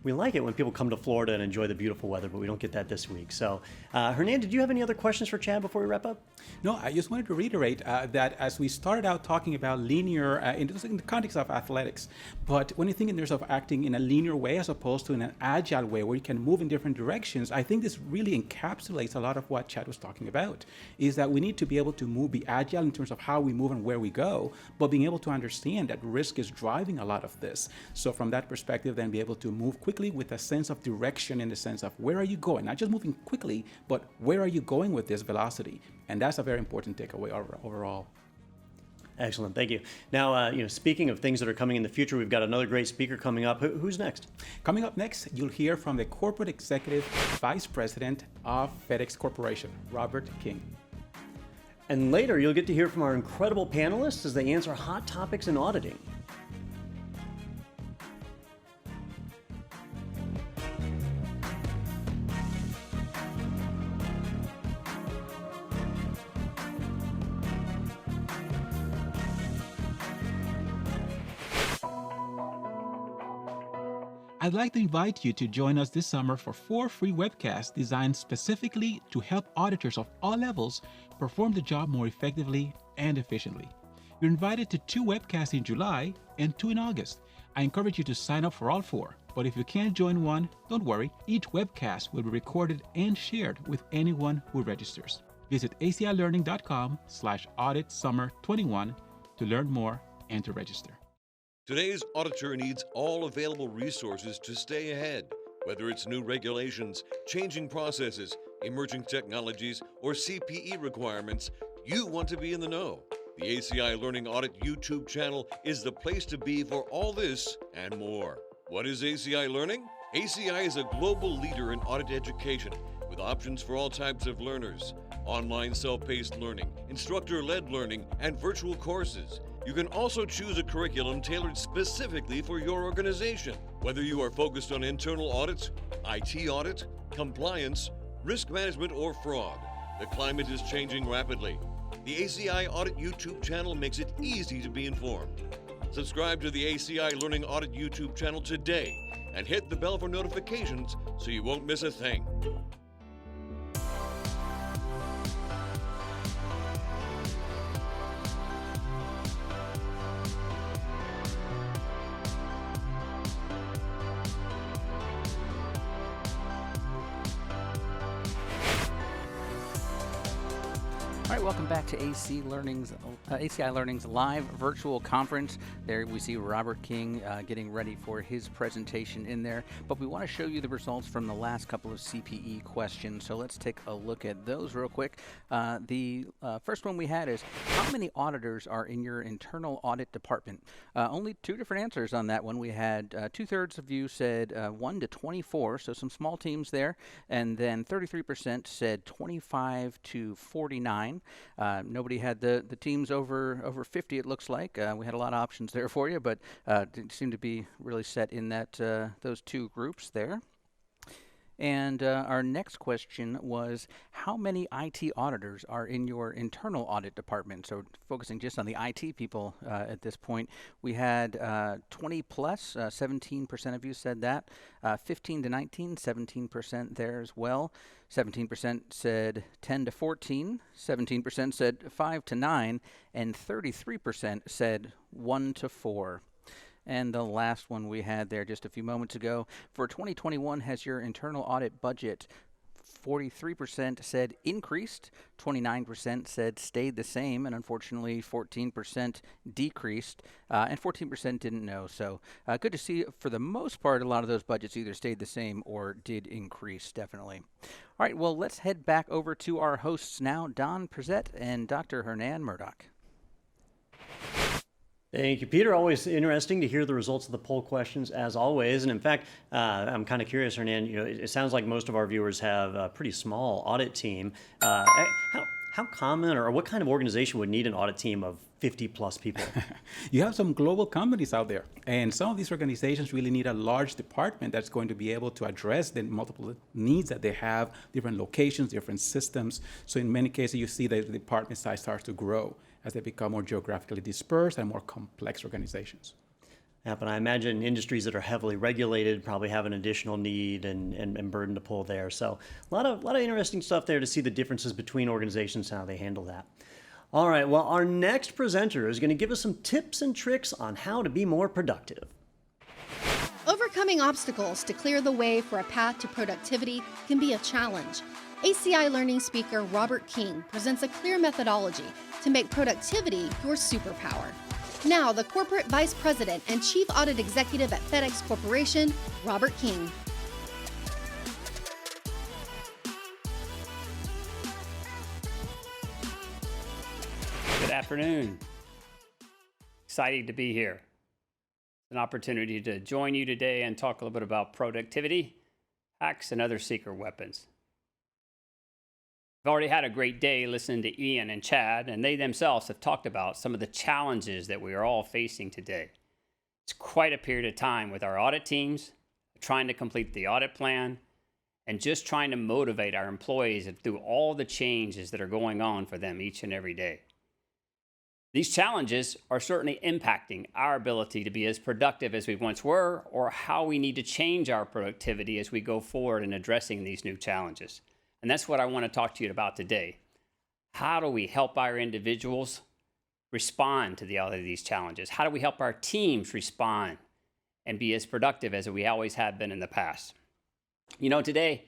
Speaker 2: We like it when people come to Florida and enjoy the beautiful weather, but we don't get that this week. So, Hernan, did you have any other questions for Chad before we wrap up?
Speaker 3: No, I just wanted to reiterate that as we started out talking about linear in the context of athletics, but when you think in terms of acting in a linear way as opposed to in an agile way where you can move in different directions, I think this really encapsulates a lot of what Chad was talking about, is that we need to be able to be agile in terms of how we move and where we go, but being able to understand that risk is driving a lot of this. So from that perspective, then be able to move quickly with a sense of direction, in the sense of where are you going, not just moving quickly, but where are you going with this velocity? And that's a very important takeaway overall.
Speaker 2: Excellent, thank you. Now, speaking of things that are coming in the future, we've got another great speaker coming up. Who's next?
Speaker 3: Coming up next, you'll hear from the Corporate Executive Vice President of FedEx Corporation, Robert King.
Speaker 2: And later, you'll get to hear from our incredible panelists as they answer hot topics in auditing.
Speaker 3: I'd like to invite you to join us this summer for 4 free webcasts designed specifically to help auditors of all levels perform the job more effectively and efficiently. You're invited to 2 webcasts in July and 2 in August. I encourage you to sign up for all 4, but if you can't join one, don't worry. Each webcast will be recorded and shared with anyone who registers. Visit acilearning.com/auditsummer21 to learn more and to register.
Speaker 6: Today's auditor needs all available resources to stay ahead. Whether it's new regulations, changing processes, emerging technologies, or CPE requirements, you want to be in the know. The ACI Learning Audit YouTube channel is the place to be for all this and more. What is ACI Learning? ACI is a global leader in audit education with options for all types of learners. Online self-paced learning, instructor-led learning, and virtual courses. You can also choose a curriculum tailored specifically for your organization. Whether you are focused on internal audits, IT audit, compliance, risk management, or fraud, the climate is changing rapidly. The ACI Audit YouTube channel makes it easy to be informed. Subscribe to the ACI Learning Audit YouTube channel today and hit the bell for notifications so you won't miss a thing.
Speaker 4: All right, welcome back to AC Learning's ACI Learning's live virtual conference. There we see Robert King getting ready for his presentation in there. But we want to show you the results from the last couple of CPE questions. So let's take a look at those real quick. The first one we had is, how many auditors are in your internal audit department? Only two different answers on that one. We had 2/3 of you said 1 to 24, so some small teams there. And then 33% said 25 to 49. Nobody had the teams over 50, it looks like. We had a lot of options there for you, but didn't seem to be really set in that those two groups there. And our next question was, how many IT auditors are in your internal audit department? So focusing just on the IT people at this point, we had 20 plus, 17% of you said that. 15 to 19, 17% there as well. 17% said 10 to 14, 17% said 5 to 9, and 33% said 1 to 4. And the last one we had there just a few moments ago, for 2021, has your internal audit budget 43% said increased, 29% said stayed the same, and unfortunately 14% decreased, and 14% didn't know. So good to see, for the most part, a lot of those budgets either stayed the same or did increase, definitely. All right, well, let's head back over to our hosts now, Don Prezet and Dr. Hernan Murdoch.
Speaker 2: Thank you, Peter. Always interesting to hear the results of the poll questions, as always. And in fact, I'm kind of curious, Hernan. It sounds like most of our viewers have a pretty small audit team. How common, or what kind of organization would need an audit team of 50 plus people?
Speaker 3: You have some global companies out there, and some of these organizations really need a large department that's going to be able to address the multiple needs that they have, different locations, different systems. So in many cases, you see that the department size starts to grow as they become more geographically dispersed and more complex organizations.
Speaker 2: Yeah, but I imagine industries that are heavily regulated probably have an additional need and burden to pull there. So a lot of interesting stuff there to see the differences between organizations, how they handle that. All right, well, our next presenter is going to give us some tips and tricks on how to be more productive.
Speaker 1: Overcoming obstacles to clear the way for a path to productivity can be a challenge. ACI Learning speaker Robert King presents a clear methodology to make productivity your superpower. Now, the Corporate Vice President and Chief Audit Executive at FedEx Corporation, Robert King.
Speaker 9: Good afternoon. Excited to be here. It's an opportunity to join you today and talk a little bit about productivity, hacks, and other secret weapons. I've already had a great day listening to Ian and Chad, and they themselves have talked about some of the challenges that we are all facing today. It's quite a period of time with our audit teams, trying to complete the audit plan, and just trying to motivate our employees through all the changes that are going on for them each and every day. These challenges are certainly impacting our ability to be as productive as we once were, or how we need to change our productivity as we go forward in addressing these new challenges. And that's what I want to talk to you about today. How do we help our individuals respond to all of these challenges? How do we help our teams respond and be as productive as we always have been in the past? Today,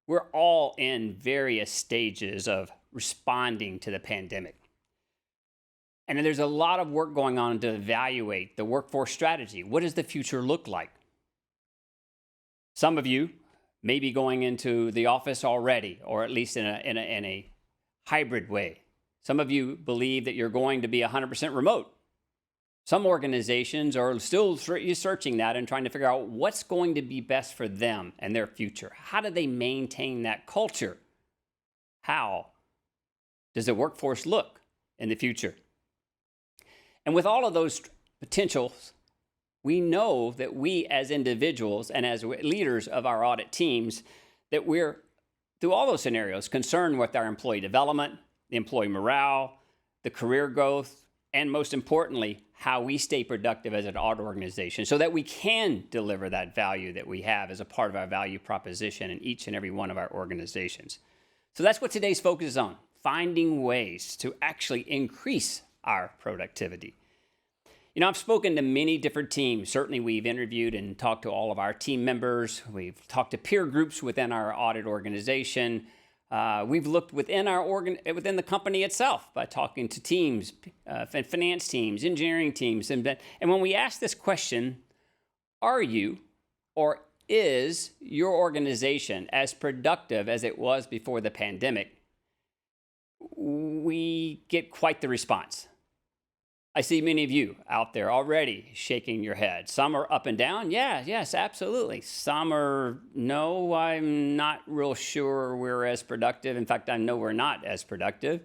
Speaker 9: we're all in various stages of responding to the pandemic. And there's a lot of work going on to evaluate the workforce strategy. What does the future look like? Some of you may be going into the office already, or at least in a hybrid way. Some of you believe that you're going to be 100% remote. Some organizations are still searching that and trying to figure out what's going to be best for them and their future. How do they maintain that culture? How does the workforce look in the future? And with all of those potentials, we know that we as individuals and as leaders of our audit teams, that we're, through all those scenarios, concerned with our employee development, the employee morale, the career growth, and most importantly, how we stay productive as an audit organization so that we can deliver that value that we have as a part of our value proposition in each and every one of our organizations. So that's what today's focus is on, finding ways to actually increase our productivity. I've spoken to many different teams. Certainly, we've interviewed and talked to all of our team members. We've talked to peer groups within our audit organization. We've looked within within the company itself by talking to teams, finance teams, engineering teams. And when we ask this question, are you or is your organization as productive as it was before the pandemic? We get quite the response. I see many of you out there already shaking your head. Some are up and down. Yeah, yes, absolutely. Some are, no, I'm not real sure we're as productive. In fact, I know we're not as productive.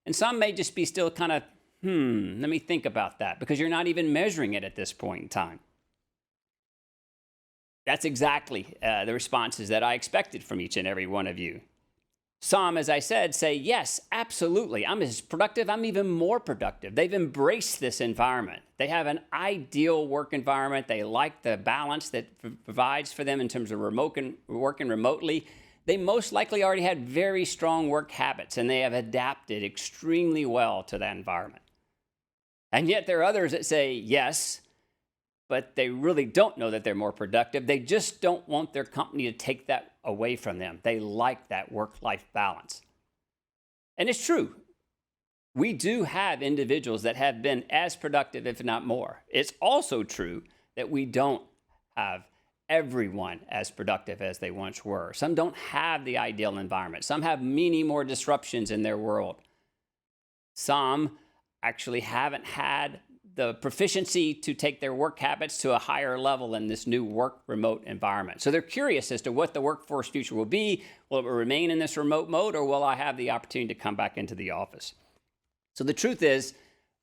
Speaker 9: And some may just be still kind of, let me think about that, because you're not even measuring it at this point in time. That's exactly the responses that I expected from each and every one of you. Some, as I said, say, yes, absolutely. I'm as productive. I'm even more productive. They've embraced this environment. They have an ideal work environment. They like the balance that provides for them in terms of working remotely. They most likely already had very strong work habits, and they have adapted extremely well to that environment. And yet there are others that say, yes, but they really don't know that they're more productive. They just don't want their company to take that away from them. They like that work-life balance. And it's true. We do have individuals that have been as productive, if not more. It's also true that we don't have everyone as productive as they once were. Some don't have the ideal environment. Some have many more disruptions in their world. Some actually haven't had the proficiency to take their work habits to a higher level in this new work remote environment. So they're curious as to what the workforce future will be. Will it remain in this remote mode, or will I have the opportunity to come back into the office? So the truth is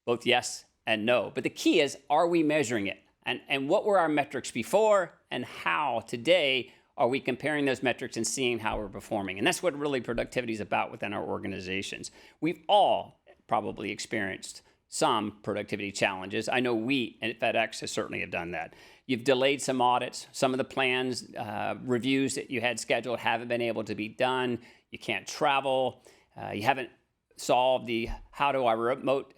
Speaker 9: both yes and no. But the key is, are we measuring it? And what were our metrics before, and how today are we comparing those metrics and seeing how we're performing? And that's what really productivity is about within our organizations. We've all probably experienced some productivity challenges. I know we at FedEx certainly have done that. You've delayed some audits. Some of the plans, reviews that you had scheduled haven't been able to be done. You can't travel. You haven't solved the how do I remote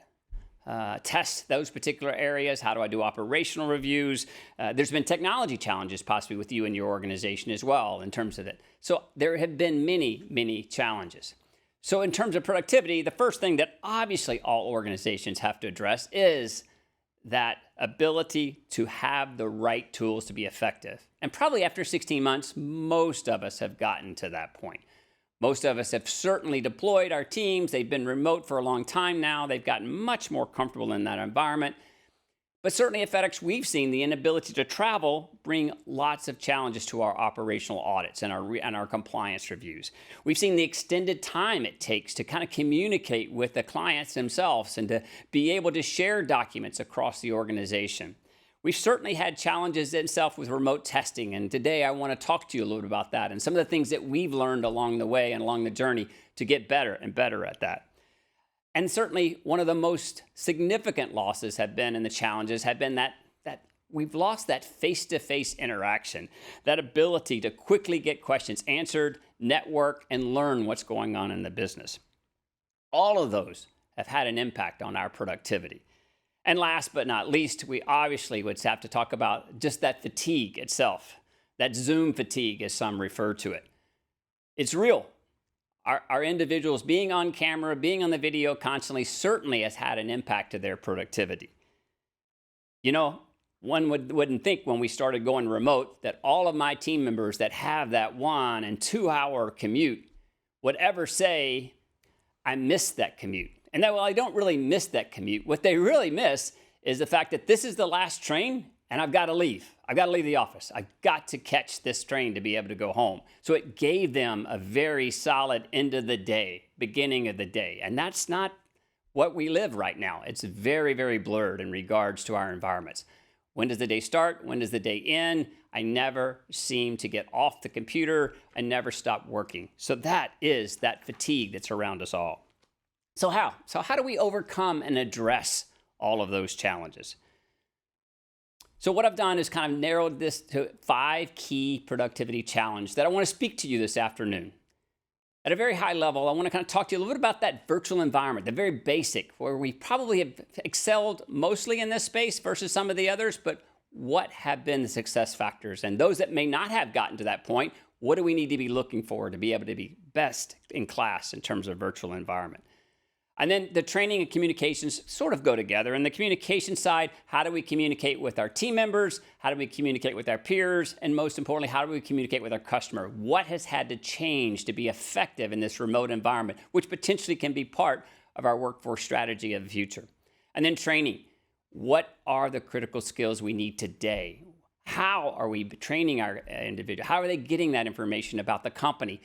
Speaker 9: test those particular areas? How do I do operational reviews? There's been technology challenges possibly with you and your organization as well in terms of it. So there have been many, many challenges. So in terms of productivity, the first thing that obviously all organizations have to address is that ability to have the right tools to be effective. And probably after 16 months, most of us have gotten to that point. Most of us have certainly deployed our teams. They've been remote for a long time now. They've gotten much more comfortable in that environment. But certainly at FedEx, we've seen the inability to travel bring lots of challenges to our operational audits and our compliance reviews. We've seen the extended time it takes to kind of communicate with the clients themselves and to be able to share documents across the organization. We've certainly had challenges itself with remote testing, and today I want to talk to you a little bit about that and some of the things that we've learned along the way and along the journey to get better and better at that. And certainly one of the most significant losses have been, and the challenges have been that we've lost that face-to-face interaction, that ability to quickly get questions answered, network, and learn what's going on in the business. All of those have had an impact on our productivity. And last but not least, we obviously would have to talk about just that fatigue itself, that Zoom fatigue as some refer to it. It's real. Our individuals being on camera, being on the video constantly certainly has had an impact to their productivity. You know, one wouldn't think when we started going remote that all of my team members that have that 1 and 2 hour commute would ever say, I missed that commute. And that, well, I don't really miss that commute. What they really miss is the fact that this is the last train and I've got to leave. I've got to leave the office. I've got to catch this train to be able to go home. So it gave them a very solid end of the day, beginning of the day. And that's not what we live right now. It's very, very blurred in regards to our environments. When does the day start? When does the day end? I never seem to get off the computer. I never stop working. So that is that fatigue that's around us all. So how? So how do we overcome and address all of those challenges? So what I've done is kind of narrowed this to 5 key productivity challenges that I want to speak to you this afternoon. At a very high level, I want to kind of talk to you a little bit about that virtual environment, the very basic, where we probably have excelled mostly in this space versus some of the others, but what have been the success factors? And those that may not have gotten to that point, What do we need to be looking for to be able to be best in class in terms of virtual environment? And then the training and communications sort of go together. And the communication side, how do we communicate with our team members? How do we communicate with our peers? And most importantly, how do we communicate with our customer? What has had to change to be effective in this remote environment, which potentially can be part of our workforce strategy of the future? And then training. What are the critical skills we need today? How are we training our individual? How are they getting that information about the company?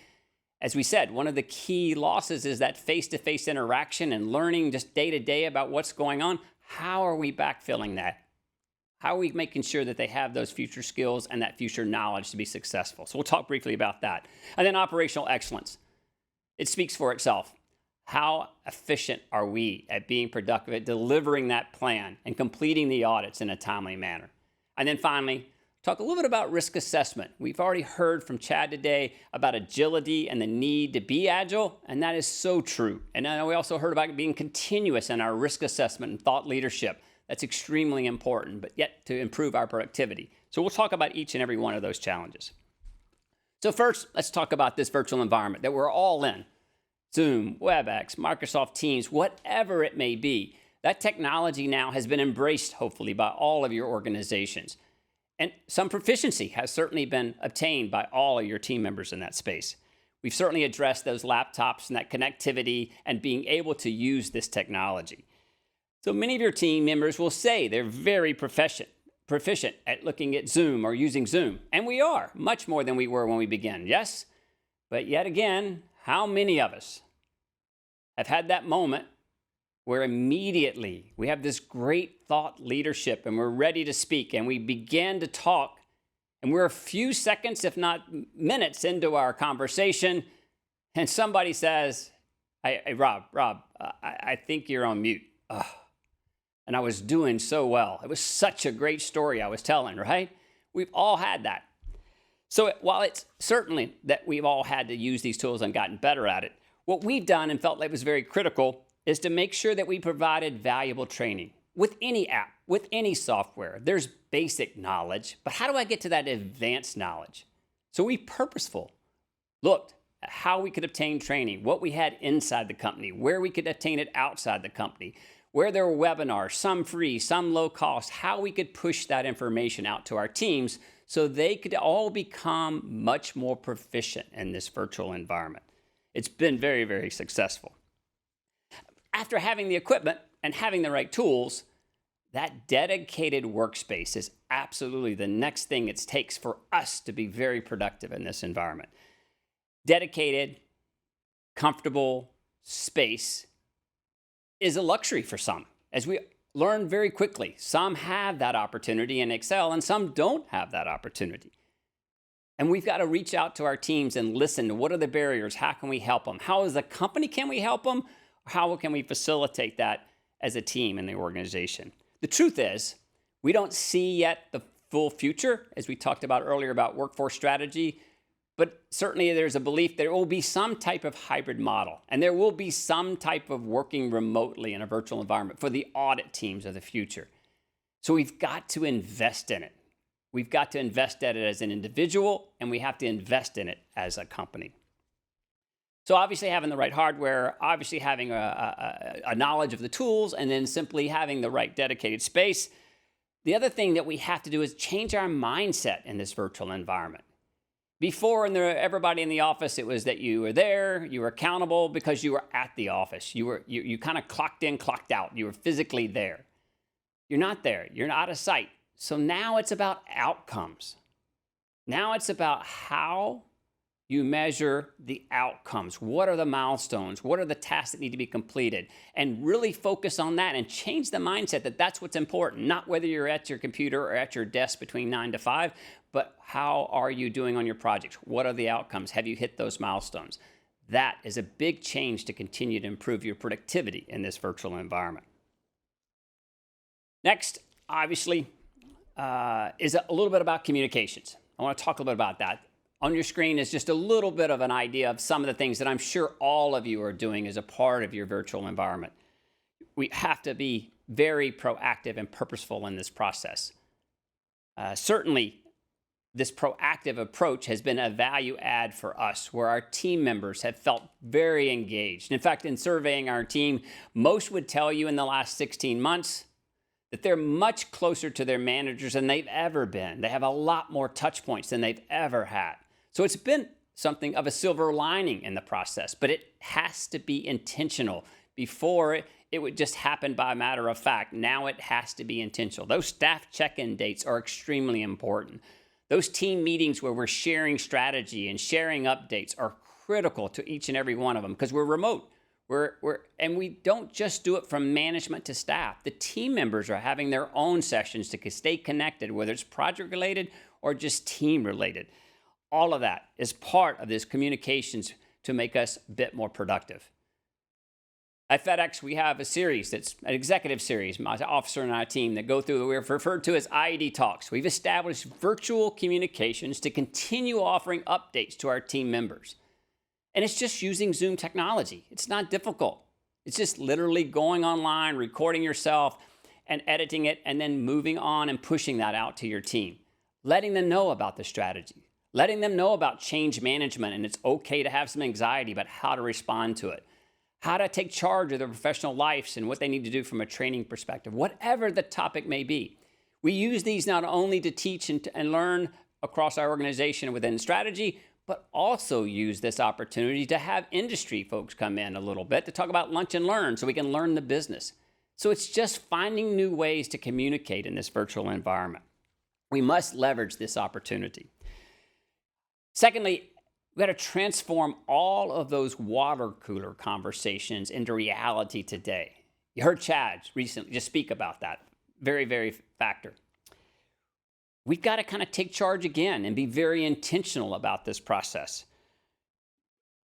Speaker 9: As we said, one of the key losses is that face-to-face interaction and learning just day to day about what's going on. How are we backfilling that? How are we making sure that they have those future skills and that future knowledge to be successful? So we'll talk briefly about that. And then operational excellence. It speaks for itself. How efficient are we at being productive, at delivering that plan and completing the audits in a timely manner? And then finally, talk a little bit about risk assessment. We've already heard from Chad today about agility and the need to be agile, and that is so true. And then we also heard about being continuous in our risk assessment and thought leadership. That's extremely important, but yet to improve our productivity. So we'll talk about each and every one of those challenges. So first, let's talk about this virtual environment that we're all in. Zoom, WebEx, Microsoft Teams, whatever it may be. That technology now has been embraced, hopefully, by all of your organizations. And some proficiency has certainly been obtained by all of your team members in that space. We've certainly addressed those laptops and that connectivity and being able to use this technology. So many of your team members will say they're very proficient at looking at Zoom or using Zoom. And we are, much more than we were when we began, yes? But yet again, how many of us have had that moment where immediately we have this great thought leadership and we're ready to speak and we begin to talk and we're a few seconds, if not minutes into our conversation, and somebody says, hey, Rob, I think you're on mute. Ugh. And I was doing so well. It was such a great story I was telling, right? We've all had that. So while it's certainly that we've all had to use these tools and gotten better at it, what we've done and felt like was very critical is to make sure that we provided valuable training. With any app, with any software, there's basic knowledge, but how do I get to that advanced knowledge? So we purposeful looked at how we could obtain training, what we had inside the company, where we could obtain it outside the company, where there were webinars, some free, some low cost, how we could push that information out to our teams so they could all become much more proficient in this virtual environment. It's been very, very successful. After having the equipment and having the right tools, that dedicated workspace is absolutely the next thing it takes for us to be very productive in this environment. Dedicated, comfortable space is a luxury for some. As we learn very quickly, some have that opportunity and excel, and some don't have that opportunity. And we've got to reach out to our teams and listen to what are the barriers, how can we help them? How as a company can we help them? How can we facilitate that as a team in the organization? The truth is, we don't see yet the full future, as we talked about earlier about workforce strategy, but certainly there's a belief there will be some type of hybrid model, and there will be some type of working remotely in a virtual environment for the audit teams of the future. So we've got to invest in it. We've got to invest in it as an individual, and we have to invest in it as a company. So obviously having the right hardware, obviously having a knowledge of the tools, and then simply having the right dedicated space. The other thing that we have to do is change our mindset in this virtual environment. Before, everybody in the office, it was that you were there, you were accountable because you were at the office. You kind of clocked in, clocked out. You were physically there. You're not there. You're out of sight. So now it's about outcomes. Now it's about how you measure the outcomes. What are the milestones? What are the tasks that need to be completed? And really focus on that and change the mindset that that's what's important. Not whether you're at your computer or at your desk between 9 to 5, but how are you doing on your projects? What are the outcomes? Have you hit those milestones? That is a big change to continue to improve your productivity in this virtual environment. Next, obviously, is a little bit about communications. I want to talk a little bit about that. On your screen is just a little bit of an idea of some of the things that I'm sure all of you are doing as a part of your virtual environment. We have to be very proactive and purposeful in this process. Certainly, this proactive approach has been a value add for us, where our team members have felt very engaged. In fact, in surveying our team, most would tell you in the last 16 months that they're much closer to their managers than they've ever been. They have a lot more touch points than they've ever had. So it's been something of a silver lining in the process, but it has to be intentional. Before it would just happen by a matter of fact. Now it has to be intentional. Those staff check-in dates are extremely important. Those team meetings where we're sharing strategy and sharing updates are critical to each and every one of them, because we're remote. And we don't just do it from management to staff. The team members are having their own sessions to stay connected, whether it's project related or just team related. All of that is part of this communications to make us a bit more productive. At FedEx, we have a series that's an executive series, my officer and our team, that go through, we're referred to as IED Talks. We've established virtual communications to continue offering updates to our team members. And it's just using Zoom technology. It's not difficult. It's just literally going online, recording yourself, and editing it, and then moving on and pushing that out to your team. Letting them know about the strategy. Letting them know about change management, and it's okay to have some anxiety about how to respond to it. How to take charge of their professional lives and what they need to do from a training perspective, whatever the topic may be. We use these not only to teach and learn across our organization within strategy, but also use this opportunity to have industry folks come in a little bit to talk about lunch and learn so we can learn the business. So it's just finding new ways to communicate in this virtual environment. We must leverage this opportunity. Secondly, we've got to transform all of those water cooler conversations into reality today. You heard Chad recently just speak about that. Very, very factor. We've got to kind of take charge again and be very intentional about this process.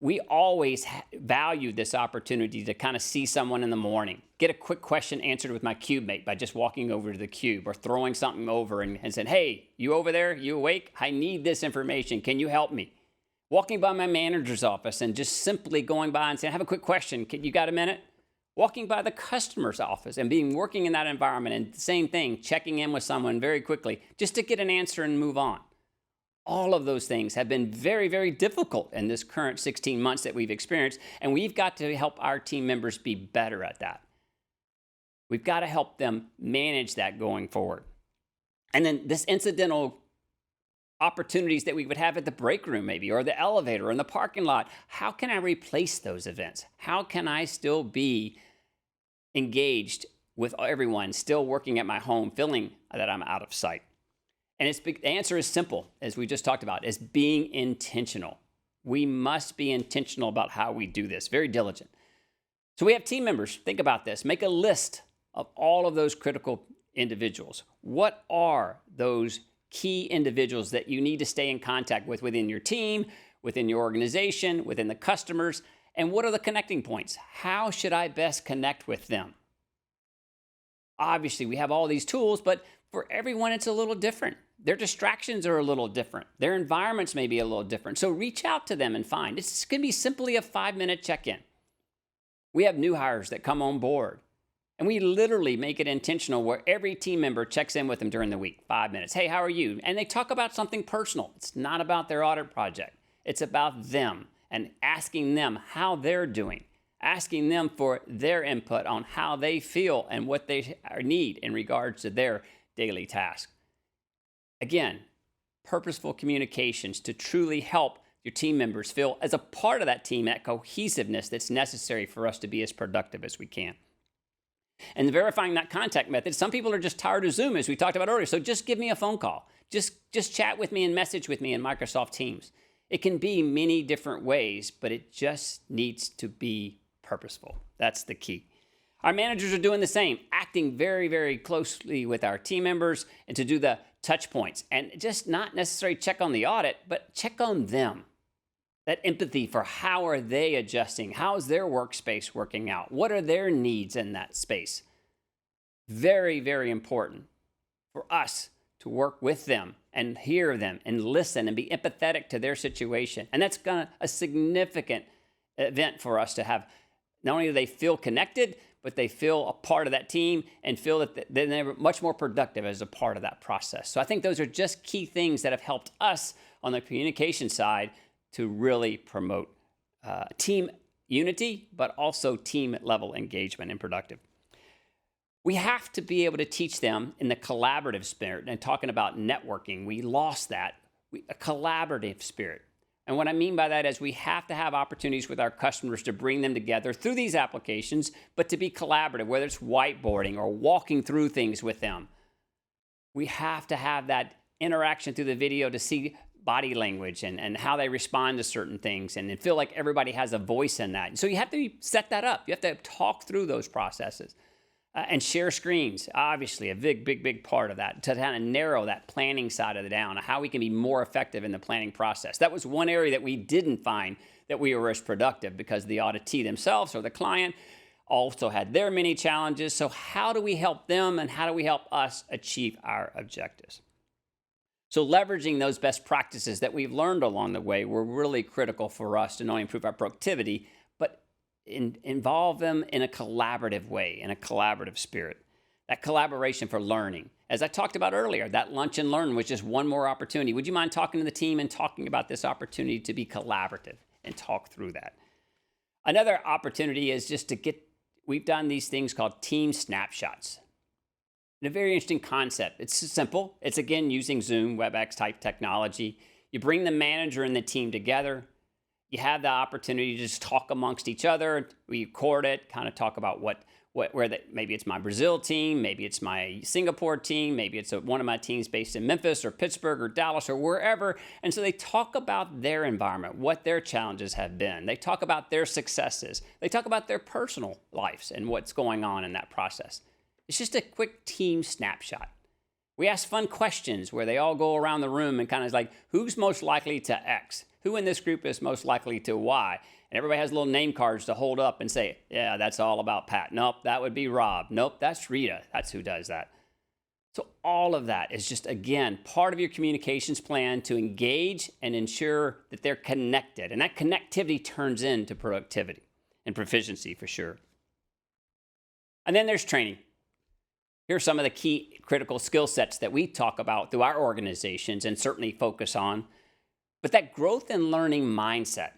Speaker 9: We always value this opportunity to kind of see someone in the morning, get a quick question answered with my cube mate by just walking over to the cube or throwing something over and saying, hey, you over there? You awake? I need this information. Can you help me? Walking by my manager's office and just simply going by and saying, I have a quick question. You got a minute? Walking by the customer's office and working in that environment, and the same thing, checking in with someone very quickly just to get an answer and move on. All of those things have been very, very difficult in this current 16 months that we've experienced, and we've got to help our team members be better at that. We've got to help them manage that going forward. And then this incidental opportunities that we would have at the break room maybe, or the elevator, or in the parking lot. How can I replace those events? How can I still be engaged with everyone, still working at my home, feeling that I'm out of sight? And the answer is simple, as we just talked about, is being intentional. We must be intentional about how we do this, very diligent. So we have team members, think about this, make a list of all of those critical individuals. What are those key individuals that you need to stay in contact with within your team, within your organization, within the customers, and what are the connecting points? How should I best connect with them? Obviously, we have all these tools, but for everyone, it's a little different. Their distractions are a little different. Their environments may be a little different. So reach out to them and find. It's going to be simply a 5-minute check-in. We have new hires that come on board, and we literally make it intentional where every team member checks in with them during the week, 5 minutes. Hey, how are you? And they talk about something personal. It's not about their audit project. It's about them and asking them how they're doing, asking them for their input on how they feel and what they need in regards to their daily task. Again, purposeful communications to truly help your team members feel as a part of that team, that cohesiveness that's necessary for us to be as productive as we can. And verifying that contact method, some people are just tired of Zoom, as we talked about earlier, so just give me a phone call. Just chat with me and message with me in Microsoft Teams. It can be many different ways, but it just needs to be purposeful. That's the key. Our managers are doing the same, acting very, very closely with our team members and to do the touch points. And just not necessarily check on the audit, but check on them. That empathy for how are they adjusting? How is their workspace working out? What are their needs in that space? Very, very important for us to work with them and hear them and listen and be empathetic to their situation. And that's a significant event for us to have not only do they feel connected, but they feel a part of that team and feel that they're much more productive as a part of that process. So I think those are just key things that have helped us on the communication side to really promote team unity, but also team level engagement and productive. We have to be able to teach them in the collaborative spirit. And talking about networking, we lost that, a collaborative spirit. And what I mean by that is we have to have opportunities with our customers to bring them together through these applications, but to be collaborative, whether it's whiteboarding or walking through things with them. We have to have that interaction through the video to see body language and how they respond to certain things and feel like everybody has a voice in that. So you have to set that up. You have to talk through those processes. And share screens, obviously a big part of that, to kind of narrow that planning side of it down, how we can be more effective in the planning process. That was one area that we didn't find that we were as productive because the auditee themselves or the client also had their many challenges. So how do we help them and how do we help us achieve our objectives? So leveraging those best practices that we've learned along the way were really critical for us to not only improve our productivity, but involve them in a collaborative way, in a collaborative spirit. That collaboration for learning. As I talked about earlier, that lunch and learn was just one more opportunity. Would you mind talking to the team and talking about this opportunity to be collaborative and talk through that? Another opportunity is just we've done these things called team snapshots. And a very interesting concept. It's simple. It's again using Zoom, WebEx type technology. You bring the manager and the team together. You have the opportunity to just talk amongst each other. We record it, kind of talk about maybe it's my Brazil team, maybe it's my Singapore team, maybe it's one of my teams based in Memphis or Pittsburgh or Dallas or wherever. And so they talk about their environment, what their challenges have been. They talk about their successes. They talk about their personal lives and what's going on in that process. It's just a quick team snapshot. We ask fun questions where they all go around the room and kind of like, who's most likely to X? Who in this group is most likely to Y? And everybody has little name cards to hold up and say, yeah, that's all about Pat. Nope, that would be Rob. Nope, that's Rita. That's who does that. So all of that is just, again, part of your communications plan to engage and ensure that they're connected. And that connectivity turns into productivity and proficiency for sure. And then there's training. Here are some of the key critical skill sets that we talk about through our organizations and certainly focus on. But that growth and learning mindset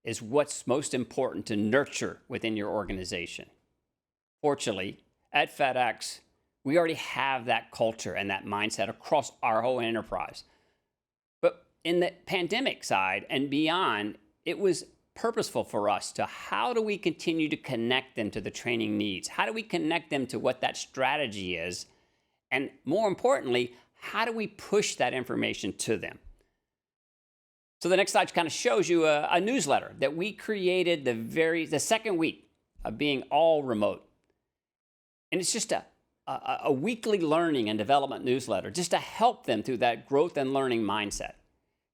Speaker 9: is what's most important to nurture within your organization. Fortunately, at FedEx, we already have that culture and that mindset across our whole enterprise. But in the pandemic side and beyond, it was purposeful for us to how do we continue to connect them to the training needs? How do we connect them to what that strategy is? And more importantly, how do we push that information to them? So the next slide kind of shows you a newsletter that we created the second week of being all remote. And it's just a weekly learning and development newsletter just to help them through that growth and learning mindset.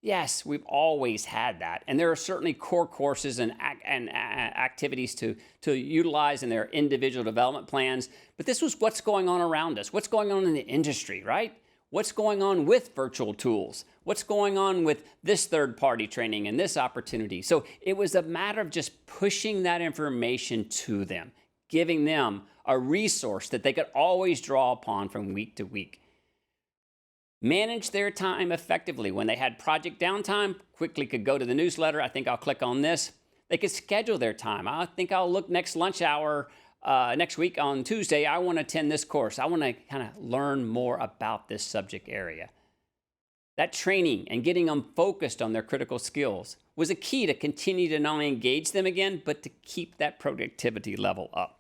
Speaker 9: Yes, we've always had that. And there are certainly core courses and activities to utilize in their individual development plans. But this was what's going on around us, what's going on in the industry, right? What's going on with virtual tools? What's going on with this third-party training and this opportunity? So it was a matter of just pushing that information to them, giving them a resource that they could always draw upon from week to week. Manage their time effectively. When they had project downtime, quickly could go to the newsletter. I think I'll click on this. They could schedule their time. I think I'll look next lunch hour next week on Tuesday. I want to attend this course. I want to kind of learn more about this subject area. That training and getting them focused on their critical skills was a key to continue to not only engage them again, but to keep that productivity level up.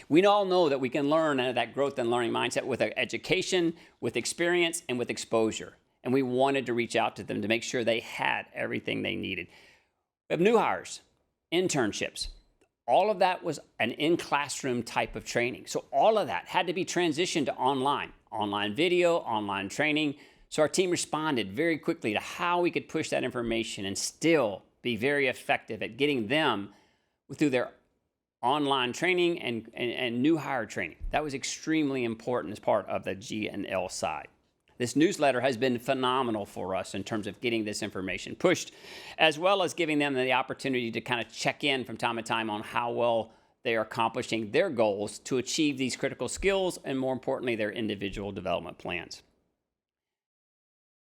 Speaker 9: We all know that we can learn out of that growth and learning mindset with education, with experience, and with exposure. And we wanted to reach out to them to make sure they had everything they needed. We have new hires, internships. All of that was an in-classroom type of training. So all of that had to be transitioned to online video, online training. So our team responded very quickly to how we could push that information and still be very effective at getting them through their online training and new hire training. That was extremely important as part of the G&L side. This newsletter has been phenomenal for us in terms of getting this information pushed, as well as giving them the opportunity to kind of check in from time to time on how well they are accomplishing their goals to achieve these critical skills and, more importantly, their individual development plans.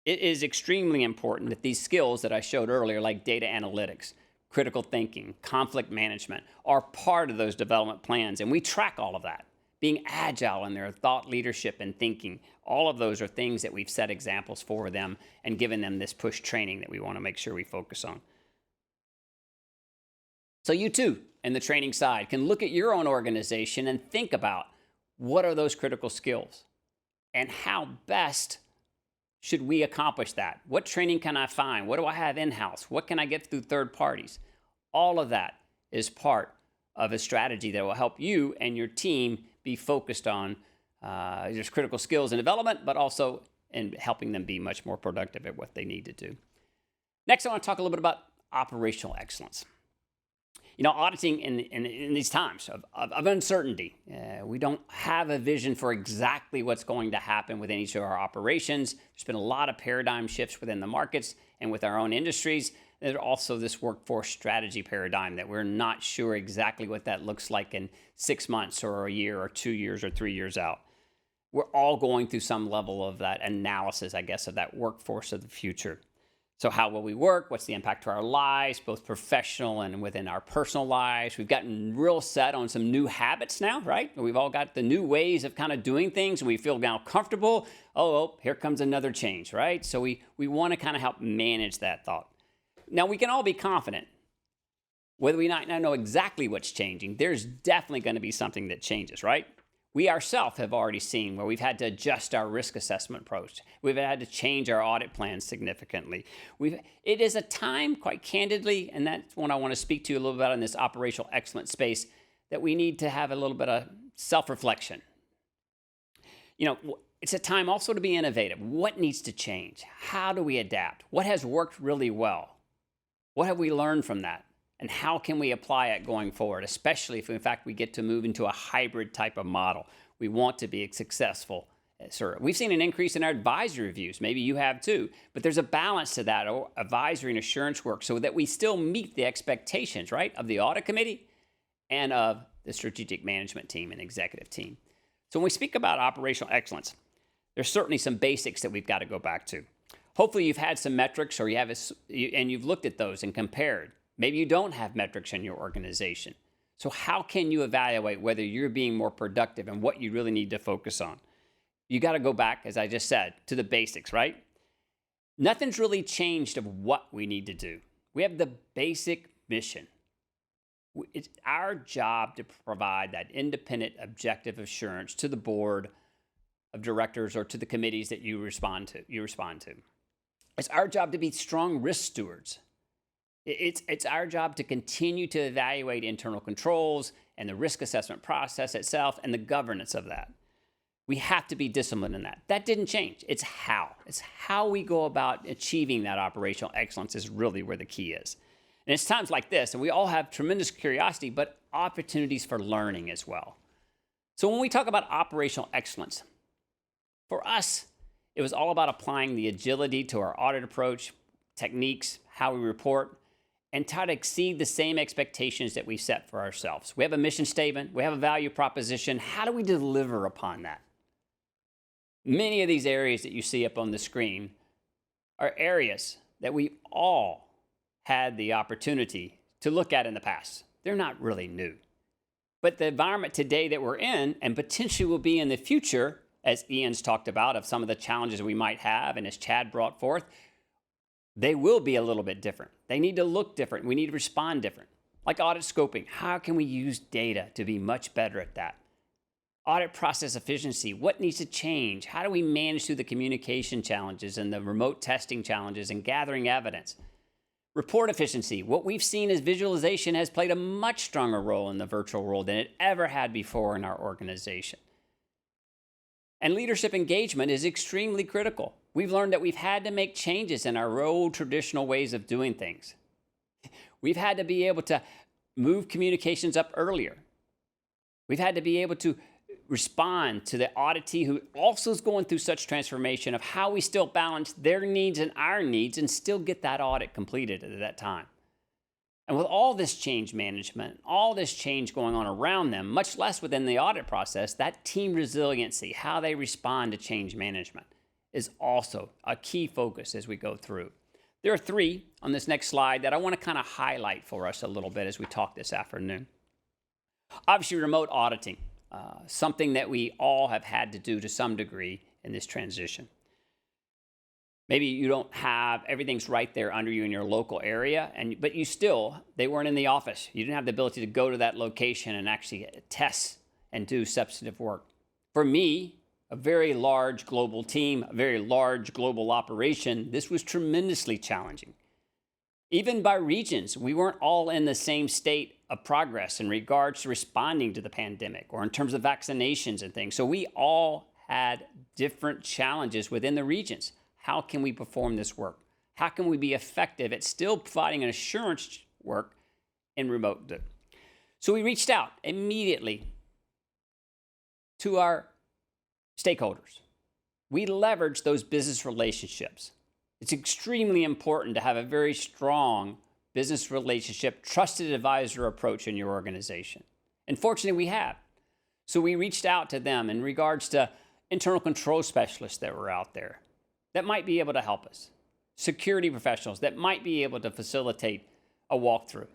Speaker 9: It is extremely important that these skills that I showed earlier, like data analytics, critical thinking, conflict management, are part of those development plans, and we track all of that. Being agile in their thought leadership and thinking, all of those are things that we've set examples for them and given them this push training that we want to make sure we focus on. So you too, in the training side, can look at your own organization and think about what are those critical skills and how best should we accomplish that? What training can I find? What do I have in-house? What can I get through third parties? All of that is part of a strategy that will help you and your team be focused on just critical skills and development, but also in helping them be much more productive at what they need to do. Next, I want to talk a little bit about operational excellence. You know, auditing in these times of uncertainty, we don't have a vision for exactly what's going to happen within each of our operations. There's been a lot of paradigm shifts within the markets and with our own industries. There's also this workforce strategy paradigm that we're not sure exactly what that looks like in 6 months or a year or 2 years or 3 years out. We're all going through some level of that analysis, I guess, of that workforce of the future. So how will we work? What's the impact to our lives, both professional and within our personal lives? We've gotten real set on some new habits now, right? We've all got the new ways of kind of doing things, and we feel now comfortable. Oh, here comes another change, right? So we want to kind of help manage that thought. Now, we can all be confident. Whether we not know exactly what's changing, there's definitely going to be something that changes, right? We ourselves have already seen where we've had to adjust our risk assessment approach. We've had to change our audit plans significantly. It is a time, quite candidly, and that's what I want to speak to you a little bit in this operational excellence space, that we need to have a little bit of self-reflection. You know, it's a time also to be innovative. What needs to change? How do we adapt? What has worked really well? What have we learned from that? And how can we apply it going forward, especially if, in fact, we get to move into a hybrid type of model? We want to be successful. Sir, we've seen an increase in our advisory reviews. Maybe you have too. But there's a balance to that advisory and assurance work so that we still meet the expectations, right, of the audit committee and of the strategic management team and executive team. So when we speak about operational excellence, there's certainly some basics that we've got to go back to. Hopefully you've had some metrics or you've looked at those and compared. Maybe you don't have metrics in your organization. So how can you evaluate whether you're being more productive and what you really need to focus on? You got to go back, as I just said, to the basics, right? Nothing's really changed of what we need to do. We have the basic mission. It's our job to provide that independent, objective assurance to the board of directors or to the committees that you respond to. It's our job to be strong risk stewards. It's our job to continue to evaluate internal controls and the risk assessment process itself and the governance of that. We have to be disciplined in that. That didn't change. It's how we go about achieving that operational excellence is really where the key is. And it's times like this, and we all have tremendous curiosity, but opportunities for learning as well. So when we talk about operational excellence, for us, it was all about applying the agility to our audit approach, techniques, how we report, and try to exceed the same expectations that we set for ourselves. We have a mission statement. We have a value proposition. How do we deliver upon that? Many of these areas that you see up on the screen are areas that we all had the opportunity to look at in the past. They're not really new. But the environment today that we're in and potentially will be in the future, as Ian's talked about, of some of the challenges we might have, and as Chad brought forth, they will be a little bit different. They need to look different. We need to respond different. Like audit scoping, how can we use data to be much better at that? Audit process efficiency, what needs to change? How do we manage through the communication challenges and the remote testing challenges and gathering evidence? Report efficiency, what we've seen as visualization has played a much stronger role in the virtual world than it ever had before in our organization. And leadership engagement is extremely critical. We've learned that we've had to make changes in our old traditional ways of doing things. We've had to be able to move communications up earlier. We've had to be able to respond to the auditee who also is going through such transformation of how we still balance their needs and our needs and still get that audit completed at that time. And with all this change management, all this change going on around them, much less within the audit process, that team resiliency, how they respond to change management, is also a key focus as we go through. There are 3 on this next slide that I want to kind of highlight for us a little bit as we talk this afternoon. Obviously, remote auditing, something that we all have had to do to some degree in this transition. Maybe you don't have, everything's right there under you in your local area, but they weren't in the office. You didn't have the ability to go to that location and actually test and do substantive work. For me, a very large global team, a very large global operation, this was tremendously challenging. Even by regions, we weren't all in the same state of progress in regards to responding to the pandemic or in terms of vaccinations and things. So we all had different challenges within the regions. How can we perform this work? How can we be effective at still providing an assurance work in remote? So we reached out immediately to our stakeholders. We leveraged those business relationships. It's extremely important to have a very strong business relationship, trusted advisor approach in your organization. And fortunately, we have. So we reached out to them in regards to internal control specialists that were out there that might be able to help us, security professionals that might be able to facilitate a walkthrough,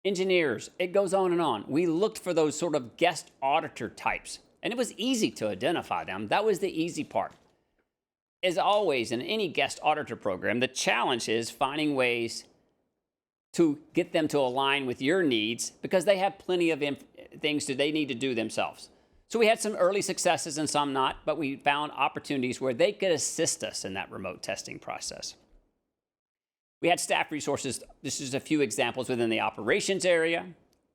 Speaker 9: engineers, it goes on and on. We looked for those sort of guest auditor types, and it was easy to identify them. That was the easy part. As always, in any guest auditor program, the challenge is finding ways to get them to align with your needs because they have plenty of things that they need to do themselves. So we had some early successes and some not, but we found opportunities where they could assist us in that remote testing process. We had staff resources. This is a few examples within the operations area,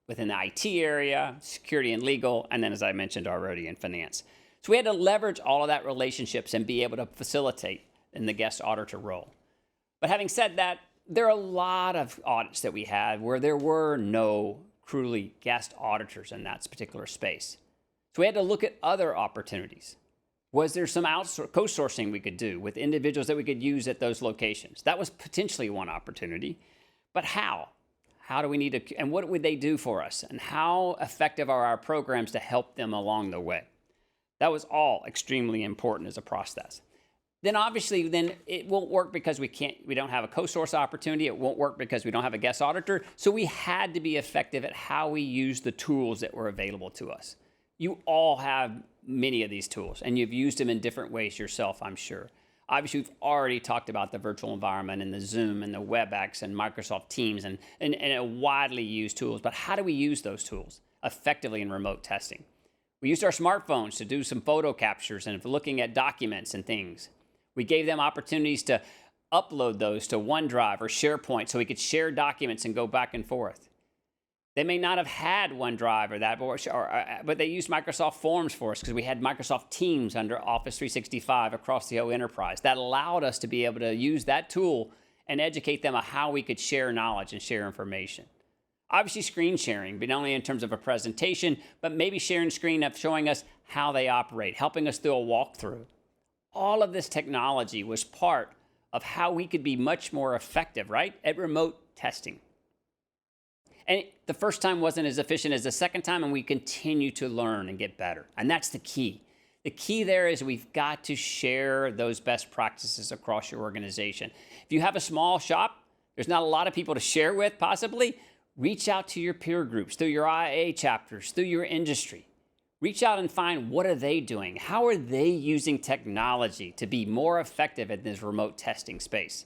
Speaker 9: within the IT area, security and legal, and then, as I mentioned already, in finance. So we had to leverage all of that relationships and be able to facilitate in the guest auditor role. But having said that, there are a lot of audits that we had where there were no truly guest auditors in that particular space. So we had to look at other opportunities. Was there some co-sourcing we could do with individuals that we could use at those locations? That was potentially one opportunity. But how? How do we need to, and what would they do for us? And how effective are our programs to help them along the way? That was all extremely important as a process. Then obviously, it won't work because we don't have a co-source opportunity. It won't work because we don't have a guest auditor. So we had to be effective at how we use the tools that were available to us. You all have many of these tools, and you've used them in different ways yourself, I'm sure. Obviously, we've already talked about the virtual environment and the Zoom and the WebEx and Microsoft Teams and widely used tools. But how do we use those tools effectively in remote testing? We used our smartphones to do some photo captures and looking at documents and things. We gave them opportunities to upload those to OneDrive or SharePoint so we could share documents and go back and forth. They may not have had OneDrive or that, but they used Microsoft Forms for us because we had Microsoft Teams under Office 365 across the whole enterprise. That allowed us to be able to use that tool and educate them on how we could share knowledge and share information. Obviously, screen sharing, but not only in terms of a presentation, but maybe sharing screen of showing us how they operate, helping us do a walkthrough. All of this technology was part of how we could be much more effective, right, at remote testing. And the first time wasn't as efficient as the second time, and we continue to learn and get better. And that's the key. The key there is we've got to share those best practices across your organization. If you have a small shop, there's not a lot of people to share with, possibly. Reach out to your peer groups, through your IA chapters, through your industry. Reach out and find what are they doing? How are they using technology to be more effective in this remote testing space?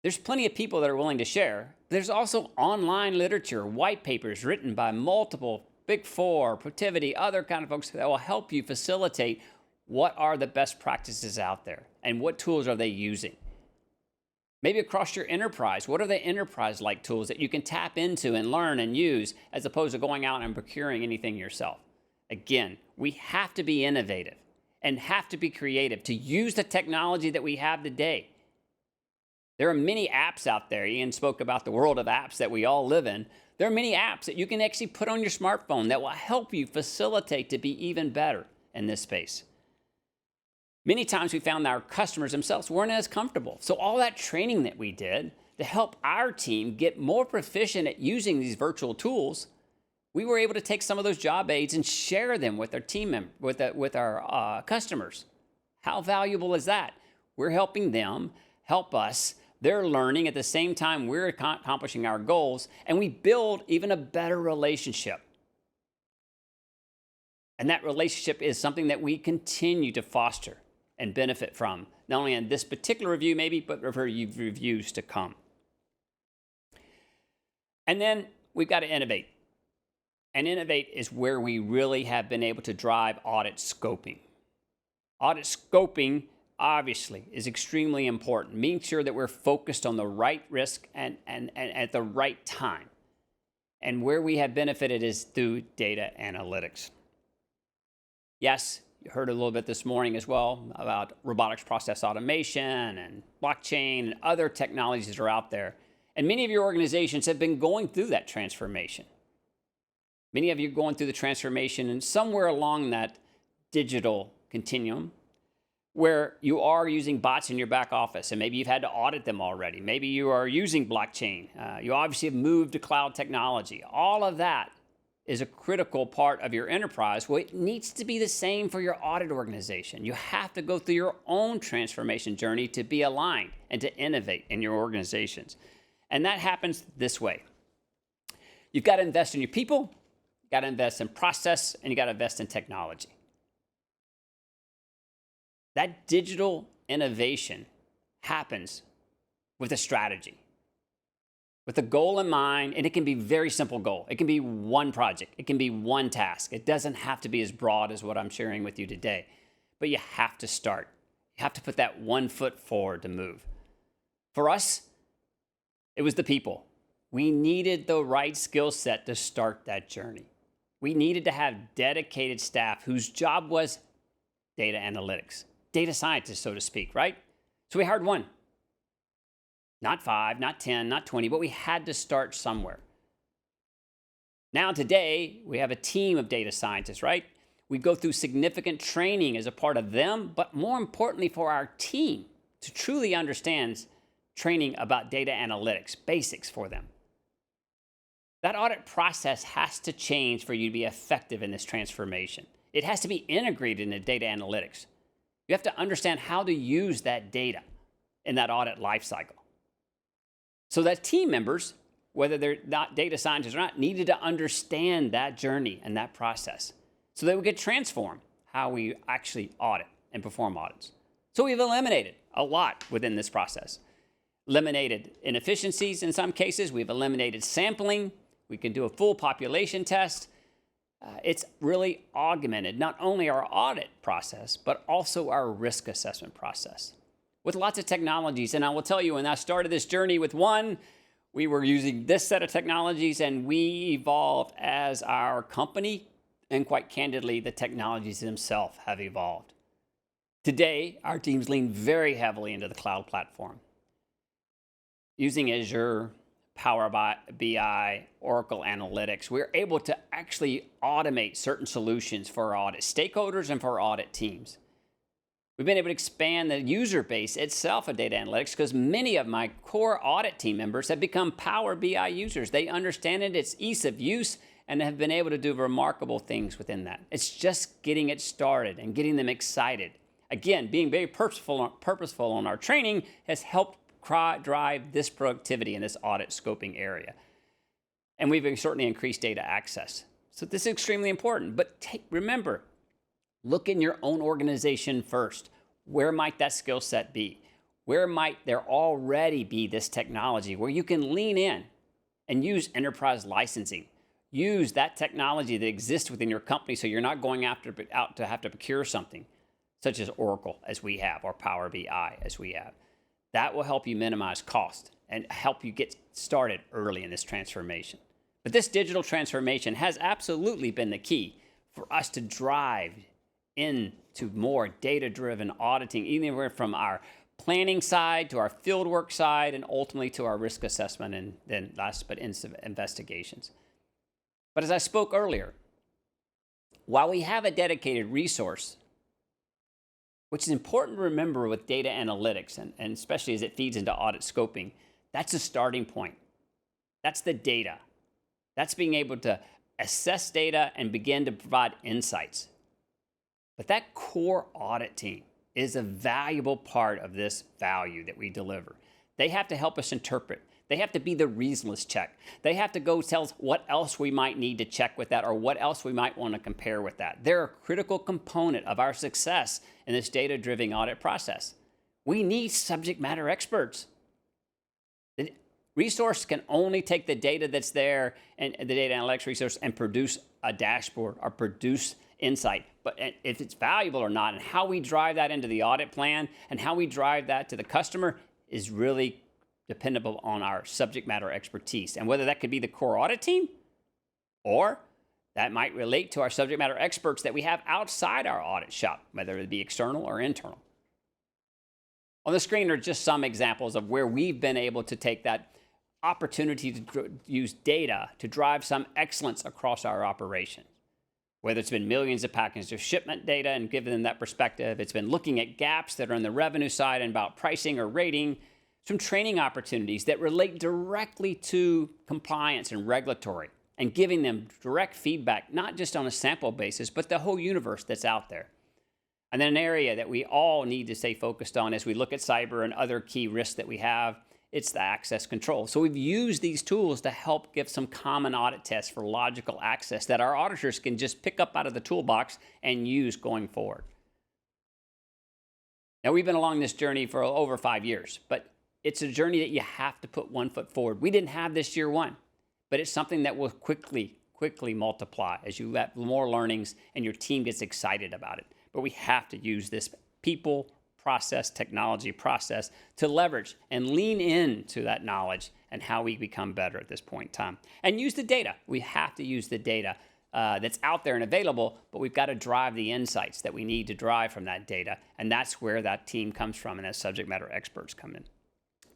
Speaker 9: There's plenty of people that are willing to share. There's also online literature, white papers written by multiple Big Four, Protiviti, other kind of folks that will help you facilitate what are the best practices out there and what tools are they using. Maybe across your enterprise, what are the enterprise-like tools that you can tap into and learn and use as opposed to going out and procuring anything yourself? Again, we have to be innovative and have to be creative to use the technology that we have today. There are many apps out there. Ian spoke about the world of apps that we all live in. There are many apps that you can actually put on your smartphone that will help you facilitate to be even better in this space. Many times we found that our customers themselves weren't as comfortable. So all that training that we did to help our team get more proficient at using these virtual tools, we were able to take some of those job aids and share them with our team members, with our customers. How valuable is that? We're helping them help us. They're learning at the same time we're accomplishing our goals, and we build even a better relationship. And that relationship is something that we continue to foster and benefit from, not only in this particular review maybe, but reviews to come. And then we've got to innovate. And innovate is where we really have been able to drive audit scoping. Audit scoping, obviously, is extremely important, making sure that we're focused on the right risk and at the right time. And where we have benefited is through data analytics. Yes, you heard a little bit this morning as well about robotics process automation and blockchain and other technologies that are out there. And many of your organizations have been going through that transformation. Many of you are going through the transformation and somewhere along that digital continuum where you are using bots in your back office, and maybe you've had to audit them already. Maybe you are using blockchain. You obviously have moved to cloud technology. All of that is a critical part of your enterprise. Well, it needs to be the same for your audit organization. You have to go through your own transformation journey to be aligned and to innovate in your organizations. And that happens this way. You've got to invest in your people, you've got to invest in process, and you've got to invest in technology. That digital innovation happens with a strategy, with a goal in mind, and it can be a very simple goal. It can be one project. It can be one task. It doesn't have to be as broad as what I'm sharing with you today, but you have to start. You have to put that 1 foot forward to move. For us, it was the people. We needed the right skill set to start that journey. We needed to have dedicated staff whose job was data analytics. Data scientists, so to speak, right? So we hired one. Not 5, not 10, not 20, but we had to start somewhere. Now today, we have a team of data scientists, right? We go through significant training as a part of them, but more importantly for our team to truly understand training about data analytics, basics for them. That audit process has to change for you to be effective in this transformation. It has to be integrated into data analytics. You have to understand how to use that data in that audit lifecycle. So that team members, whether they're not data scientists or not, needed to understand that journey and that process so that we could transform how we actually audit and perform audits. So we've eliminated a lot within this process. Eliminated inefficiencies in some cases. We've eliminated sampling. We can do a full population test. It's really augmented not only our audit process, but also our risk assessment process with lots of technologies. And I will tell you, when I started this journey with one, we were using this set of technologies, and we evolved as our company, and quite candidly, the technologies themselves have evolved. Today, our teams lean very heavily into the cloud platform. Using Azure, Power BI, Oracle Analytics, we're able to actually automate certain solutions for our audit stakeholders and for our audit teams. We've been able to expand the user base itself of data analytics because many of my core audit team members have become Power BI users. They understand it, it's ease of use, and have been able to do remarkable things within that. It's just getting it started and getting them excited. Again, being very purposeful on our training has helped drive this productivity in this audit scoping area. And we've certainly increased data access. So this is extremely important. But remember, look in your own organization first. Where might that skill set be? Where might there already be this technology where you can lean in and use enterprise licensing? Use that technology that exists within your company so you're not going out to have to procure something, such as Oracle as we have, or Power BI as we have. That will help you minimize cost and help you get started early in this transformation. But this digital transformation has absolutely been the key for us to drive into more data-driven auditing, anywhere from our planning side, to our fieldwork side, and ultimately to our risk assessment, and then last but investigations. But as I spoke earlier, while we have a dedicated resource, which is important to remember with data analytics, and especially as it feeds into audit scoping, that's a starting point. That's the data. That's being able to assess data and begin to provide insights. But that core audit team is a valuable part of this value that we deliver. They have to help us interpret. They have to be the reasonless check. They have to go tell us what else we might need to check with that, or what else we might want to compare with that. They're a critical component of our success in this data-driven audit process. We need subject matter experts. The resource can only take the data that's there, and the data analytics resource, and produce a dashboard or produce insight. But if it's valuable or not, and how we drive that into the audit plan and how we drive that to the customer is really dependable on our subject matter expertise. And whether that could be the core audit team, or that might relate to our subject matter experts that we have outside our audit shop, whether it be external or internal. On the screen are just some examples of where we've been able to take that opportunity to use data to drive some excellence across our operation. Whether it's been millions of packages of shipment data and giving them that perspective, it's been looking at gaps that are on the revenue side and about pricing or rating, some training opportunities that relate directly to compliance and regulatory, and giving them direct feedback, not just on a sample basis, but the whole universe that's out there. And then an area that we all need to stay focused on as we look at cyber and other key risks that we have, it's the access control. So we've used these tools to help give some common audit tests for logical access that our auditors can just pick up out of the toolbox and use going forward. Now, we've been along this journey for over 5 years, but it's a journey that you have to put one foot forward. We didn't have this year one, but it's something that will quickly multiply as you let more learnings and your team gets excited about it. But we have to use this people, process, technology process to leverage and lean into that knowledge and how we become better at this point in time. And use the data. We have to use the data that's out there and available, but we've got to drive the insights that we need to drive from that data. And that's where that team comes from, and as subject matter experts come in.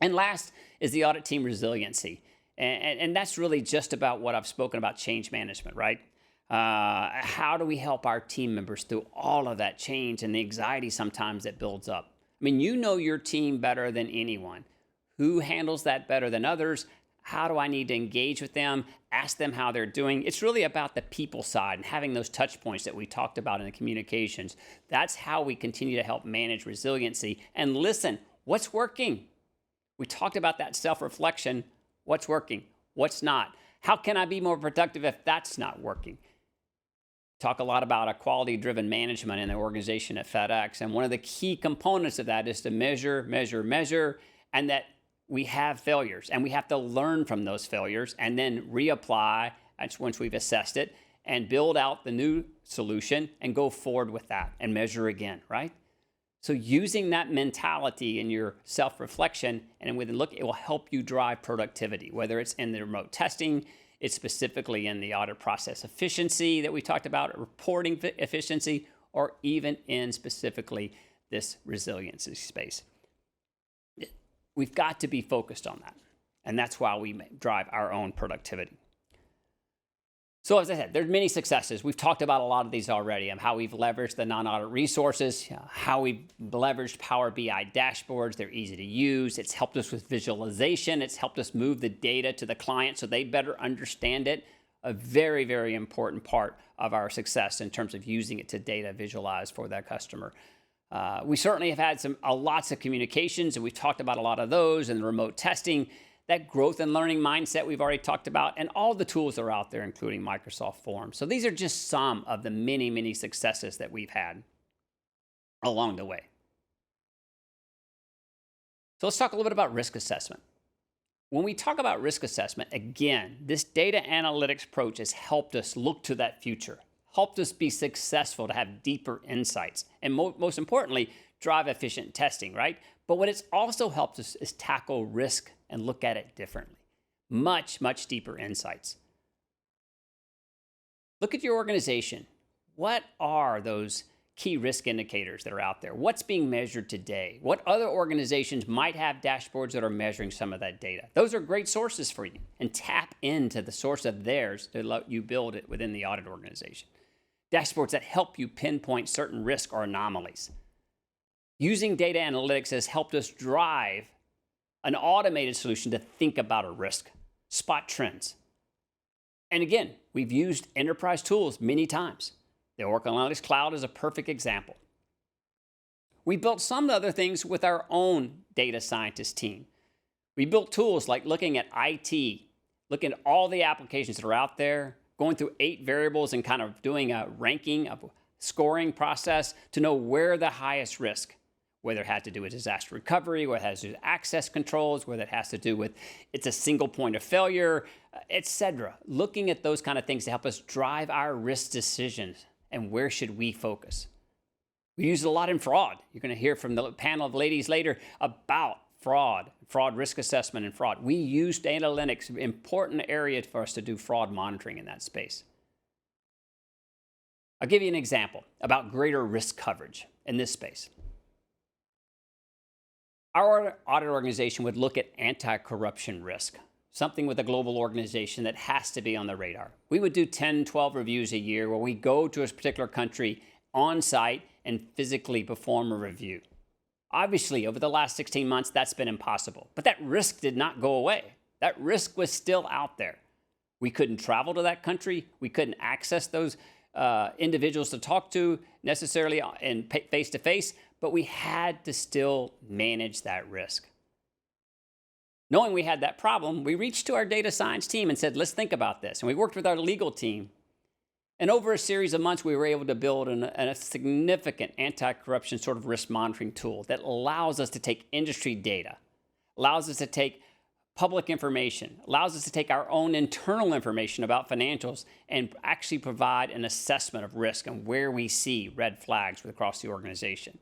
Speaker 9: And last is the audit team resiliency. And that's really just about what I've spoken about, change management, right? How do we help our team members through all of that change and the anxiety sometimes that builds up? I mean, you know your team better than anyone. Who handles that better than others? How do I need to engage with them, ask them how they're doing? It's really about the people side and having those touch points that we talked about in the communications. That's how we continue to help manage resiliency and listen. What's working? We talked about that self-reflection. What's working? What's not? How can I be more productive if that's not working? Talk a lot about a quality-driven management in the organization at FedEx, and one of the key components of that is to measure, and that we have failures, and we have to learn from those failures and then reapply once we've assessed it and build out the new solution and go forward with that and measure again, right? So using that mentality in your self-reflection and with a look, it will help you drive productivity, whether it's in the remote testing, it's specifically in the audit process efficiency that we talked about, reporting efficiency, or even in specifically this resiliency space. We've got to be focused on that. And that's why we drive our own productivity. So as I said, there's many successes. We've talked about a lot of these already, and how we've leveraged the non-audit resources, how we've leveraged Power BI dashboards. They're easy to use. It's helped us with visualization. It's helped us move the data to the client so they better understand it. A very, very important part of our success in terms of using it to data visualize for that customer. We certainly have had lots of communications, and we've talked about a lot of those, and the remote testing. That growth and learning mindset we've already talked about, and all the tools that are out there, including Microsoft Forms. So these are just some of the many, many successes that we've had along the way. So let's talk a little bit about risk assessment. When we talk about risk assessment, again, this data analytics approach has helped us look to that future, helped us be successful to have deeper insights, and most importantly, drive efficient testing, right? But what it's also helped us is tackle risk and look at it differently. Much, much deeper insights. Look at your organization. What are those key risk indicators that are out there? What's being measured today? What other organizations might have dashboards that are measuring some of that data? Those are great sources for you, and tap into the source of theirs to let you build it within the audit organization. Dashboards that help you pinpoint certain risk or anomalies. Using data analytics has helped us drive an automated solution to think about a risk, spot trends. And again, we've used enterprise tools many times. The Oracle Analytics Cloud is a perfect example. We built some other things with our own data scientist team. We built tools like looking at IT, looking at all the applications that are out there, going through 8 variables and kind of doing a ranking, a scoring process to know where the highest risk, whether it has to do with disaster recovery, whether it has to do with access controls, whether it has to do with it's a single point of failure, etc. Looking at those kind of things to help us drive our risk decisions and where should we focus. We use it a lot in fraud. You're going to hear from the panel of ladies later about fraud risk assessment and fraud. We use data analytics, an important area for us to do fraud monitoring in that space. I'll give you an example about greater risk coverage in this space. Our audit organization would look at anti-corruption risk, something with a global organization that has to be on the radar. We would do 10, 12 reviews a year where we go to a particular country on site and physically perform a review. Obviously, over the last 16 months, that's been impossible. But that risk did not go away. That risk was still out there. We couldn't travel to that country. We couldn't access those individuals to talk to necessarily in face-to-face, but we had to still manage that risk. Knowing we had that problem, we reached to our data science team and said, let's think about this. And we worked with our legal team. And over a series of months, we were able to build a significant anti-corruption sort of risk monitoring tool that allows us to take industry data, allows us to take public information, allows us to take our own internal information about financials and actually provide an assessment of risk and where we see red flags across the organization.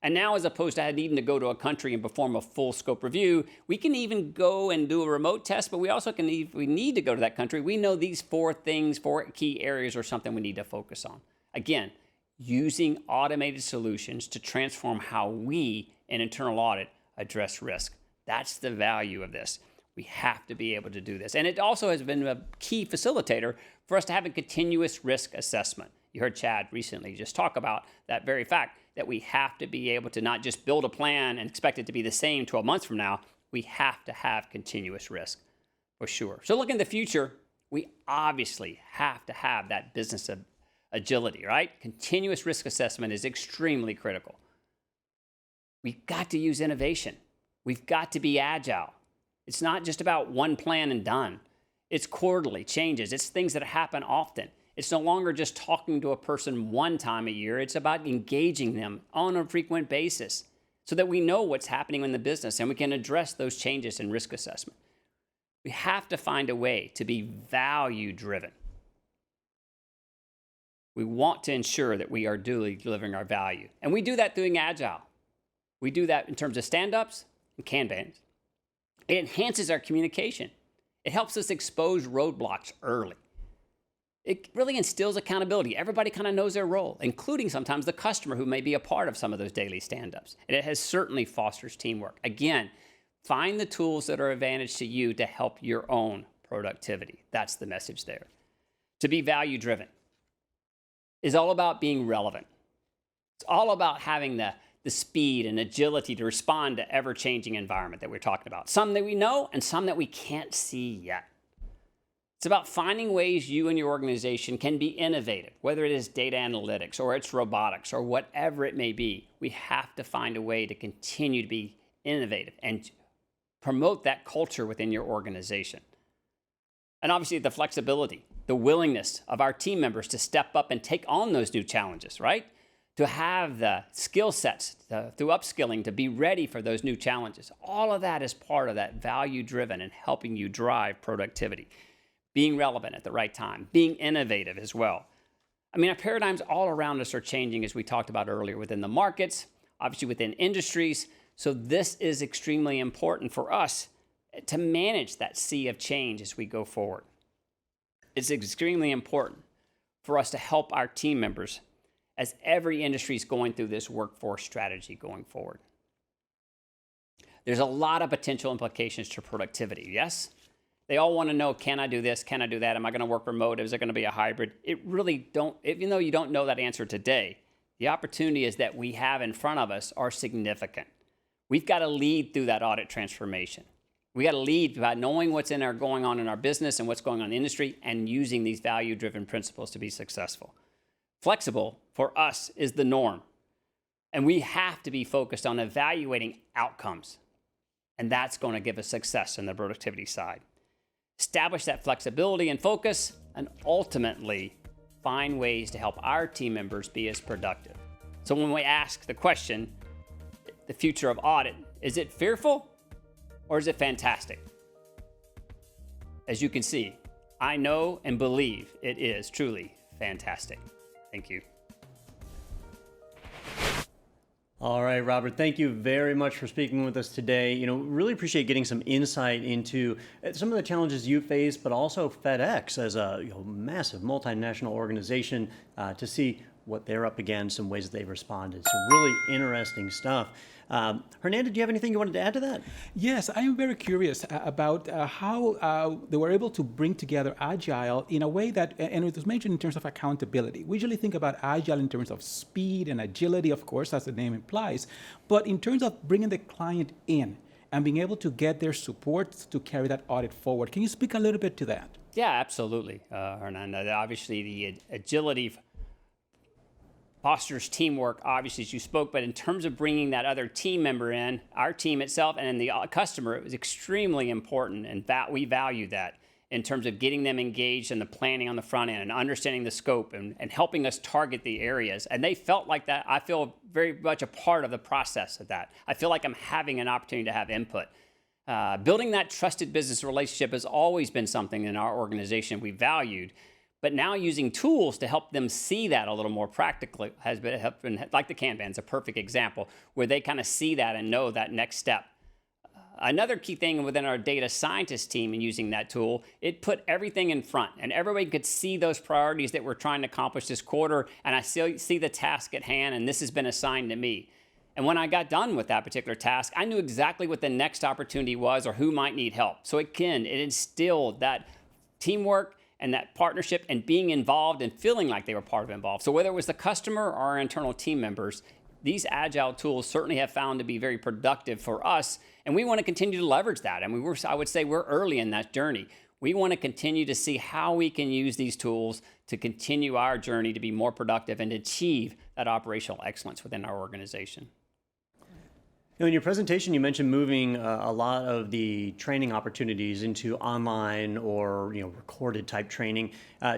Speaker 9: And now, as opposed to needing to go to a country and perform a full scope review, we can even go and do a remote test, but we also can, if we need to go to that country, we know these 4 key areas are something we need to focus on. Again, using automated solutions to transform how we, in internal audit, address risk. That's the value of this. We have to be able to do this. And it also has been a key facilitator for us to have a continuous risk assessment. You heard Chad recently just talk about that very fact that we have to be able to not just build a plan and expect it to be the same 12 months from now. We have to have continuous risk for sure. So looking in the future, we obviously have to have that business of agility, right? Continuous risk assessment is extremely critical. We've got to use innovation. We've got to be agile. It's not just about one plan and done. It's quarterly changes. It's things that happen often. It's no longer just talking to a person one time a year. It's about engaging them on a frequent basis so that we know what's happening in the business and we can address those changes in risk assessment. We have to find a way to be value-driven. We want to ensure that we are duly delivering our value. And we do that doing Agile. We do that in terms of stand-ups and Kanbans. It enhances our communication. It helps us expose roadblocks early. It really instills accountability. Everybody kind of knows their role, including sometimes the customer who may be a part of some of those daily stand-ups. And it has certainly fosters teamwork. Again, find the tools that are advantage to you to help your own productivity. That's the message there. To be value-driven is all about being relevant. It's all about having the speed and agility to respond to ever-changing environment that we're talking about. Some that we know and some that we can't see yet. It's about finding ways you and your organization can be innovative, whether it is data analytics or it's robotics or whatever it may be. We have to find a way to continue to be innovative and promote that culture within your organization. And obviously the flexibility, the willingness of our team members to step up and take on those new challenges, right? To have the skill sets through upskilling to be ready for those new challenges. All of that is part of that value-driven and helping you drive productivity. Being relevant at the right time, being innovative as well. I mean, our paradigms all around us are changing, as we talked about earlier, within the markets, obviously within industries. So this is extremely important for us to manage that sea of change as we go forward. It's extremely important for us to help our team members as every industry is going through this workforce strategy going forward. There's a lot of potential implications to productivity, yes? They all want to know, can I do this? Can I do that? Am I going to work remote? Is it going to be a hybrid? It really don't, even though you don't know that answer today, the opportunities that we have in front of us are significant. We've got to lead through that audit transformation. We got to lead by knowing what's going on in our business and what's going on in the industry and using these value-driven principles to be successful. Flexible, for us, is the norm. And we have to be focused on evaluating outcomes. And that's going to give us success in the productivity side. Establish that flexibility and focus, and ultimately find ways to help our team members be as productive. So when we ask the question, the future of audit, is it fearful or is it fantastic? As you can see, I know and believe it is truly fantastic. Thank you.
Speaker 2: All right, Robert, thank you very much for speaking with us today. Really appreciate getting some insight into some of the challenges you face, but also FedEx as a massive multinational organization to see what they're up against and ways that they've responded. So really interesting stuff. Hernando, do you have anything you wanted to add to that?
Speaker 3: Yes, I am very curious about how they were able to bring together Agile in a way that, and it was mentioned in terms of accountability. We usually think about Agile in terms of speed and agility, of course, as the name implies, but in terms of bringing the client in and being able to get their support to carry that audit forward. Can you speak a little bit to that?
Speaker 9: Yeah, absolutely, Hernando. Obviously, the agility fosters teamwork, obviously, as you spoke, but in terms of bringing that other team member in, our team itself and the customer, it was extremely important, and we value that in terms of getting them engaged in the planning on the front end and understanding the scope and helping us target the areas. And they felt like that. I feel very much a part of the process of that. I feel like I'm having an opportunity to have input. Building that trusted business relationship has always been something in our organization we valued. But now using tools to help them see that a little more practically has been like the Kanban's a perfect example, where they kind of see that and know that next step. Another key thing within our data scientist team in using that tool, it put everything in front, and everybody could see those priorities that we're trying to accomplish this quarter, and I see the task at hand, and this has been assigned to me. And when I got done with that particular task, I knew exactly what the next opportunity was or who might need help. So it instilled that teamwork and that partnership and being involved and feeling like they were part of involved. So whether it was the customer or our internal team members, these agile tools certainly have found to be very productive for us, and we want to continue to leverage that. And I would say we're early in that journey. We want to continue to see how we can use these tools to continue our journey to be more productive and achieve that operational excellence within our organization.
Speaker 2: In your presentation, you mentioned moving a lot of the training opportunities into online or recorded type training.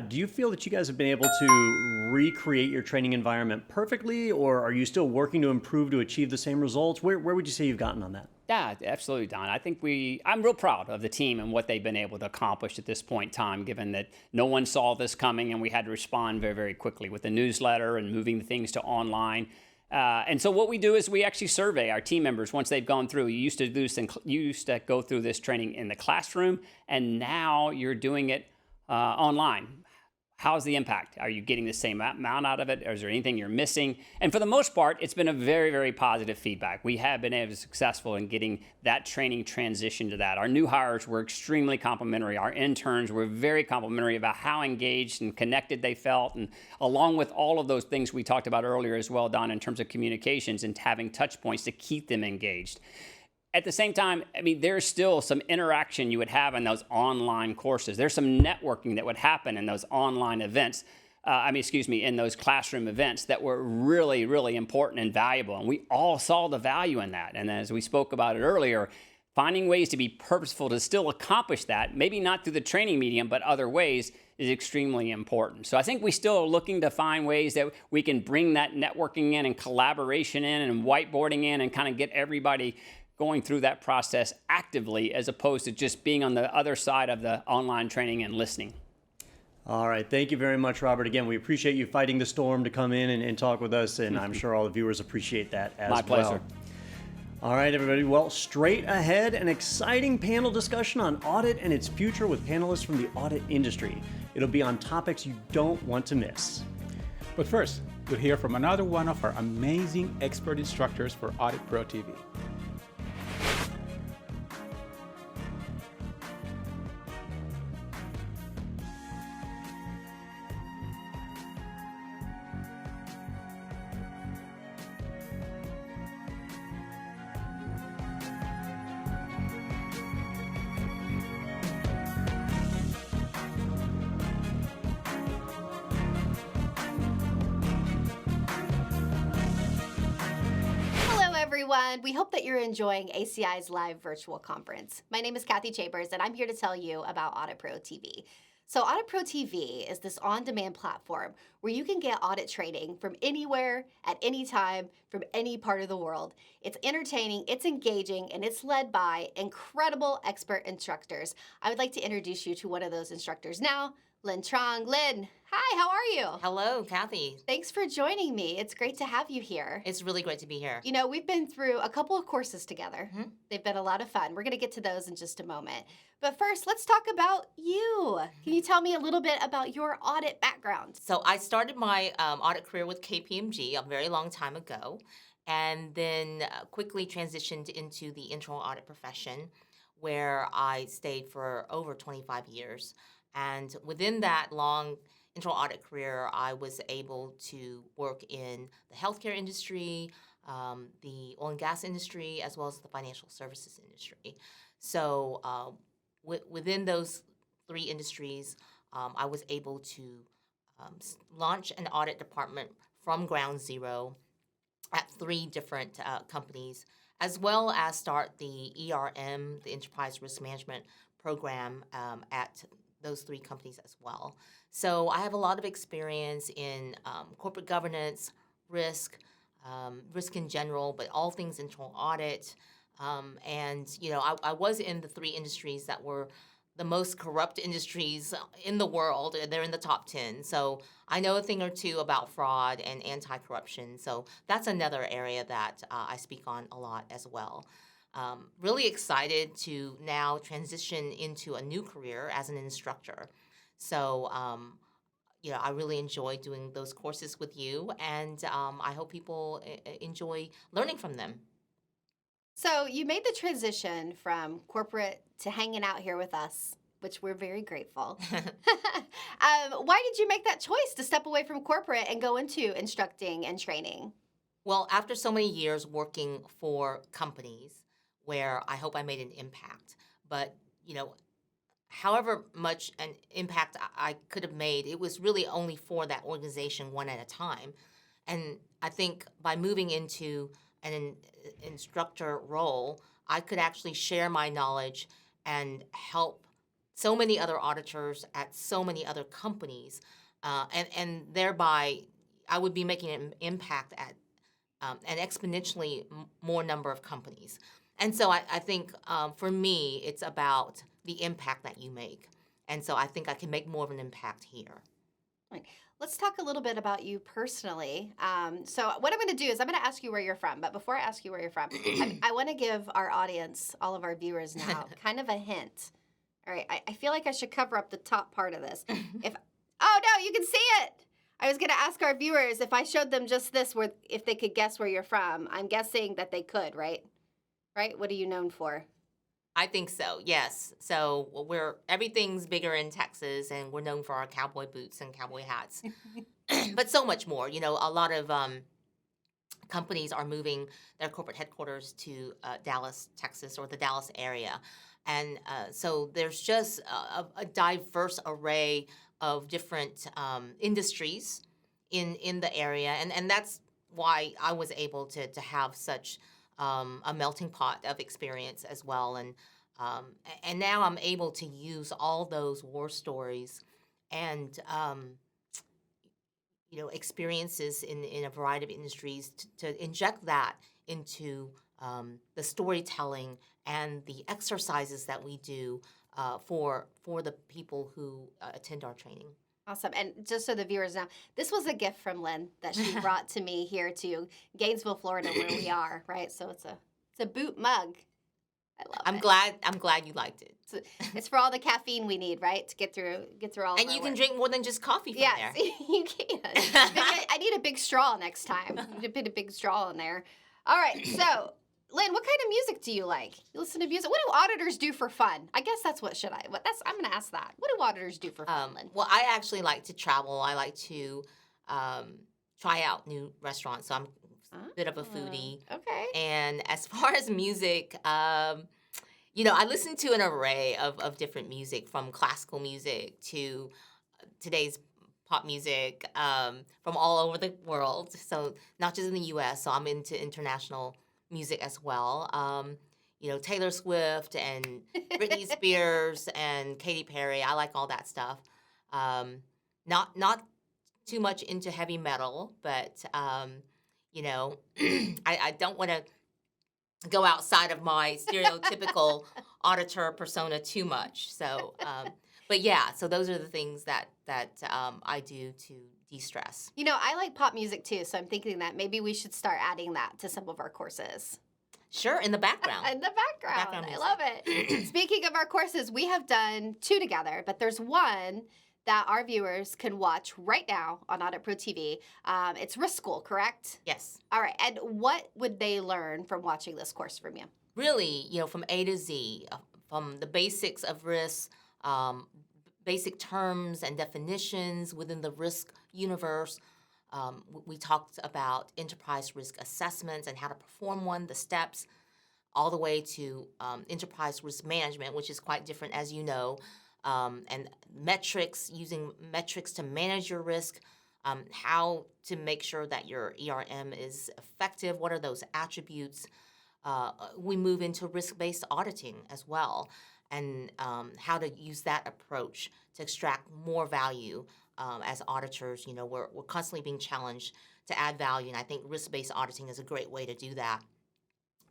Speaker 2: Do you feel that you guys have been able to recreate your training environment perfectly, or are you still working to improve to achieve the same results? Where would you say you've gotten on that?
Speaker 9: Yeah, absolutely, Don. I think I'm real proud of the team and what they've been able to accomplish at this point in time, given that no one saw this coming and we had to respond very, very quickly with the newsletter and moving things to online. And so what we do is we actually survey our team members once they've gone through. You used to go through this training in the classroom, and now you're doing it online. How's the impact? Are you getting the same amount out of it? Or is there anything you're missing? And for the most part, it's been a very, very positive feedback. We have been able to be successful in getting that training transition to that. Our new hires were extremely complimentary. Our interns were very complimentary about how engaged and connected they felt. And along with all of those things we talked about earlier as well, Don, in terms of communications and having touch points to keep them engaged. At the same time, there's still some interaction you would have in those online courses. There's some networking that would happen in those online events, in those classroom events that were really, really important and valuable. And we all saw the value in that. And as we spoke about it earlier, finding ways to be purposeful to still accomplish that, maybe not through the training medium, but other ways, is extremely important. So I think we still are looking to find ways that we can bring that networking in and collaboration in and whiteboarding in and kind of get everybody going through that process actively as opposed to just being on the other side of the online training and listening.
Speaker 2: All right. Thank you very much, Robert. Again, we appreciate you fighting the storm to come in and talk with us, and I'm sure all the viewers appreciate that as well.
Speaker 9: My pleasure.
Speaker 2: All right, everybody. Well, straight ahead, an exciting panel discussion on audit and its future with panelists from the audit industry. It'll be on topics you don't want to miss.
Speaker 3: But first, you'll hear from another one of our amazing expert instructors for Audit Pro TV.
Speaker 1: Hello, everyone. We hope that you're enjoying ACI's live virtual conference. My name is Kathy Chambers, and I'm here to tell you about Audit Pro TV. So Audit Pro TV is this on-demand platform where you can get audit training from anywhere, at any time, from any part of the world. It's entertaining, it's engaging, and it's led by incredible expert instructors. I would like to introduce you to one of those instructors now, Lynn Trong. Lynn, hi, how are you?
Speaker 10: Hello, Kathy.
Speaker 1: Thanks for joining me. It's great to have you here.
Speaker 10: It's really great to be here.
Speaker 1: You know, we've been through a couple of courses together. They've been a lot of fun. We're going to get to those in just a moment. But first, let's talk about you. Can you tell me a little bit about your audit background?
Speaker 10: So I started my audit career with KPMG a very long time ago, and then quickly transitioned into the internal audit profession, where I stayed for over 25 years. And within that long internal audit career, I was able to work in the healthcare industry, the oil and gas industry, as well as the financial services industry. So within those three industries, I was able to launch an audit department from ground zero at three different companies, as well as start the ERM, the Enterprise Risk Management Program, at those three companies as well. So I have a lot of experience in corporate governance, risk in general, but all things internal audit. And, you know, I was in the three industries that were the most corrupt industries in the world. They're in the top 10. So I know a thing or two about fraud and anti-corruption. So that's another area that I speak on a lot as well. Really excited to now transition into a new career as an instructor. So, you know, I really enjoy doing those courses with you, and I hope people enjoy learning from them.
Speaker 1: So you made the transition from corporate to hanging out here with us, which we're very grateful. Why did you make that choice to step away from corporate and go into instructing and training?
Speaker 10: Well, after so many years working for companies where I hope I made an impact, but, you know, however much an impact I could have made, it was really only for that organization one at a time. And I think by moving into an instructor role, I could actually share my knowledge and help so many other auditors at so many other companies, and thereby I would be making an impact at an exponentially more number of companies. And so I think for me, it's about the impact that you make. And so I think I can make more of an impact here.
Speaker 1: Right. Let's talk a little bit about you personally. So what I'm going to do is I'm going to ask you where you're from. But before I ask you where you're from, I want to give our audience, all of our viewers now, kind of a hint. All right. I feel like I should cover up the top part of this. Oh, no, you can see it. I was going to ask our viewers if I showed them just this, if they could guess where you're from. I'm guessing that they could, right? Right? What are you known for?
Speaker 10: I think so, yes. So everything's bigger in Texas, and we're known for our cowboy boots and cowboy hats. But so much more. You know, a lot of companies are moving their corporate headquarters to Dallas, Texas, or the Dallas area. And so there's just a diverse array of different industries in the area. And that's why I was able to have such a melting pot of experience as well. And now I'm able to use all those war stories and you know, experiences in a variety of industries to inject that into the storytelling and the exercises that we do for the people who attend our training.
Speaker 1: Awesome. And just so the viewers know, this was a gift from Lynn that she brought to me here to Gainesville, Florida, where we are, right? So it's a boot mug. I love
Speaker 10: I'm
Speaker 1: it.
Speaker 10: glad you liked it.
Speaker 1: It's for all the caffeine we need, right, to get through all.
Speaker 10: And
Speaker 1: of
Speaker 10: you
Speaker 1: our
Speaker 10: can
Speaker 1: work.
Speaker 10: drink more than just coffee from
Speaker 1: Yes,
Speaker 10: there.
Speaker 1: you can. Maybe I need a big straw next time. You need to put a big straw in there. All right, so Lynn, what kind of music do you like? You listen to music. What do auditors do for fun? I guess that's I'm going to ask that. What do auditors do for fun, Lynn?
Speaker 10: Well, I actually like to travel. I like to try out new restaurants. So I'm a bit of a foodie.
Speaker 1: Okay.
Speaker 10: And as far as music, I listen to an array of different music, from classical music to today's pop music, from all over the world. So not just in the U.S. So I'm into international music as well. Taylor Swift and Britney Spears and Katy Perry. I like all that stuff. Not too much into heavy metal, but I don't want to go outside of my stereotypical auditor persona too much. So, but yeah, so those are the things that I do to de-stress.
Speaker 1: I like pop music too, so I'm thinking that maybe we should start adding that to some of our courses.
Speaker 10: Sure, in the background.
Speaker 1: In the background. I
Speaker 10: music.
Speaker 1: love it. Speaking of our courses, we have done 2 together, but there's one that our viewers can watch right now on Audit Pro TV. It's Risk School, correct?
Speaker 10: Yes.
Speaker 1: All right. And what would they learn from watching this course from you?
Speaker 10: Really, from A to Z, from the basics of risk, basic terms and definitions within the risk universe. We talked about enterprise risk assessments and how to perform one, the steps, all the way to enterprise risk management, which is quite different, as you know, and metrics, using metrics to manage your risk, how to make sure that your ERM is effective, what are those attributes. We move into risk-based auditing as well, and how to use that approach to extract more value. As auditors, we're constantly being challenged to add value, and I think risk-based auditing is a great way to do that.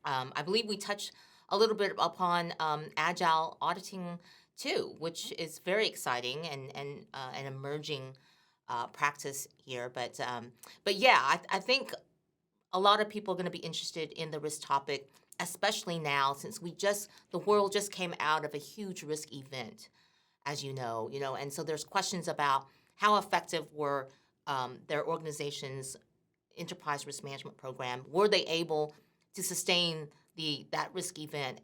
Speaker 10: I believe we touched a little bit upon agile auditing too, which is very exciting and an emerging practice here. But yeah, I think a lot of people are going to be interested in the risk topic, especially now since the world just came out of a huge risk event, as you know, and so there's questions about how effective were their organization's enterprise risk management program? Were they able to sustain that risk event,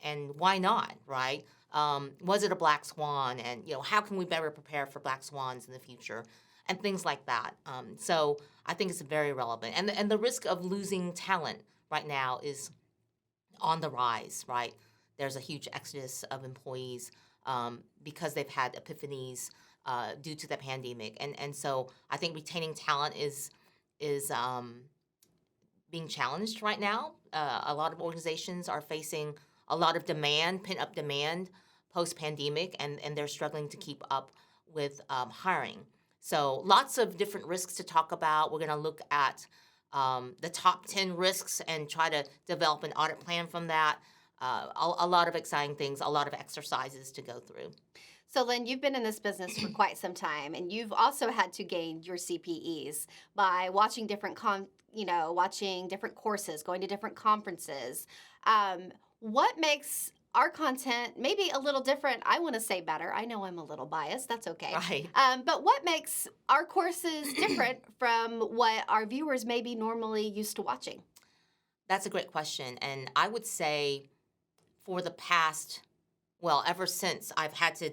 Speaker 10: and why not, right? Was it a black swan, and how can we better prepare for black swans in the future, and things like that. So I think it's very relevant, and the risk of losing talent right now is on the rise, right? There's a huge exodus of employees because they've had epiphanies due to the pandemic, and so I think retaining talent is being challenged right now. A lot of organizations are facing a lot of pent-up demand post-pandemic, and they're struggling to keep up with hiring. So lots of different risks to talk about. We're going to look at the top 10 risks and try to develop an audit plan from that. A lot of exciting things, a lot of exercises to go through.
Speaker 1: So, Lynn, you've been in this business for quite some time, and you've also had to gain your CPEs by watching different courses, going to different conferences. What makes our content maybe a little different? I want to say better. I know I'm a little biased. That's okay.
Speaker 10: Right.
Speaker 1: But what makes our courses different from what our viewers may be normally used to watching?
Speaker 10: That's a great question. And I would say for the past, ever since I've had to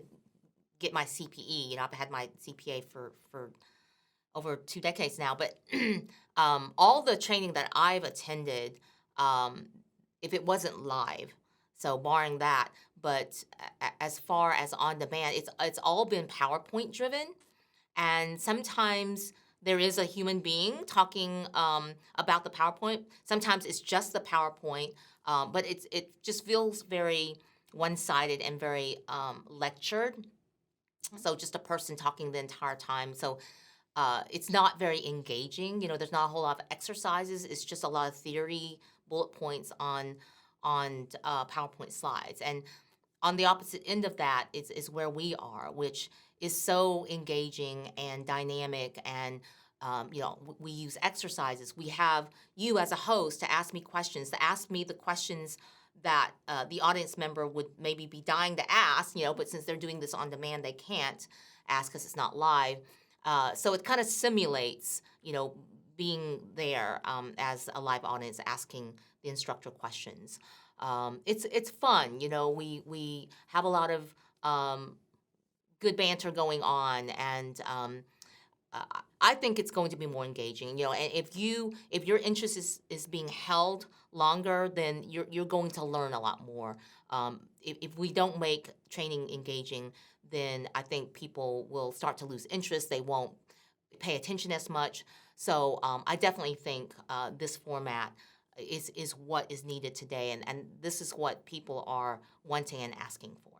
Speaker 10: get my CPE, I've had my CPA for over 2 decades now, but all the training that I've attended, if it wasn't live, so barring that, but as far as on demand, it's all been PowerPoint driven, and sometimes there is a human being talking about the PowerPoint. Sometimes it's just the PowerPoint, but it just feels very one-sided and very lectured. So just a person talking the entire time. So it's not very engaging. There's not a whole lot of exercises. It's just a lot of theory, bullet points on PowerPoint slides. And on the opposite end of that is where we are, which is so engaging and dynamic. And we use exercises. We have you as a host to ask me questions, to ask me the questions that the audience member would maybe be dying to ask, but since they're doing this on demand, they can't ask because it's not live. So it kind of simulates, being there as a live audience asking the instructor questions. It's fun, we have a lot of good banter going on, and I think it's going to be more engaging. And if your interest is being held longer, then you're going to learn a lot more. If we don't make training engaging, then I think people will start to lose interest. They won't pay attention as much. So I definitely think this format is what is needed today, and this is what people are wanting and asking for.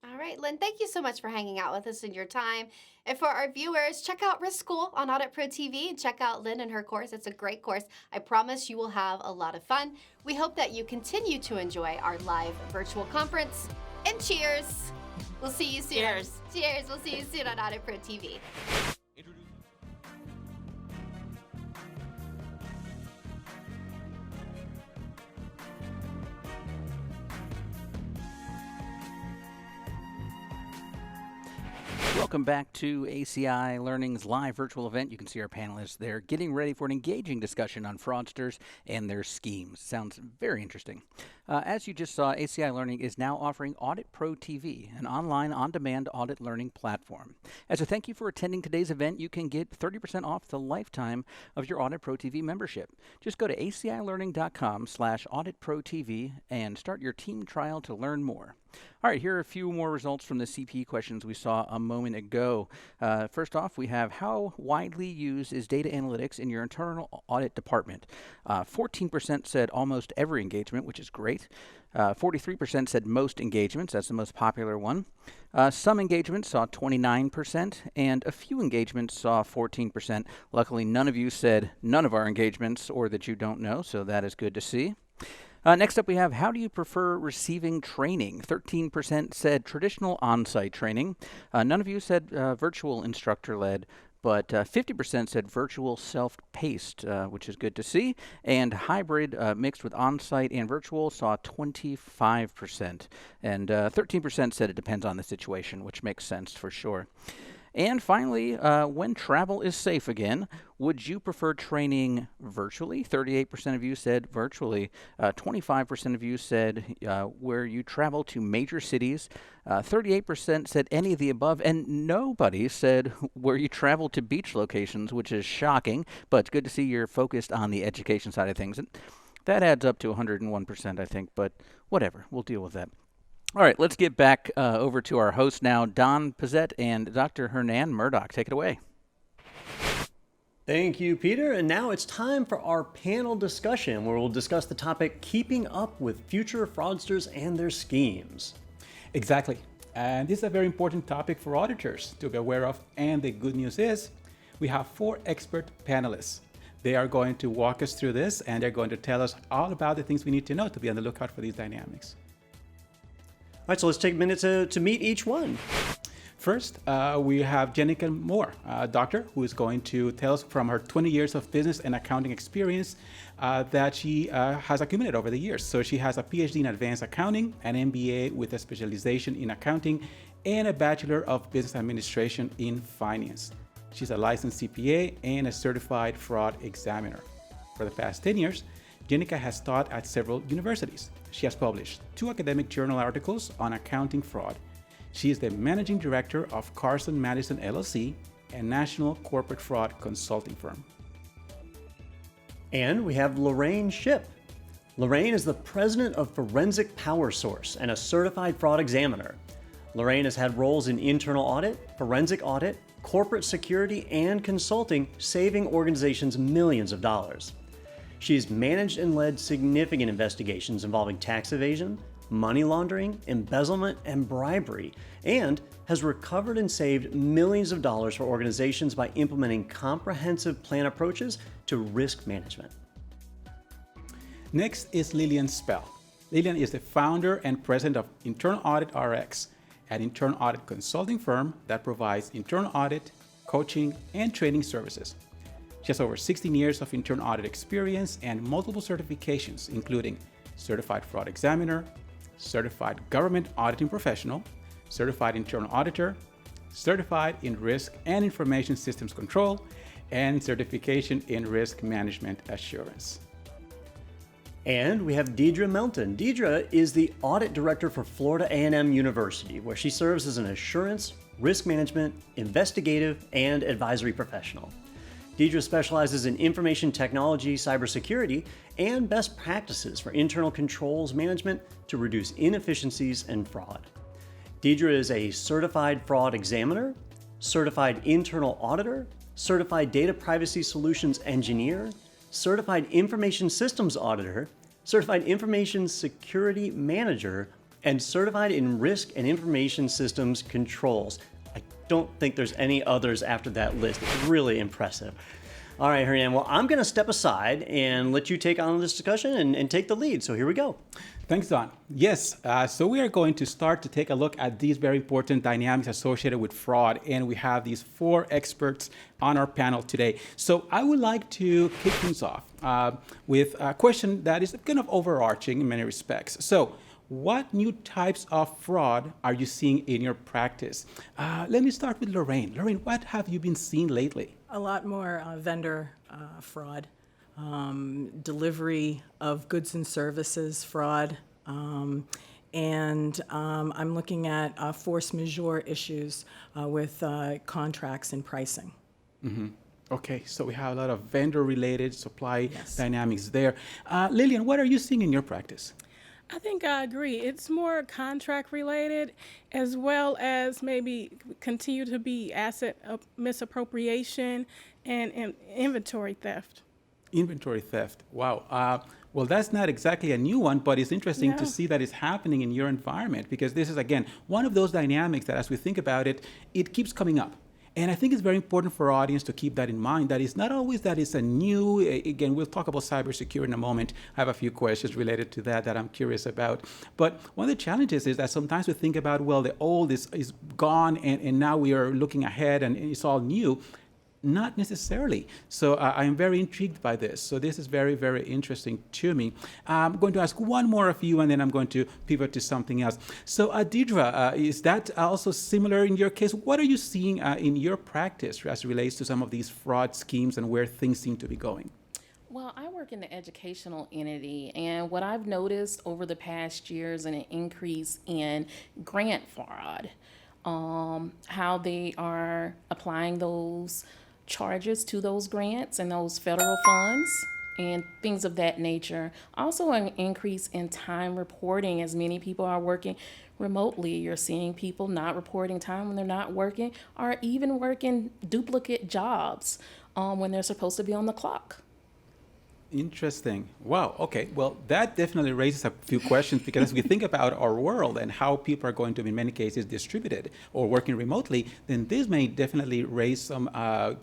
Speaker 1: All right, Lynn, thank you so much for hanging out with us in your time. And for our viewers, check out Risk School on Audit Pro TV and check out Lynn and her course. It's a great course. I promise you will have a lot of fun. We hope that you continue to enjoy our live virtual conference. And cheers. We'll see you soon.
Speaker 10: Cheers.
Speaker 1: Cheers. We'll see you soon on Audit Pro TV.
Speaker 4: Welcome back to ACI Learning's live virtual event. You can see our panelists there getting ready for an engaging discussion on fraudsters and their schemes. Sounds very interesting. As you just saw, ACI Learning is now offering Audit Pro TV, an online on-demand audit learning platform. As a thank you for attending today's event, you can get 30% off the lifetime of your Audit Pro TV membership. Just go to acilearning.com/auditprotv and start your team trial to learn more. All right, here are a few more results from the CPE questions we saw a moment ago. First off, we have how widely used is data analytics in your internal audit department? 14% said almost every engagement, which is great. 43% said most engagements. That's the most popular one. Some engagements saw 29%, and a few engagements saw 14%. Luckily, none of you said none of our engagements or that you don't know, so that is good to see. Next up, we have how do you prefer receiving training? 13% said traditional on-site training. None of you said virtual instructor-led, but 50% said virtual self-paced, which is good to see. And hybrid mixed with on-site and virtual saw 25%. And 13% said it depends on the situation, which makes sense for sure. And finally, when travel is safe again, would you prefer training virtually? 38% of you said virtually. 25% of you said where you travel to major cities. 38% said any of the above, and nobody said where you travel to beach locations, which is shocking, but it's good to see you're focused on the education side of things. And that adds up to 101%, I think, but whatever, we'll deal with that. All right, let's get back over to our hosts now, Don Pizzette and Dr. Hernan Murdoch. Take it away.
Speaker 2: Thank you, Peter. And now it's time for our panel discussion, where we'll discuss the topic keeping up with future fraudsters and their schemes.
Speaker 3: Exactly. And this is a very important topic for auditors to be aware of. And the good news is we have 4 expert panelists. They are going to walk us through this, and they're going to tell us all about the things we need to know to be on the lookout for these dynamics.
Speaker 2: All right, so let's take a minute to meet each one.
Speaker 3: First, we have Jenica Moore, a doctor, who is going to tell us from her 20 years of business and accounting experience that she has accumulated over the years. So she has a PhD in advanced accounting, an MBA with a specialization in accounting, and a Bachelor of Business Administration in finance. She's a licensed CPA and a certified fraud examiner. For the past 10 years, Jenica has taught at several universities. She has published 2 academic journal articles on accounting fraud. She is the managing director of Carson Madison LLC, a national corporate fraud consulting firm.
Speaker 2: And we have Lorraine Shipp. Lorraine is the president of Forensic Power Source and a certified fraud examiner. Lorraine has had roles in internal audit, forensic audit, corporate security, and consulting, saving organizations millions of dollars. She's managed and led significant investigations involving tax evasion, money laundering, embezzlement, and bribery, and has recovered and saved millions of dollars for organizations by implementing comprehensive plan approaches to risk management.
Speaker 3: Next is Lillian Spell. Lillian is the founder and president of Internal Audit RX, an internal audit consulting firm that provides internal audit, coaching, and training services. She has over 16 years of internal audit experience and multiple certifications, including certified fraud examiner, certified government auditing professional, certified internal auditor, certified in risk and information systems control, and certification in risk management assurance.
Speaker 2: And we have Deidre Melton. Deidre is the audit director for Florida A&M University, where she serves as an assurance, risk management, investigative, and advisory professional. Deidre specializes in information technology, cybersecurity, and best practices for internal controls management to reduce inefficiencies and fraud. Deidre is a certified fraud examiner, certified internal auditor, certified data privacy solutions engineer, certified information systems auditor, certified information security manager, and certified in risk and information systems controls. I don't think there's any others after that list. It's really impressive. All right, Hernán, well, I'm going to step aside and let you take on this discussion and take the lead. So here we go.
Speaker 3: Thanks, Don. Yes, so we are going to start to take a look at these very important dynamics associated with fraud, and we have these 4 experts on our panel today. So I would like to kick things off with a question that is kind of overarching in many respects. So what new types of fraud are you seeing in your practice? Let me start with Lorraine. Lorraine, what have you been seeing lately?
Speaker 11: A lot more vendor fraud, delivery of goods and services fraud, and I'm looking at force majeure issues with contracts and pricing.
Speaker 3: Mm-hmm. Okay, so we have a lot of vendor-related supply dynamics there. Lillian, what are you seeing in your practice?
Speaker 12: I think I agree. It's more contract related, as well as maybe continue to be asset misappropriation and inventory theft.
Speaker 3: Inventory theft. Wow. Well, that's not exactly a new one, but it's interesting to see that it's happening in your environment, because this is, again, one of those dynamics that as we think about it, it keeps coming up. And I think it's very important for our audience to keep that in mind, that it's not always that it's a new, again, we'll talk about cybersecurity in a moment. I have a few questions related to that I'm curious about. But one of the challenges is that sometimes we think about, well, the old is gone and now we are looking ahead and it's all new. Not necessarily. So I am very intrigued by this. So this is very, very interesting to me. I'm going to ask one more of you, and then I'm going to pivot to something else. So Deidre, is that also similar in your case? What are you seeing in your practice as it relates to some of these fraud schemes and where things seem to be going?
Speaker 13: Well, I work in the educational entity, and what I've noticed over the past years is an increase in grant fraud, how they are applying those charges to those grants and those federal funds and things of that nature. Also an increase in time reporting, as many people are working remotely. You're seeing people not reporting time when they're not working, or even working duplicate jobs when they're supposed to be on the clock.
Speaker 3: Interesting. Wow. Okay. Well, that definitely raises a few questions, because as we think about our world and how people are going to be, in many cases, distributed or working remotely, then this may definitely raise some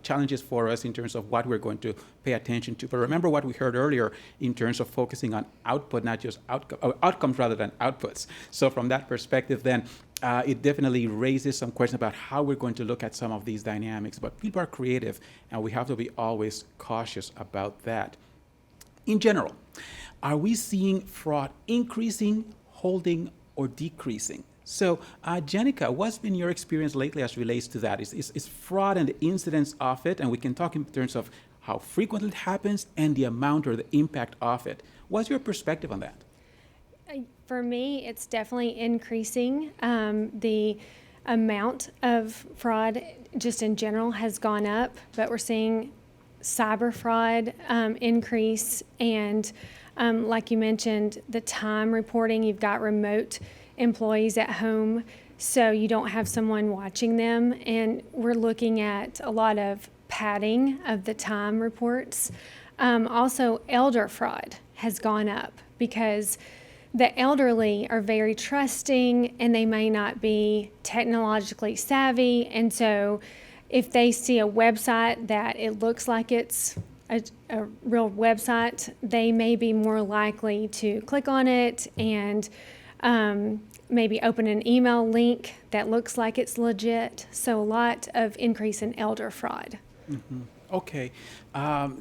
Speaker 3: challenges for us in terms of what we're going to pay attention to. But remember what we heard earlier in terms of focusing on output, not just outcomes rather than outputs. So from that perspective, then, it definitely raises some questions about how we're going to look at some of these dynamics. But people are creative, and we have to be always cautious about that. In general, are we seeing fraud increasing, holding, or decreasing? So, Jenica, what's been your experience lately as relates to that? Is fraud and the incidence of it, and we can talk in terms of how frequently it happens and the amount or the impact of it. What's your perspective on that?
Speaker 14: For me, it's definitely increasing. The amount of fraud just in general has gone up, but we're seeing cyber fraud increase, and like you mentioned, the time reporting. You've got remote employees at home, so you don't have someone watching them, and we're looking at a lot of padding of the time reports. Also, elder fraud has gone up because the elderly are very trusting and they may not be technologically savvy, and so if they see a website that it looks like it's a real website, they may be more likely to click on it and maybe open an email link that looks like it's legit. So a lot of increase in elder fraud.
Speaker 3: Mm-hmm. Okay.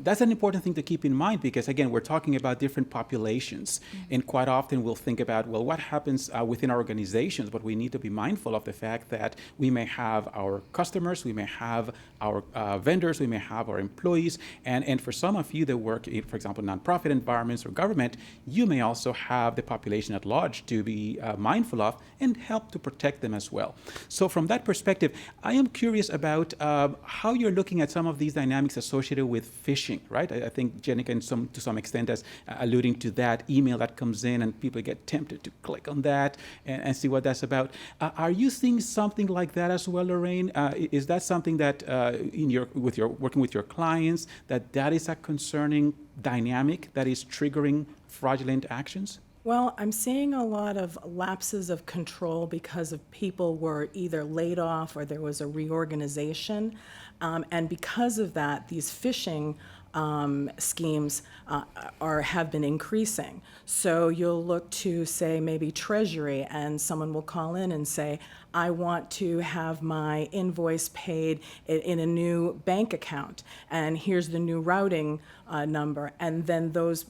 Speaker 3: That's an important thing to keep in mind because, again, we're talking about different populations. And quite often we'll think about, well, what happens within our organizations? But we need to be mindful of the fact that we may have our customers, we may have our vendors, we may have our employees. And for some of you that work in, for example, nonprofit environments or government, you may also have the population at large to be mindful of and help to protect them as well. So from that perspective, I am curious about how you're looking at some of these dynamics associated with phishing, right? I think Jenica, to some extent, is alluding to that email that comes in and people get tempted to click on that and see what that's about. Are you seeing something like that as well, Lorraine? Is that something that working with your clients, that is a concerning dynamic that is triggering fraudulent actions?
Speaker 11: Well, I'm seeing a lot of lapses of control because of people were either laid off or there was a reorganization. And because of that, these phishing schemes have been increasing. So you'll look to, say, maybe Treasury, and someone will call in and say, I want to have my invoice paid in a new bank account, and here's the new routing number. And then those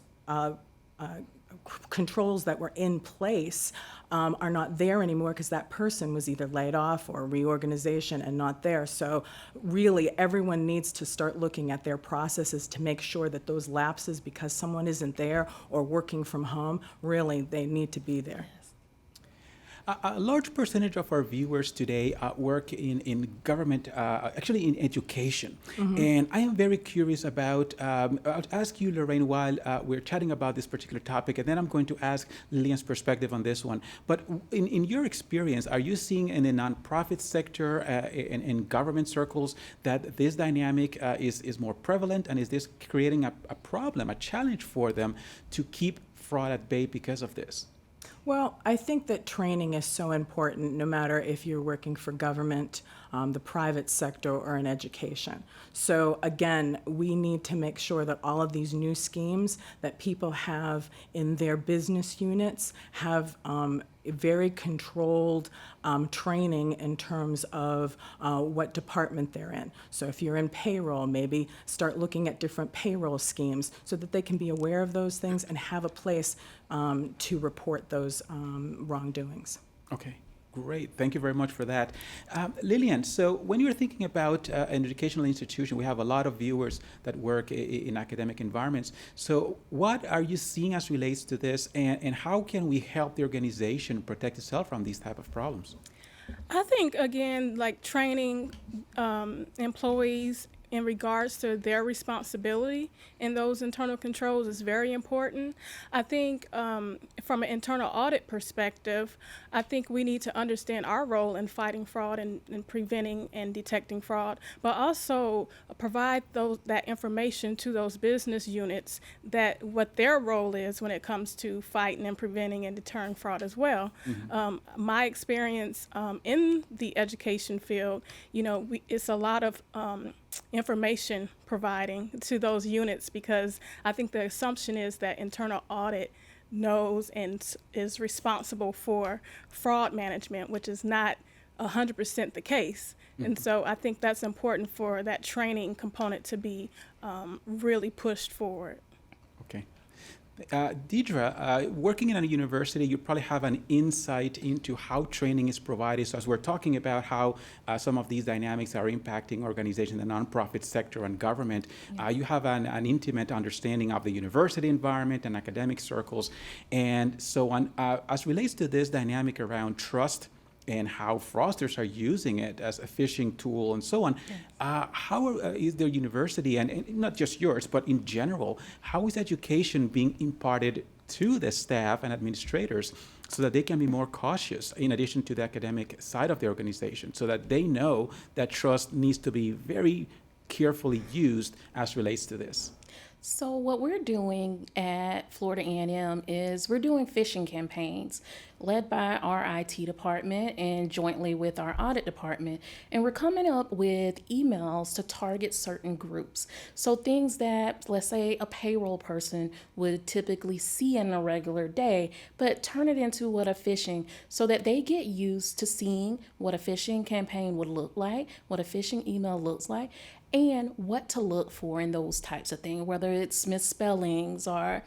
Speaker 11: controls that were in place are not there anymore because that person was either laid off or reorganization and not there. So really everyone needs to start looking at their processes to make sure that those lapses, because someone isn't there or working from home, really they need to be there.
Speaker 3: A large percentage of our viewers today work in government, actually in education. And I am very curious about, I'll ask you, Lorraine, while we're chatting about this particular topic, and then I'm going to ask Lillian's perspective on this one. But in your experience, are you seeing in the nonprofit sector, in government circles, that this dynamic is more prevalent, and is this creating a problem, a challenge for them to keep fraud at bay because of this?
Speaker 11: Well, I think that training is so important, no matter if you're working for government, the private sector, or in education. So again, we need to make sure that all of these new schemes that people have in their business units have very controlled training in terms of what department they're in. So if you're in payroll, maybe start looking at different payroll schemes so that they can be aware of those things and have a place to report those wrongdoings.
Speaker 3: Okay. Great. Thank you very much for that. Lillian, so when you're thinking about an educational institution, we have a lot of viewers that work in academic environments. So what are you seeing as relates to this, and how can we help the organization protect itself from these type of problems?
Speaker 12: I think, again, like training employees in regards to their responsibility in those internal controls is very important. I think from an internal audit perspective, I think we need to understand our role in fighting fraud and preventing and detecting fraud, but also provide that information to those business units that what their role is when it comes to fighting and preventing and deterring fraud as well. My experience in the education field, it's a lot of information providing to those units, because I think the assumption is that internal audit knows and is responsible for fraud management, which is not 100% the case. And so I think that's important for that training component to be really pushed forward.
Speaker 3: Okay. Deidre, working in a university, you probably have an insight into how training is provided. So as we're talking about how some of these dynamics are impacting organizations in the nonprofit sector and government, you have an intimate understanding of the university environment and academic circles. And so on, as relates to this dynamic around trust and how fraudsters are using it as a phishing tool and so on. How is their university, and not just yours, but in general, how is education being imparted to the staff and administrators so that they can be more cautious in addition to the academic side of the organization, so that they know that trust needs to be very carefully used as relates to this?
Speaker 13: So what we're doing at Florida A&M is we're doing phishing campaigns led by our IT department and jointly with our audit department. And we're coming up with emails to target certain groups. So things that, let's say, a payroll person would typically see in a regular day, but turn it into what a phishing, so that they get used to seeing what a phishing campaign would look like, what a phishing email looks like. and what to look for in those types of things, whether it's misspellings or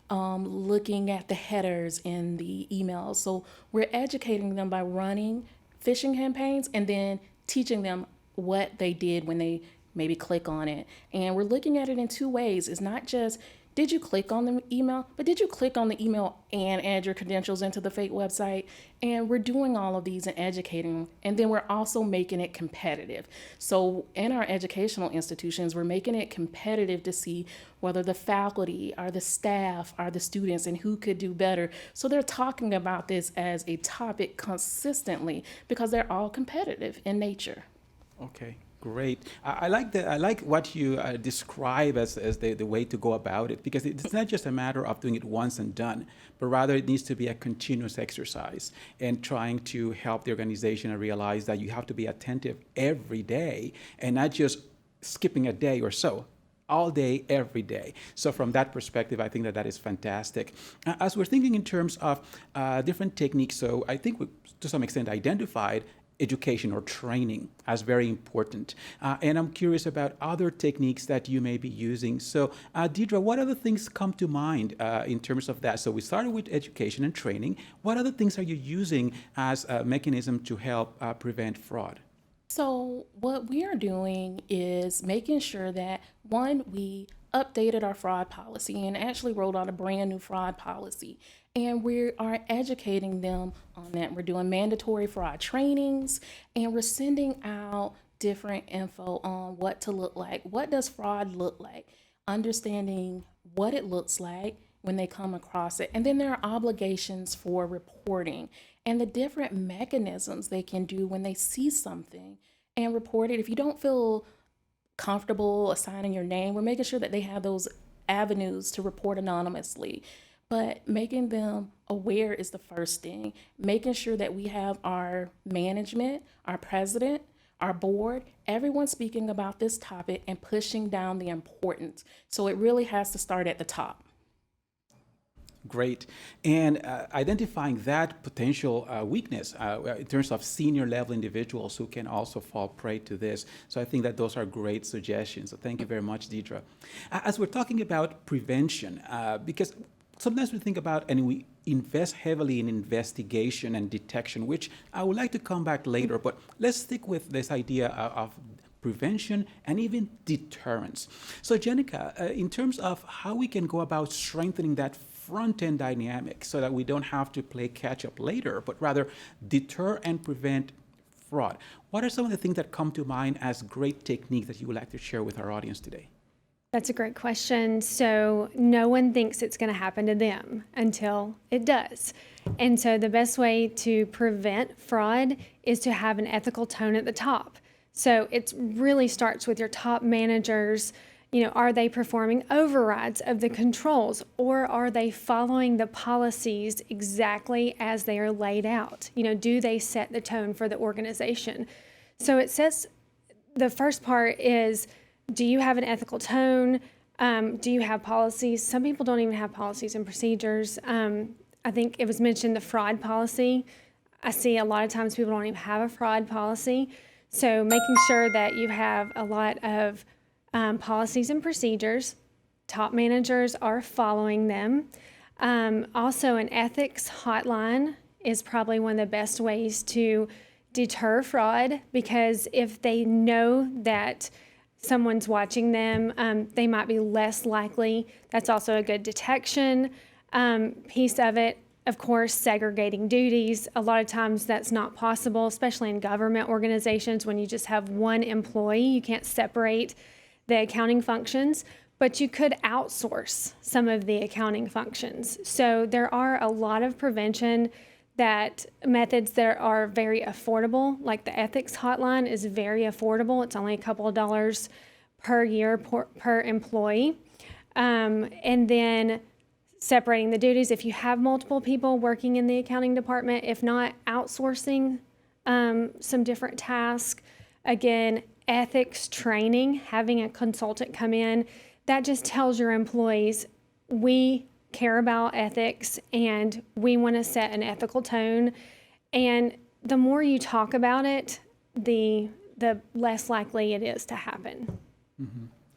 Speaker 13: looking at the headers in the emails. So we're educating them by running phishing campaigns and then teaching them what they did when they maybe click on it. And we're looking at it in two ways. It's not just, did you click on the email, but did you click on the email and add your credentials into the fake website? And we're doing all of these and educating, and then we're also making it competitive. So in our educational institutions, we're making it competitive to see whether the faculty or the staff are the students and who could do better. So they're talking about this as a topic consistently because they're all competitive in nature.
Speaker 3: Okay. Great. I like what you describe as the way to go about it, because it's not just a matter of doing it once and done, but rather it needs to be a continuous exercise and trying to help the organization and realize that you have to be attentive every day and not just skipping a day or so. All day, every day. So from that perspective, I think that is fantastic. As we're thinking in terms of different techniques, so I think we, to some extent, identified education or training as very important. And I'm curious about other techniques that you may be using. So Deidre, what other things come to mind in terms of that? So we started with education and training. What other things are you using as a mechanism to help prevent fraud?
Speaker 13: So what we are doing is making sure that, one, we updated our fraud policy and actually rolled out a brand new fraud policy. And we are educating them on that. We're doing mandatory fraud trainings, and we're sending out different info on what to look like. What does fraud look like? Understanding what it looks like when they come across it. And then there are obligations for reporting and the different mechanisms they can do when they see something and report it. If you don't feel comfortable assigning your name, we're making sure that they have those avenues to report anonymously. But making them aware is the first thing. Making sure that we have our management, our president, our board, everyone speaking about this topic and pushing down the importance. So it really has to start at the top.
Speaker 3: Great. And identifying that potential weakness in terms of senior level individuals who can also fall prey to this. So I think that those are great suggestions. So thank you very much, Deidre. As we're talking about prevention, because sometimes we think about and we invest heavily in investigation and detection, which I would like to come back later, but let's stick with this idea of prevention and even deterrence. So Jenica, in terms of how we can go about strengthening that front-end dynamic so that we don't have to play catch-up later, but rather deter and prevent fraud, what are some of the things that come to mind as great techniques that you would like to share with our audience today?
Speaker 14: That's a great question. So no one thinks it's going to happen to them until it does. And so the best way to prevent fraud is to have an ethical tone at the top. So it really starts with your top managers. You know, are they performing overrides of the controls, or are they following the policies exactly as they are laid out? You know, do they set the tone for the organization? So it says the first part is, do you have an ethical tone? Do you have policies? Some people don't even have policies and procedures. I think it was mentioned the fraud policy. I see a lot of times people don't even have a fraud policy. So making sure that you have a lot of policies and procedures, top managers are following them. Also, an ethics hotline is probably one of the best ways to deter fraud, because if they know that someone's watching them, they might be less likely. That's also a good detection piece of it. Of course, segregating duties. A lot of times that's not possible, especially in government organizations when you just have one employee. You can't separate the accounting functions, but you could outsource some of the accounting functions. So there are a lot of prevention methods that are very affordable, like the ethics hotline is very affordable. It's only a couple of dollars per year per employee. And then separating the duties. If you have multiple people working in the accounting department, if not, outsourcing some different tasks. Again, ethics training, having a consultant come in, that just tells your employees, we care about ethics and we want to set an ethical tone. And the more you talk about it, the less likely it is to happen.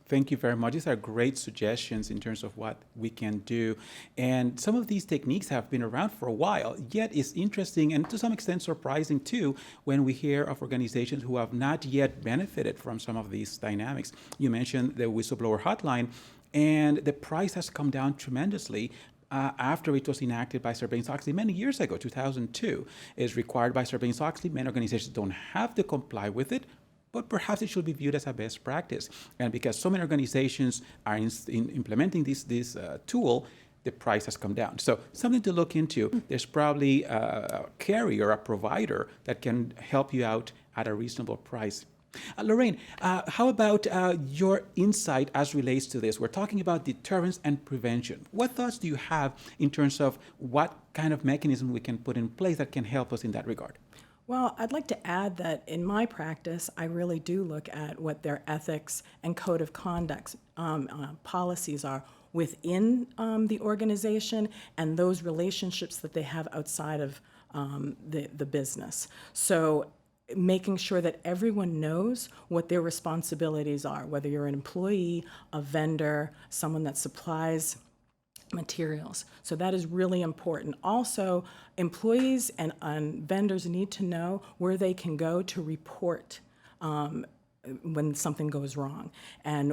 Speaker 3: Thank you very much. These are great suggestions in terms of what we can do. And some of these techniques have been around for a while, yet it's interesting and to some extent surprising too when we hear of organizations who have not yet benefited from some of these dynamics. You mentioned the whistleblower hotline, and the price has come down tremendously after it was enacted by Sarbanes-Oxley many years ago, 2002. It's required by Sarbanes-Oxley. Many organizations don't have to comply with it, but perhaps it should be viewed as a best practice. And because so many organizations are implementing this tool, the price has come down. So something to look into. There's probably a carrier, a provider that can help you out at a reasonable price. Lorraine, how about your insight as relates to this? We're talking about deterrence and prevention. What thoughts do you have in terms of what kind of mechanism we can put in place that can help us in that regard?
Speaker 11: Well, I'd like to add that in my practice, I really do look at what their ethics and code of conduct policies are within the organization and those relationships that they have outside of the business. So making sure that everyone knows what their responsibilities are, whether you're an employee, a vendor, someone that supplies materials. So that is really important. Also, employees and vendors need to know where they can go to report when something goes wrong,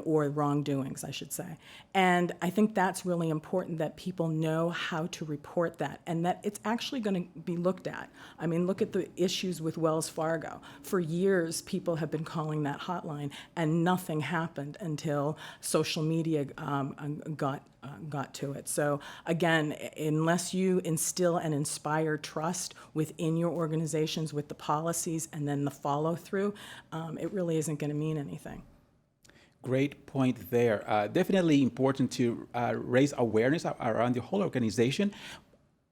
Speaker 11: or wrongdoings, I should say. And I think that's really important, that people know how to report that and that it's actually going to be looked at. I mean, look at the issues with Wells Fargo. For years, people have been calling that hotline and nothing happened until social media got to it. So again, unless you instill and inspire trust within your organizations with the policies and then the follow through, it really isn't going to mean anything.
Speaker 3: Great point there. Definitely important to raise awareness around the whole organization,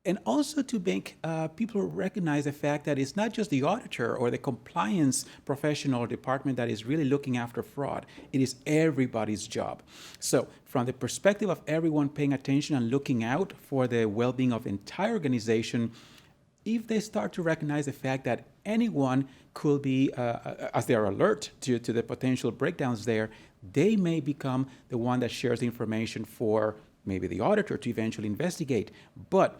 Speaker 3: and also to make people recognize the fact that it's not just the auditor or the compliance professional or department that is really looking after fraud. It is everybody's job. So from the perspective of everyone paying attention and looking out for the well-being of the entire organization, if they start to recognize the fact that anyone could be, as they are alert to the potential breakdowns there, they may become the one that shares the information for maybe the auditor to eventually investigate. But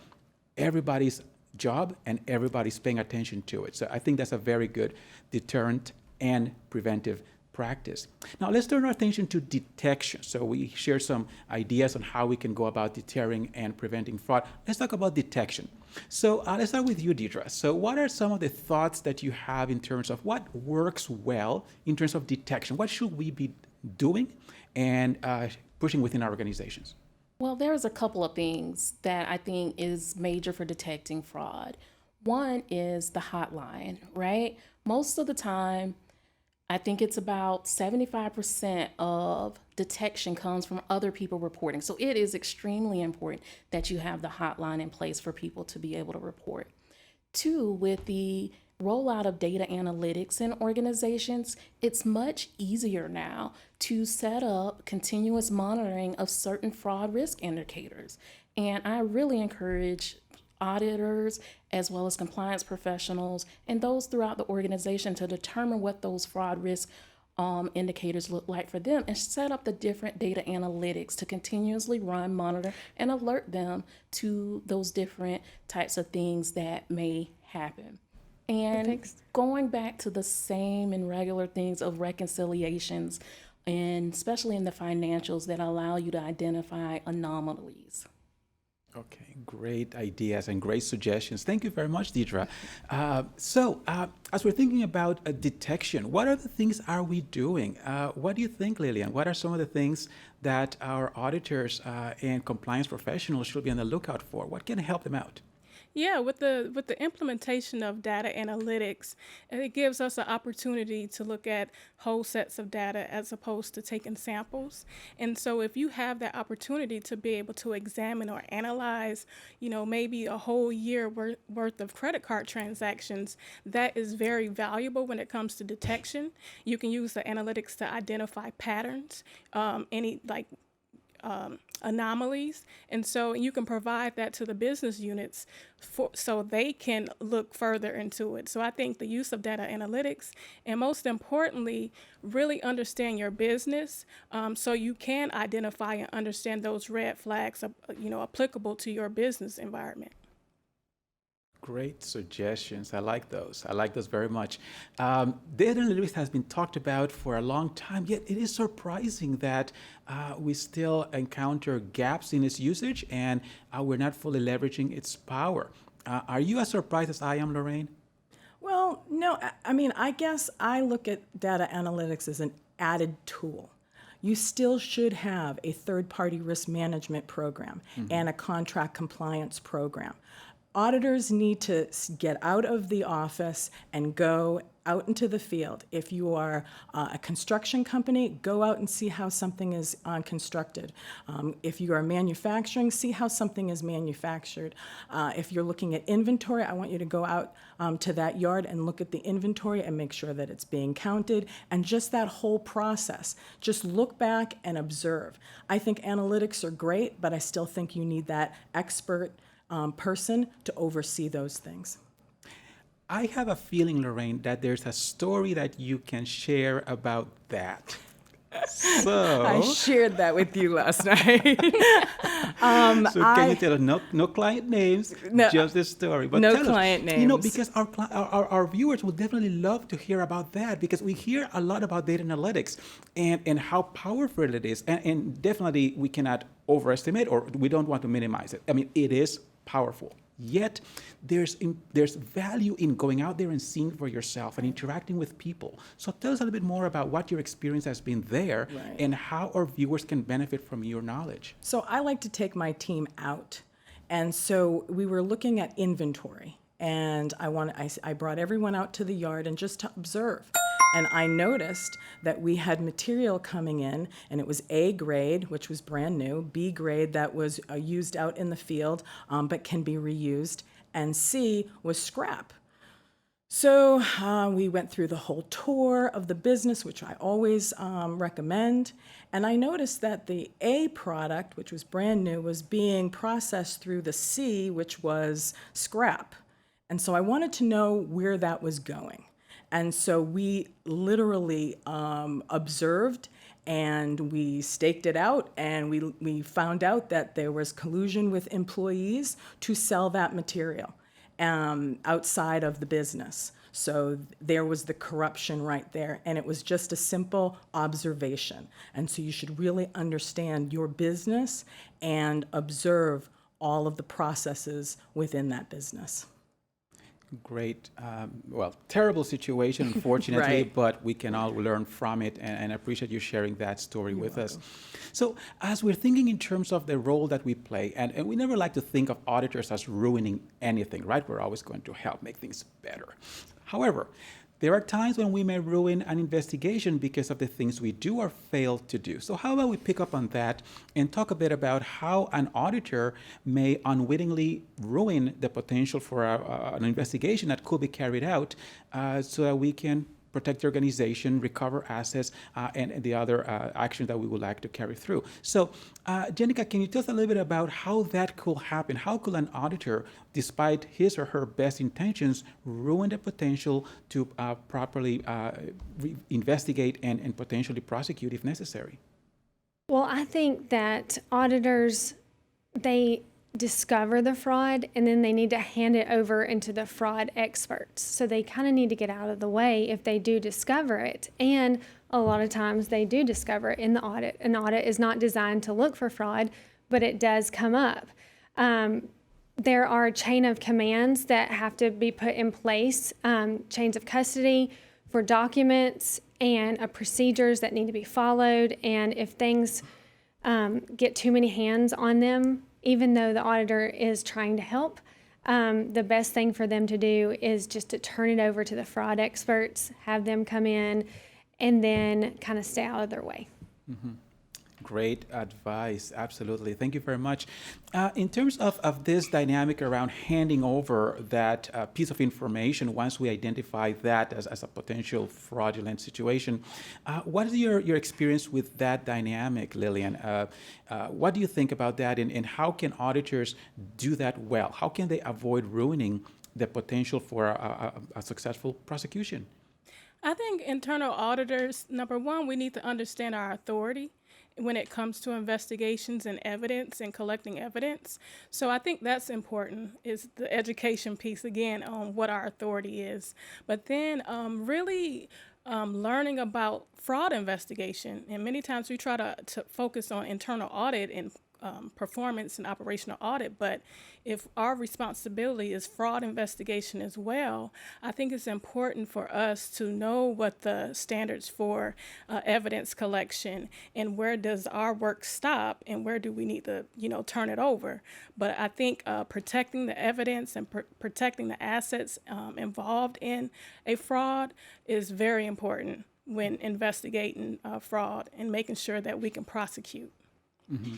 Speaker 3: everybody's job and everybody's paying attention to it. So I think that's a very good deterrent and preventive practice. Now let's turn our attention to detection. So we share some ideas on how we can go about deterring and preventing fraud. Let's talk about detection. So let's start with you, Deidre. So what are some of the thoughts that you have in terms of what works well in terms of detection? What should we be doing and pushing within our organizations?
Speaker 13: Well, there's a couple of things that I think is major for detecting fraud. One is the hotline, right? Most of the time, I think it's about 75% of detection comes from other people reporting. So it is extremely important that you have the hotline in place for people to be able to report. Two, with the rollout of data analytics in organizations, it's much easier now to set up continuous monitoring of certain fraud risk indicators. And I really encourage auditors as well as compliance professionals and those throughout the organization to determine what those fraud risk indicators look like for them and set up the different data analytics to continuously run, monitor, and alert them to those different types of things that may happen. And going back to the same and regular things of reconciliations, and especially in the financials that allow you to identify anomalies.
Speaker 3: Okay, great ideas and great suggestions. Thank you very much, Deidre. So as we're thinking about detection, what other things are we doing? What do you think, Lillian? What are some of the things that our auditors and compliance professionals should be on the lookout for? What can help them out?
Speaker 12: Yeah, with the implementation of data analytics, it gives us an opportunity to look at whole sets of data as opposed to taking samples. And so if you have that opportunity to be able to examine or analyze, maybe a whole year worth of credit card transactions, that is very valuable when it comes to detection. You can use the analytics to identify patterns, anomalies, and so you can provide that to the business units so they can look further into it. So I think the use of data analytics, and most importantly, really understand your business, so you can identify and understand those red flags, applicable to your business environment.
Speaker 3: Great suggestions. I like those. I like those very much. Data analytics has been talked about for a long time, yet it is surprising that we still encounter gaps in its usage and we're not fully leveraging its power. Are you as surprised as I am, Lorraine?
Speaker 11: Well, no, I mean, I guess I look at data analytics as an added tool. You still should have a third-party risk management program and a contract compliance program. Auditors need to get out of the office and go out into the field. If you are a construction company, go out and see how something is constructed. If you are manufacturing, see how something is manufactured. If you're looking at inventory, I want you to go out to that yard and look at the inventory and make sure that it's being counted, and just that whole process. Just look back and observe. I think analytics are great, but I still think you need that expert person to oversee those things.
Speaker 3: I have a feeling, Lorraine, that there's a story that you can share about that. So
Speaker 11: I shared that with you last night.
Speaker 3: Can you tell us no client names, just the story? But
Speaker 11: no
Speaker 3: tell
Speaker 11: client
Speaker 3: us,
Speaker 11: names.
Speaker 3: Because our viewers would definitely love to hear about that, because we hear a lot about data analytics and how powerful it is, and definitely we cannot overestimate, or we don't want to minimize it. I mean, it is powerful. Yet there's value in going out there and seeing for yourself and interacting with people. So tell us a little bit more about what your experience has been there, and how our viewers can benefit from your knowledge.
Speaker 11: So I like to take my team out. And so we were looking at inventory, and I brought everyone out to the yard and just to observe. And I noticed that we had material coming in, and it was A grade, which was brand new, B grade that was used out in the field but can be reused, and C was scrap. So we went through the whole tour of the business, which I always recommend, and I noticed that the A product, which was brand new, was being processed through the C, which was scrap. And so I wanted to know where that was going. And so we literally observed, and we staked it out, and we found out that there was collusion with employees to sell that material outside of the business. So there was the corruption right there, and it was just a simple observation. And so you should really understand your business and observe all of the processes within that business.
Speaker 3: Great. Terrible situation, unfortunately,
Speaker 11: Right.
Speaker 3: but we can all learn from it, and I appreciate you sharing that story with us. So as we're thinking in terms of the role that we play, and we never like to think of auditors as ruining anything, right? We're always going to help make things better. However, there are times when we may ruin an investigation because of the things we do or fail to do. So how about we pick up on that and talk a bit about how an auditor may unwittingly ruin the potential for an investigation that could be carried out, so that we can protect the organization, recover assets, and the other actions that we would like to carry through. So, Jenica, can you tell us a little bit about how that could happen? How could an auditor, despite his or her best intentions, ruin the potential to properly investigate and potentially prosecute if necessary?
Speaker 14: Well, I think that auditors, they discover the fraud and then they need to hand it over into the fraud experts. So they kind of need to get out of the way if they do discover it. And a lot of times they do discover it in the audit. An audit is not designed to look for fraud, but it does come up. There are a chain of commands that have to be put in place, chains of custody for documents and procedures that need to be followed. And if things get too many hands on them, even though the auditor is trying to help, the best thing for them to do is just to turn it over to the fraud experts, have them come in, and then kind of stay out of their way.
Speaker 3: Mm-hmm. Great advice. Absolutely. Thank you very much. In terms of this dynamic around handing over that piece of information, once we identify that as a potential fraudulent situation, what is your experience with that dynamic, Lillian? What do you think about that, and how can auditors do that well? How can they avoid ruining the potential for a successful prosecution?
Speaker 12: I think internal auditors, number one, we need to understand our authority when it comes to investigations and evidence and collecting evidence. So I think that's important, is the education piece again on what our authority is. But then really learning about fraud investigation. And many times we try to focus on internal audit and performance and operational audit, but if our responsibility is fraud investigation as well, I think it's important for us to know what the standards for evidence collection and where does our work stop and where do we need to, turn it over. But I think protecting the evidence and protecting the assets involved in a fraud is very important when investigating fraud and making sure that we can prosecute.
Speaker 3: Mm-hmm.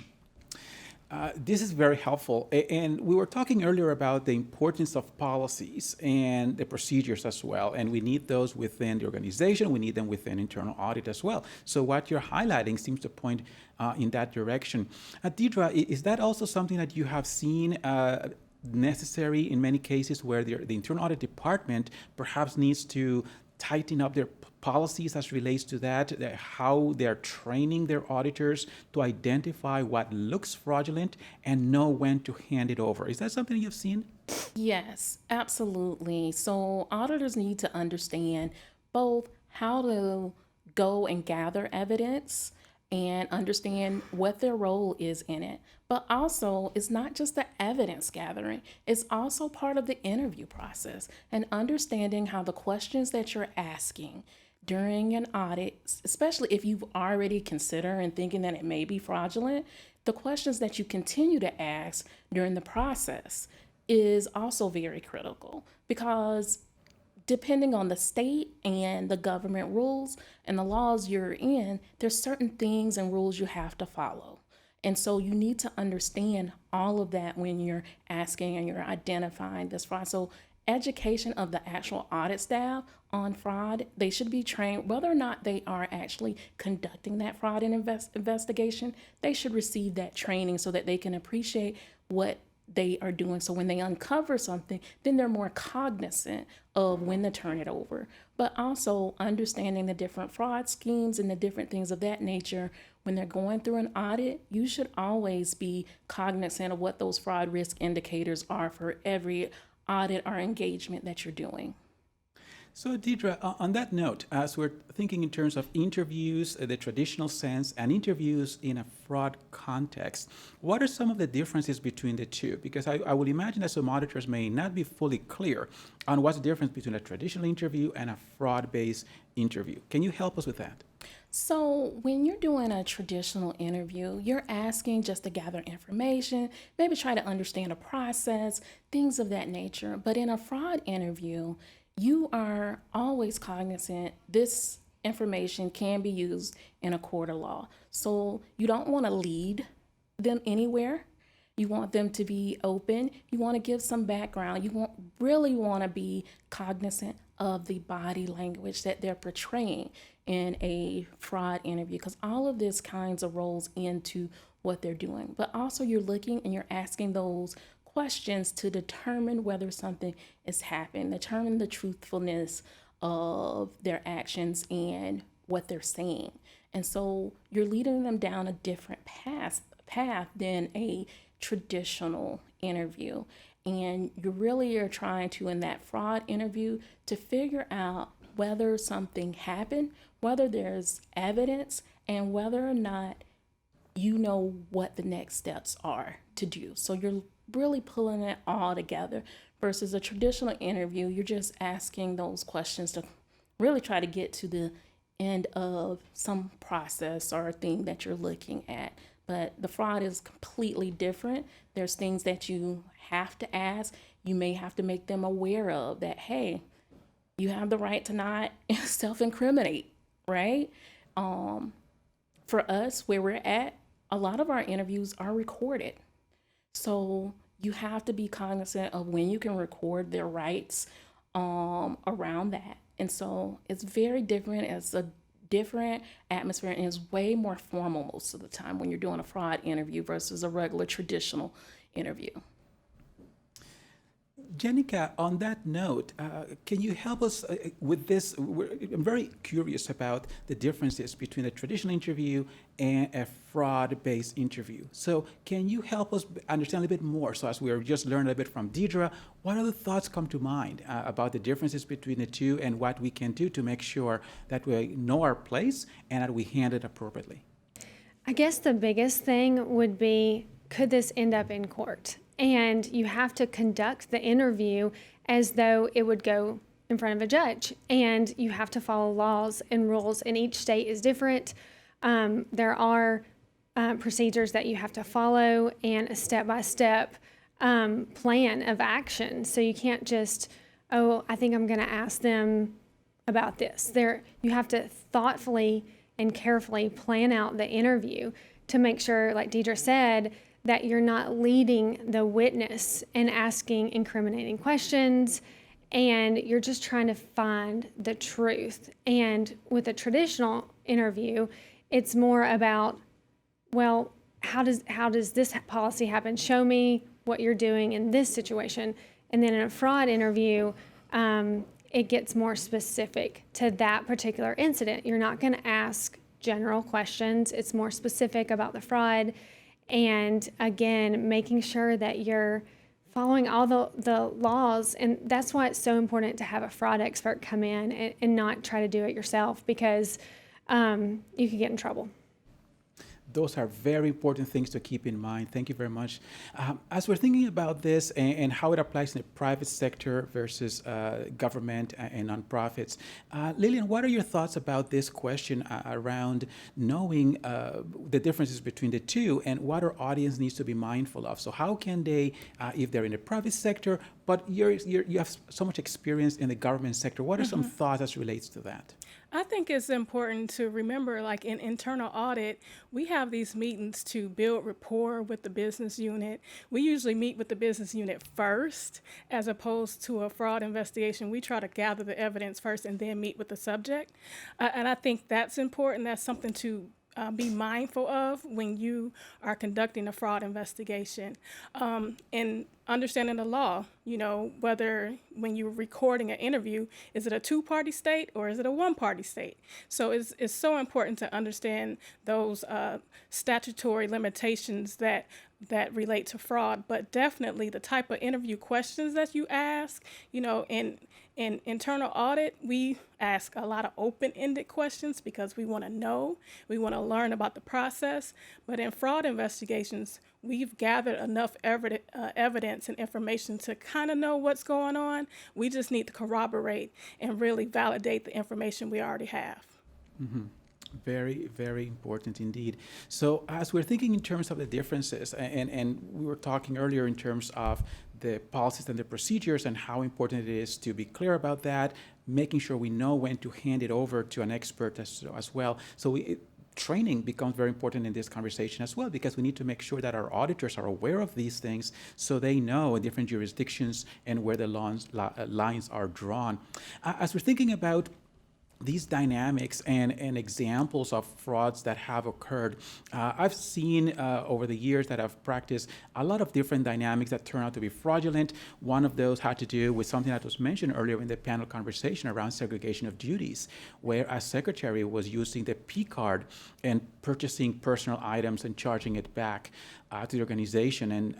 Speaker 3: This is very helpful. And we were talking earlier about the importance of policies and the procedures as well. And we need those within the organization. We need them within internal audit as well. So what you're highlighting seems to point in that direction. Deidre, is that also something that you have seen necessary in many cases where the internal audit department perhaps needs to tighten up their policies as relates to that, how they're training their auditors to identify what looks fraudulent and know when to hand it over? Is that something you've seen?
Speaker 13: Yes, absolutely. So auditors need to understand both how to go and gather evidence and understand what their role is in it. But also, it's not just the evidence gathering, it's also part of the interview process and understanding how the questions that you're asking during an audit, especially if you've already considered and thinking that it may be fraudulent, the questions that you continue to ask during the process is also very critical, because depending on the state and the government rules and the laws you're in, there's certain things and rules you have to follow. And so you need to understand all of that when you're asking and you're identifying this fraud. So education of the actual audit staff on fraud, they should be trained, whether or not they are actually conducting that fraud investigation, they should receive that training so that they can appreciate what they are doing. So when they uncover something, then they're more cognizant of when to turn it over. But also understanding the different fraud schemes and the different things of that nature. When they're going through an audit, you should always be cognizant of what those fraud risk indicators are for every audit or engagement that you're doing.
Speaker 3: So Deidre, on that note, as we're thinking in terms of interviews, the traditional sense, and interviews in a fraud context, what are some of the differences between the two? Because I would imagine that some auditors may not be fully clear on what's the difference between a traditional interview and a fraud-based interview. Can you help us with that?
Speaker 13: So when you're doing a traditional interview, you're asking just to gather information, maybe try to understand a process, things of that nature. But in a fraud interview, you are always cognizant this information can be used in a court of law. So you don't want to lead them anywhere. You want them to be open. You want to give some background. You really want to be cognizant of the body language that they're portraying in a fraud interview, because all of this kinds of rolls into what they're doing. But also you're looking and you're asking those questions to determine whether something is happening, determine the truthfulness of their actions and what they're saying. And so you're leading them down a different path than a traditional interview. And you really are trying to, in that fraud interview, to figure out whether something happened, whether there's evidence, and whether or not you know what the next steps are to do. So you're really pulling it all together versus a traditional interview. You're just asking those questions to really try to get to the end of some process or thing that you're looking at. But the fraud is completely different. There's things that you have to ask. You may have to make them aware of that, hey, you have the right to not self-incriminate, right? for us, where we're at, a lot of our interviews are recorded. So you have to be cognizant of when you can record their rights around that. And so it's very different. It's a different atmosphere, and it's way more formal most of the time when you're doing a fraud interview versus a regular traditional interview.
Speaker 3: Jenica, on that note, can you help us with this? I'm very curious about the differences between a traditional interview and a fraud-based interview. So can you help us understand a little bit more? So as we're just learning a bit from Deidre, what other thoughts come to mind about the differences between the two and what we can do to make sure that we know our place and that we handle it appropriately?
Speaker 14: I guess the biggest thing would be, could this end up in court? And you have to conduct the interview as though it would go in front of a judge. And you have to follow laws and rules, and each state is different. There are procedures that you have to follow and a step-by-step plan of action. So you can't just, oh, I think I'm going to ask them about this. You have to thoughtfully and carefully plan out the interview to make sure, like Deidre said, that you're not leading the witness and asking incriminating questions, and you're just trying to find the truth. And with a traditional interview, it's more about, well, how does this policy happen? Show me what you're doing in this situation. And then in a fraud interview, it gets more specific to that particular incident. You're not going to ask general questions. It's more specific about the fraud. And again, making sure that you're following all the laws. And that's why it's so important to have a fraud expert come in and not try to do it yourself, because you could get in trouble.
Speaker 3: Those are very important things to keep in mind. Thank you very much. As we're thinking about this and how it applies in the private sector versus government and nonprofits, Lillian, what are your thoughts about this question around knowing the differences between the two and what our audience needs to be mindful of? So how can they, if they're in the private sector, but you have so much experience in the government sector, what are some thoughts as relates to that?
Speaker 12: I think it's important to remember, like in internal audit, we have these meetings to build rapport with the business unit. We usually meet with the business unit first, as opposed to a fraud investigation. We try to gather the evidence first and then meet with the subject. And I think that's important. That's something to be mindful of when you are conducting a fraud investigation. And understanding the law, whether when you're recording an interview, is it a two-party state or is it a one-party state? So it's so important to understand those statutory limitations that relate to fraud, but definitely the type of interview questions that you ask, in internal audit, we ask a lot of open-ended questions because we want to know, we want to learn about the process. But in fraud investigations, we've gathered enough evidence and information to kind of know what's going on. We just need to corroborate and really validate the information we already have.
Speaker 3: Mm-hmm. Very, very important indeed. So as we're thinking in terms of the differences, and we were talking earlier in terms of the policies and the procedures and how important it is to be clear about that, making sure we know when to hand it over to an expert as well. So training becomes very important in this conversation as well, because we need to make sure that our auditors are aware of these things so they know in different jurisdictions and where the lines are drawn. As we're thinking about these dynamics and examples of frauds that have occurred, I've seen over the years that I've practiced a lot of different dynamics that turn out to be fraudulent. One of those had to do with something that was mentioned earlier in the panel conversation around segregation of duties, where a secretary was using the P card and purchasing personal items and charging it back to the organization, and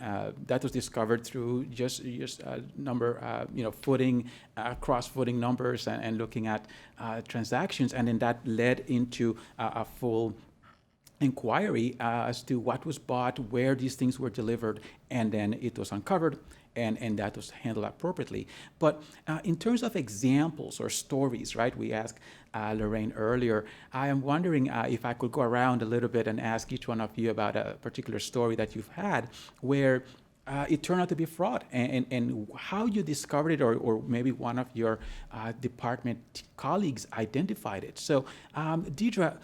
Speaker 3: that was discovered through just number, footing, cross-footing numbers and looking at transactions, and then that led into a full inquiry as to what was bought, where these things were delivered, and then it was uncovered, and that was handled appropriately. But in terms of examples or stories, right, we asked Lorraine earlier, I am wondering if I could go around a little bit and ask each one of you about a particular story that you've had where it turned out to be fraud, and how you discovered it, or maybe one of your department colleagues identified it. So, Deidre,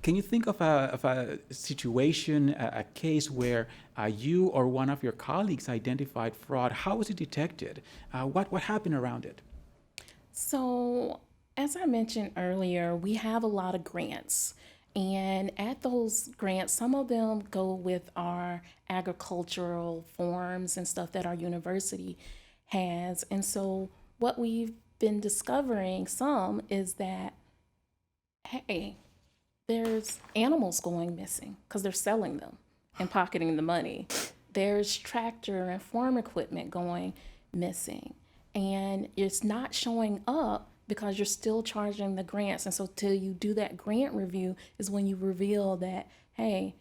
Speaker 3: Can you think of a situation, a case where you or one of your colleagues identified fraud? How was it detected? What happened around it?
Speaker 13: So, as I mentioned earlier, we have a lot of grants. And at those grants, some of them go with our agricultural forms and stuff that our university has. And so, what we've been discovering some is that, hey, there's animals going missing because they're selling them and pocketing the money. There's tractor and farm equipment going missing, and it's not showing up because you're still charging the grants. And so till you do that grant review is when you reveal that, hey,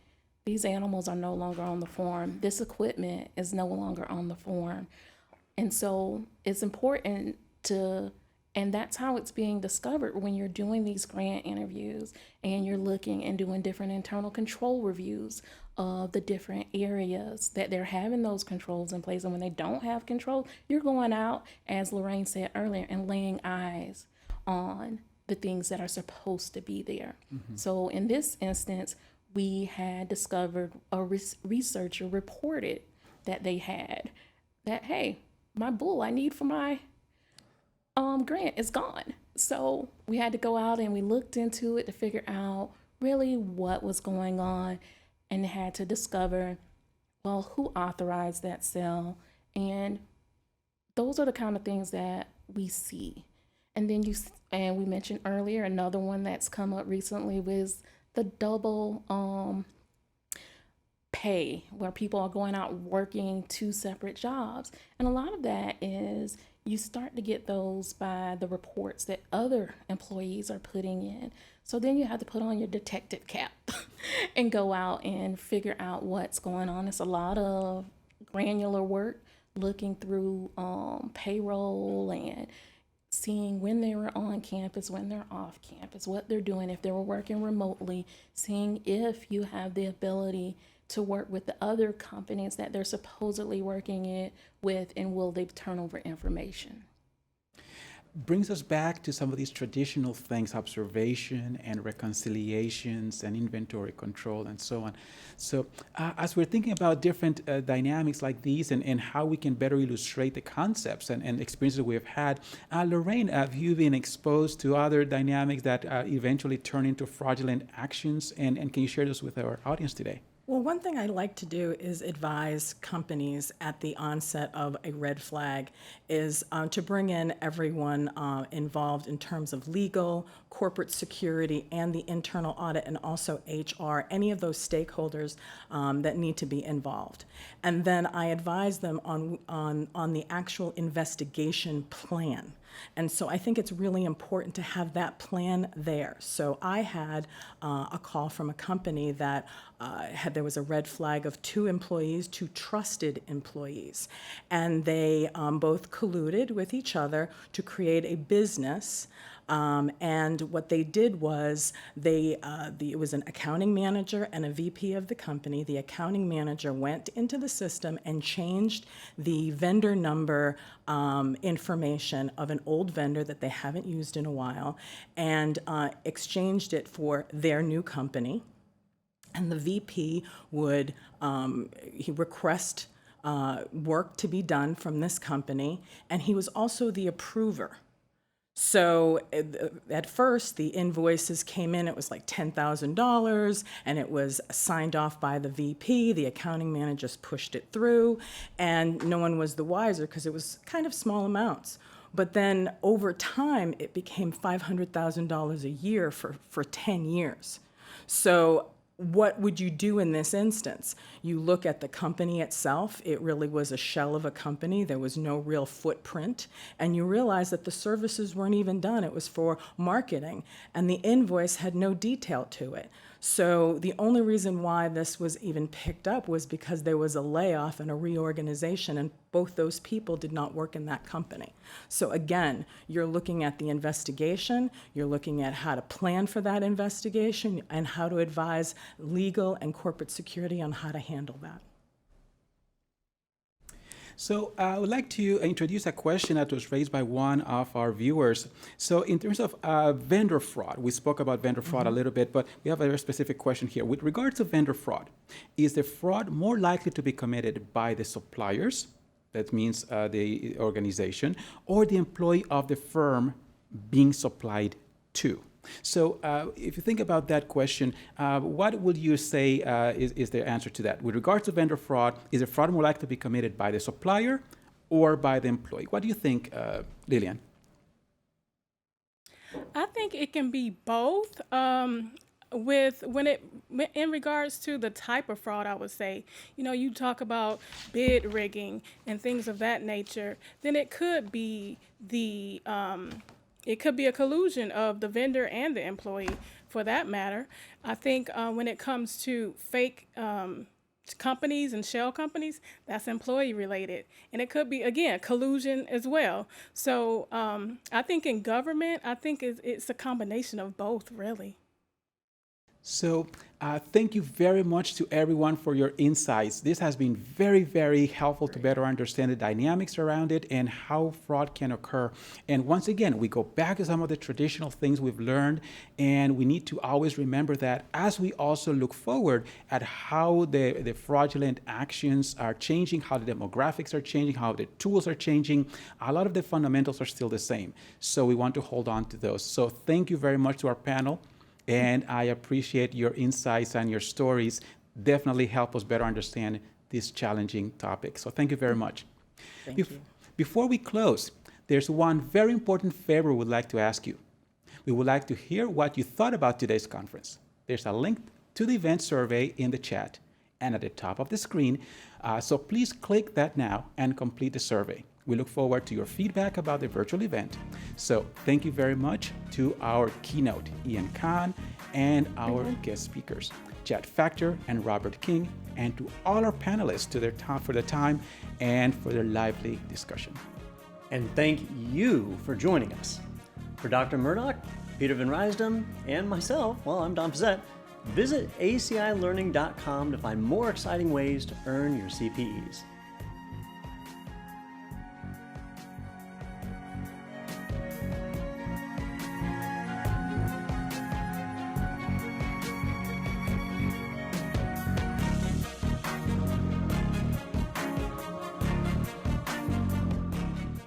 Speaker 13: these animals are no longer on the farm. This equipment is no longer on the farm. And so it's important to, and that's how it's being discovered when you're doing these grant interviews and you're looking and doing different internal control reviews of the different areas that they're having those controls in place. And when they don't have control, you're going out, as Lorraine said earlier, and laying eyes on the things that are supposed to be there. Mm-hmm. So in this instance, we had discovered a researcher reported that they had that, hey, my bull I need for my grant is gone. So we had to go out and we looked into it to figure out really what was going on, and had to discover, well, who authorized that sale? And those are the kind of things that we see. And then we mentioned earlier, another one that's come up recently was the double pay, where people are going out working 2 separate jobs. And a lot of that is you start to get those by the reports that other employees are putting in. So then you have to put on your detective cap and go out and figure out what's going on. It's a lot of granular work, looking through payroll and seeing when they were on campus, when they're off campus, what they're doing, if they were working remotely, seeing if you have the ability to work with the other companies that they're supposedly working with, and will they turn over information.
Speaker 3: Brings us back to some of these traditional things, observation and reconciliations and inventory control and so on. So as we're thinking about different dynamics like these and how we can better illustrate the concepts and experiences we have had, Lorraine, have you been exposed to other dynamics that eventually turn into fraudulent actions? And can you share this with our audience today?
Speaker 11: Well, one thing I like to do is advise companies at the onset of a red flag is to bring in everyone involved in terms of legal, corporate security, and the internal audit, and also HR, any of those stakeholders that need to be involved. And then I advise them on the actual investigation plan. And so I think it's really important to have that plan there. So I had a call from a company that there was a red flag of 2 employees, 2 trusted employees, and they both colluded with each other to create a business. And what they did was it was an accounting manager and a VP of the company. The accounting manager went into the system and changed the vendor number information of an old vendor that they haven't used in a while, and exchanged it for their new company. And the VP would request work to be done from this company, and he was also the approver. So at first, the invoices came in, it was like $10,000, and it was signed off by the VP. The accounting manager just pushed it through, and no one was the wiser because it was kind of small amounts. But then over time, it became $500,000 a year for 10 years. So what would you do in this instance? You look at the company itself. It really was a shell of a company. There was no real footprint. And you realize that the services weren't even done. It was for marketing. And the invoice had no detail to it. So the only reason why this was even picked up was because there was a layoff and a reorganization, and both those people did not work in that company. So again, you're looking at the investigation, you're looking at how to plan for that investigation, and how to advise legal and corporate security on how to handle that.
Speaker 3: So I would like to introduce a question that was raised by one of our viewers. So in terms of vendor fraud, we spoke about vendor fraud a little bit, but we have a very specific question here. With regards to vendor fraud, is the fraud more likely to be committed by the suppliers, that means the organization, or the employee of the firm being supplied to? So if you think about that question, what would you say is the answer to that? With regards to vendor fraud, is the fraud more likely to be committed by the supplier or by the employee? What do you think, Lillian?
Speaker 12: I think it can be both. In regards to the type of fraud, I would say, you talk about bid rigging and things of that nature, then it could be it could be a collusion of the vendor and the employee, for that matter. I think when it comes to fake companies and shell companies, that's employee related. And it could be, again, collusion as well. So I think in government, it's a combination of both, really.
Speaker 3: So thank you very much to everyone for your insights. This has been very, very helpful to better understand the dynamics around it and how fraud can occur. And once again, we go back to some of the traditional things we've learned, and we need to always remember that as we also look forward at how the fraudulent actions are changing, how the demographics are changing, how the tools are changing, a lot of the fundamentals are still the same. So we want to hold on to those. So thank you very much to our panel. And I appreciate your insights and your stories. Definitely help us better understand this challenging topic. So thank you very much.
Speaker 11: Thank you.
Speaker 3: Before we close, there's one very important favor we'd like to ask you. We would like to hear what you thought about today's conference. There's a link to the event survey in the chat and at the top of the screen. So please click that now and complete the survey. We look forward to your feedback about the virtual event. So thank you very much to our keynote, Ian Khan, and our guest speakers, Chad Factor and Robert King, and to all our panelists for their time and for their lively discussion.
Speaker 2: And thank you for joining us. For Dr. Murdoch, Peter Van Rysdom, and myself, well, I'm Don Pizzette, visit acilearning.com to find more exciting ways to earn your CPEs.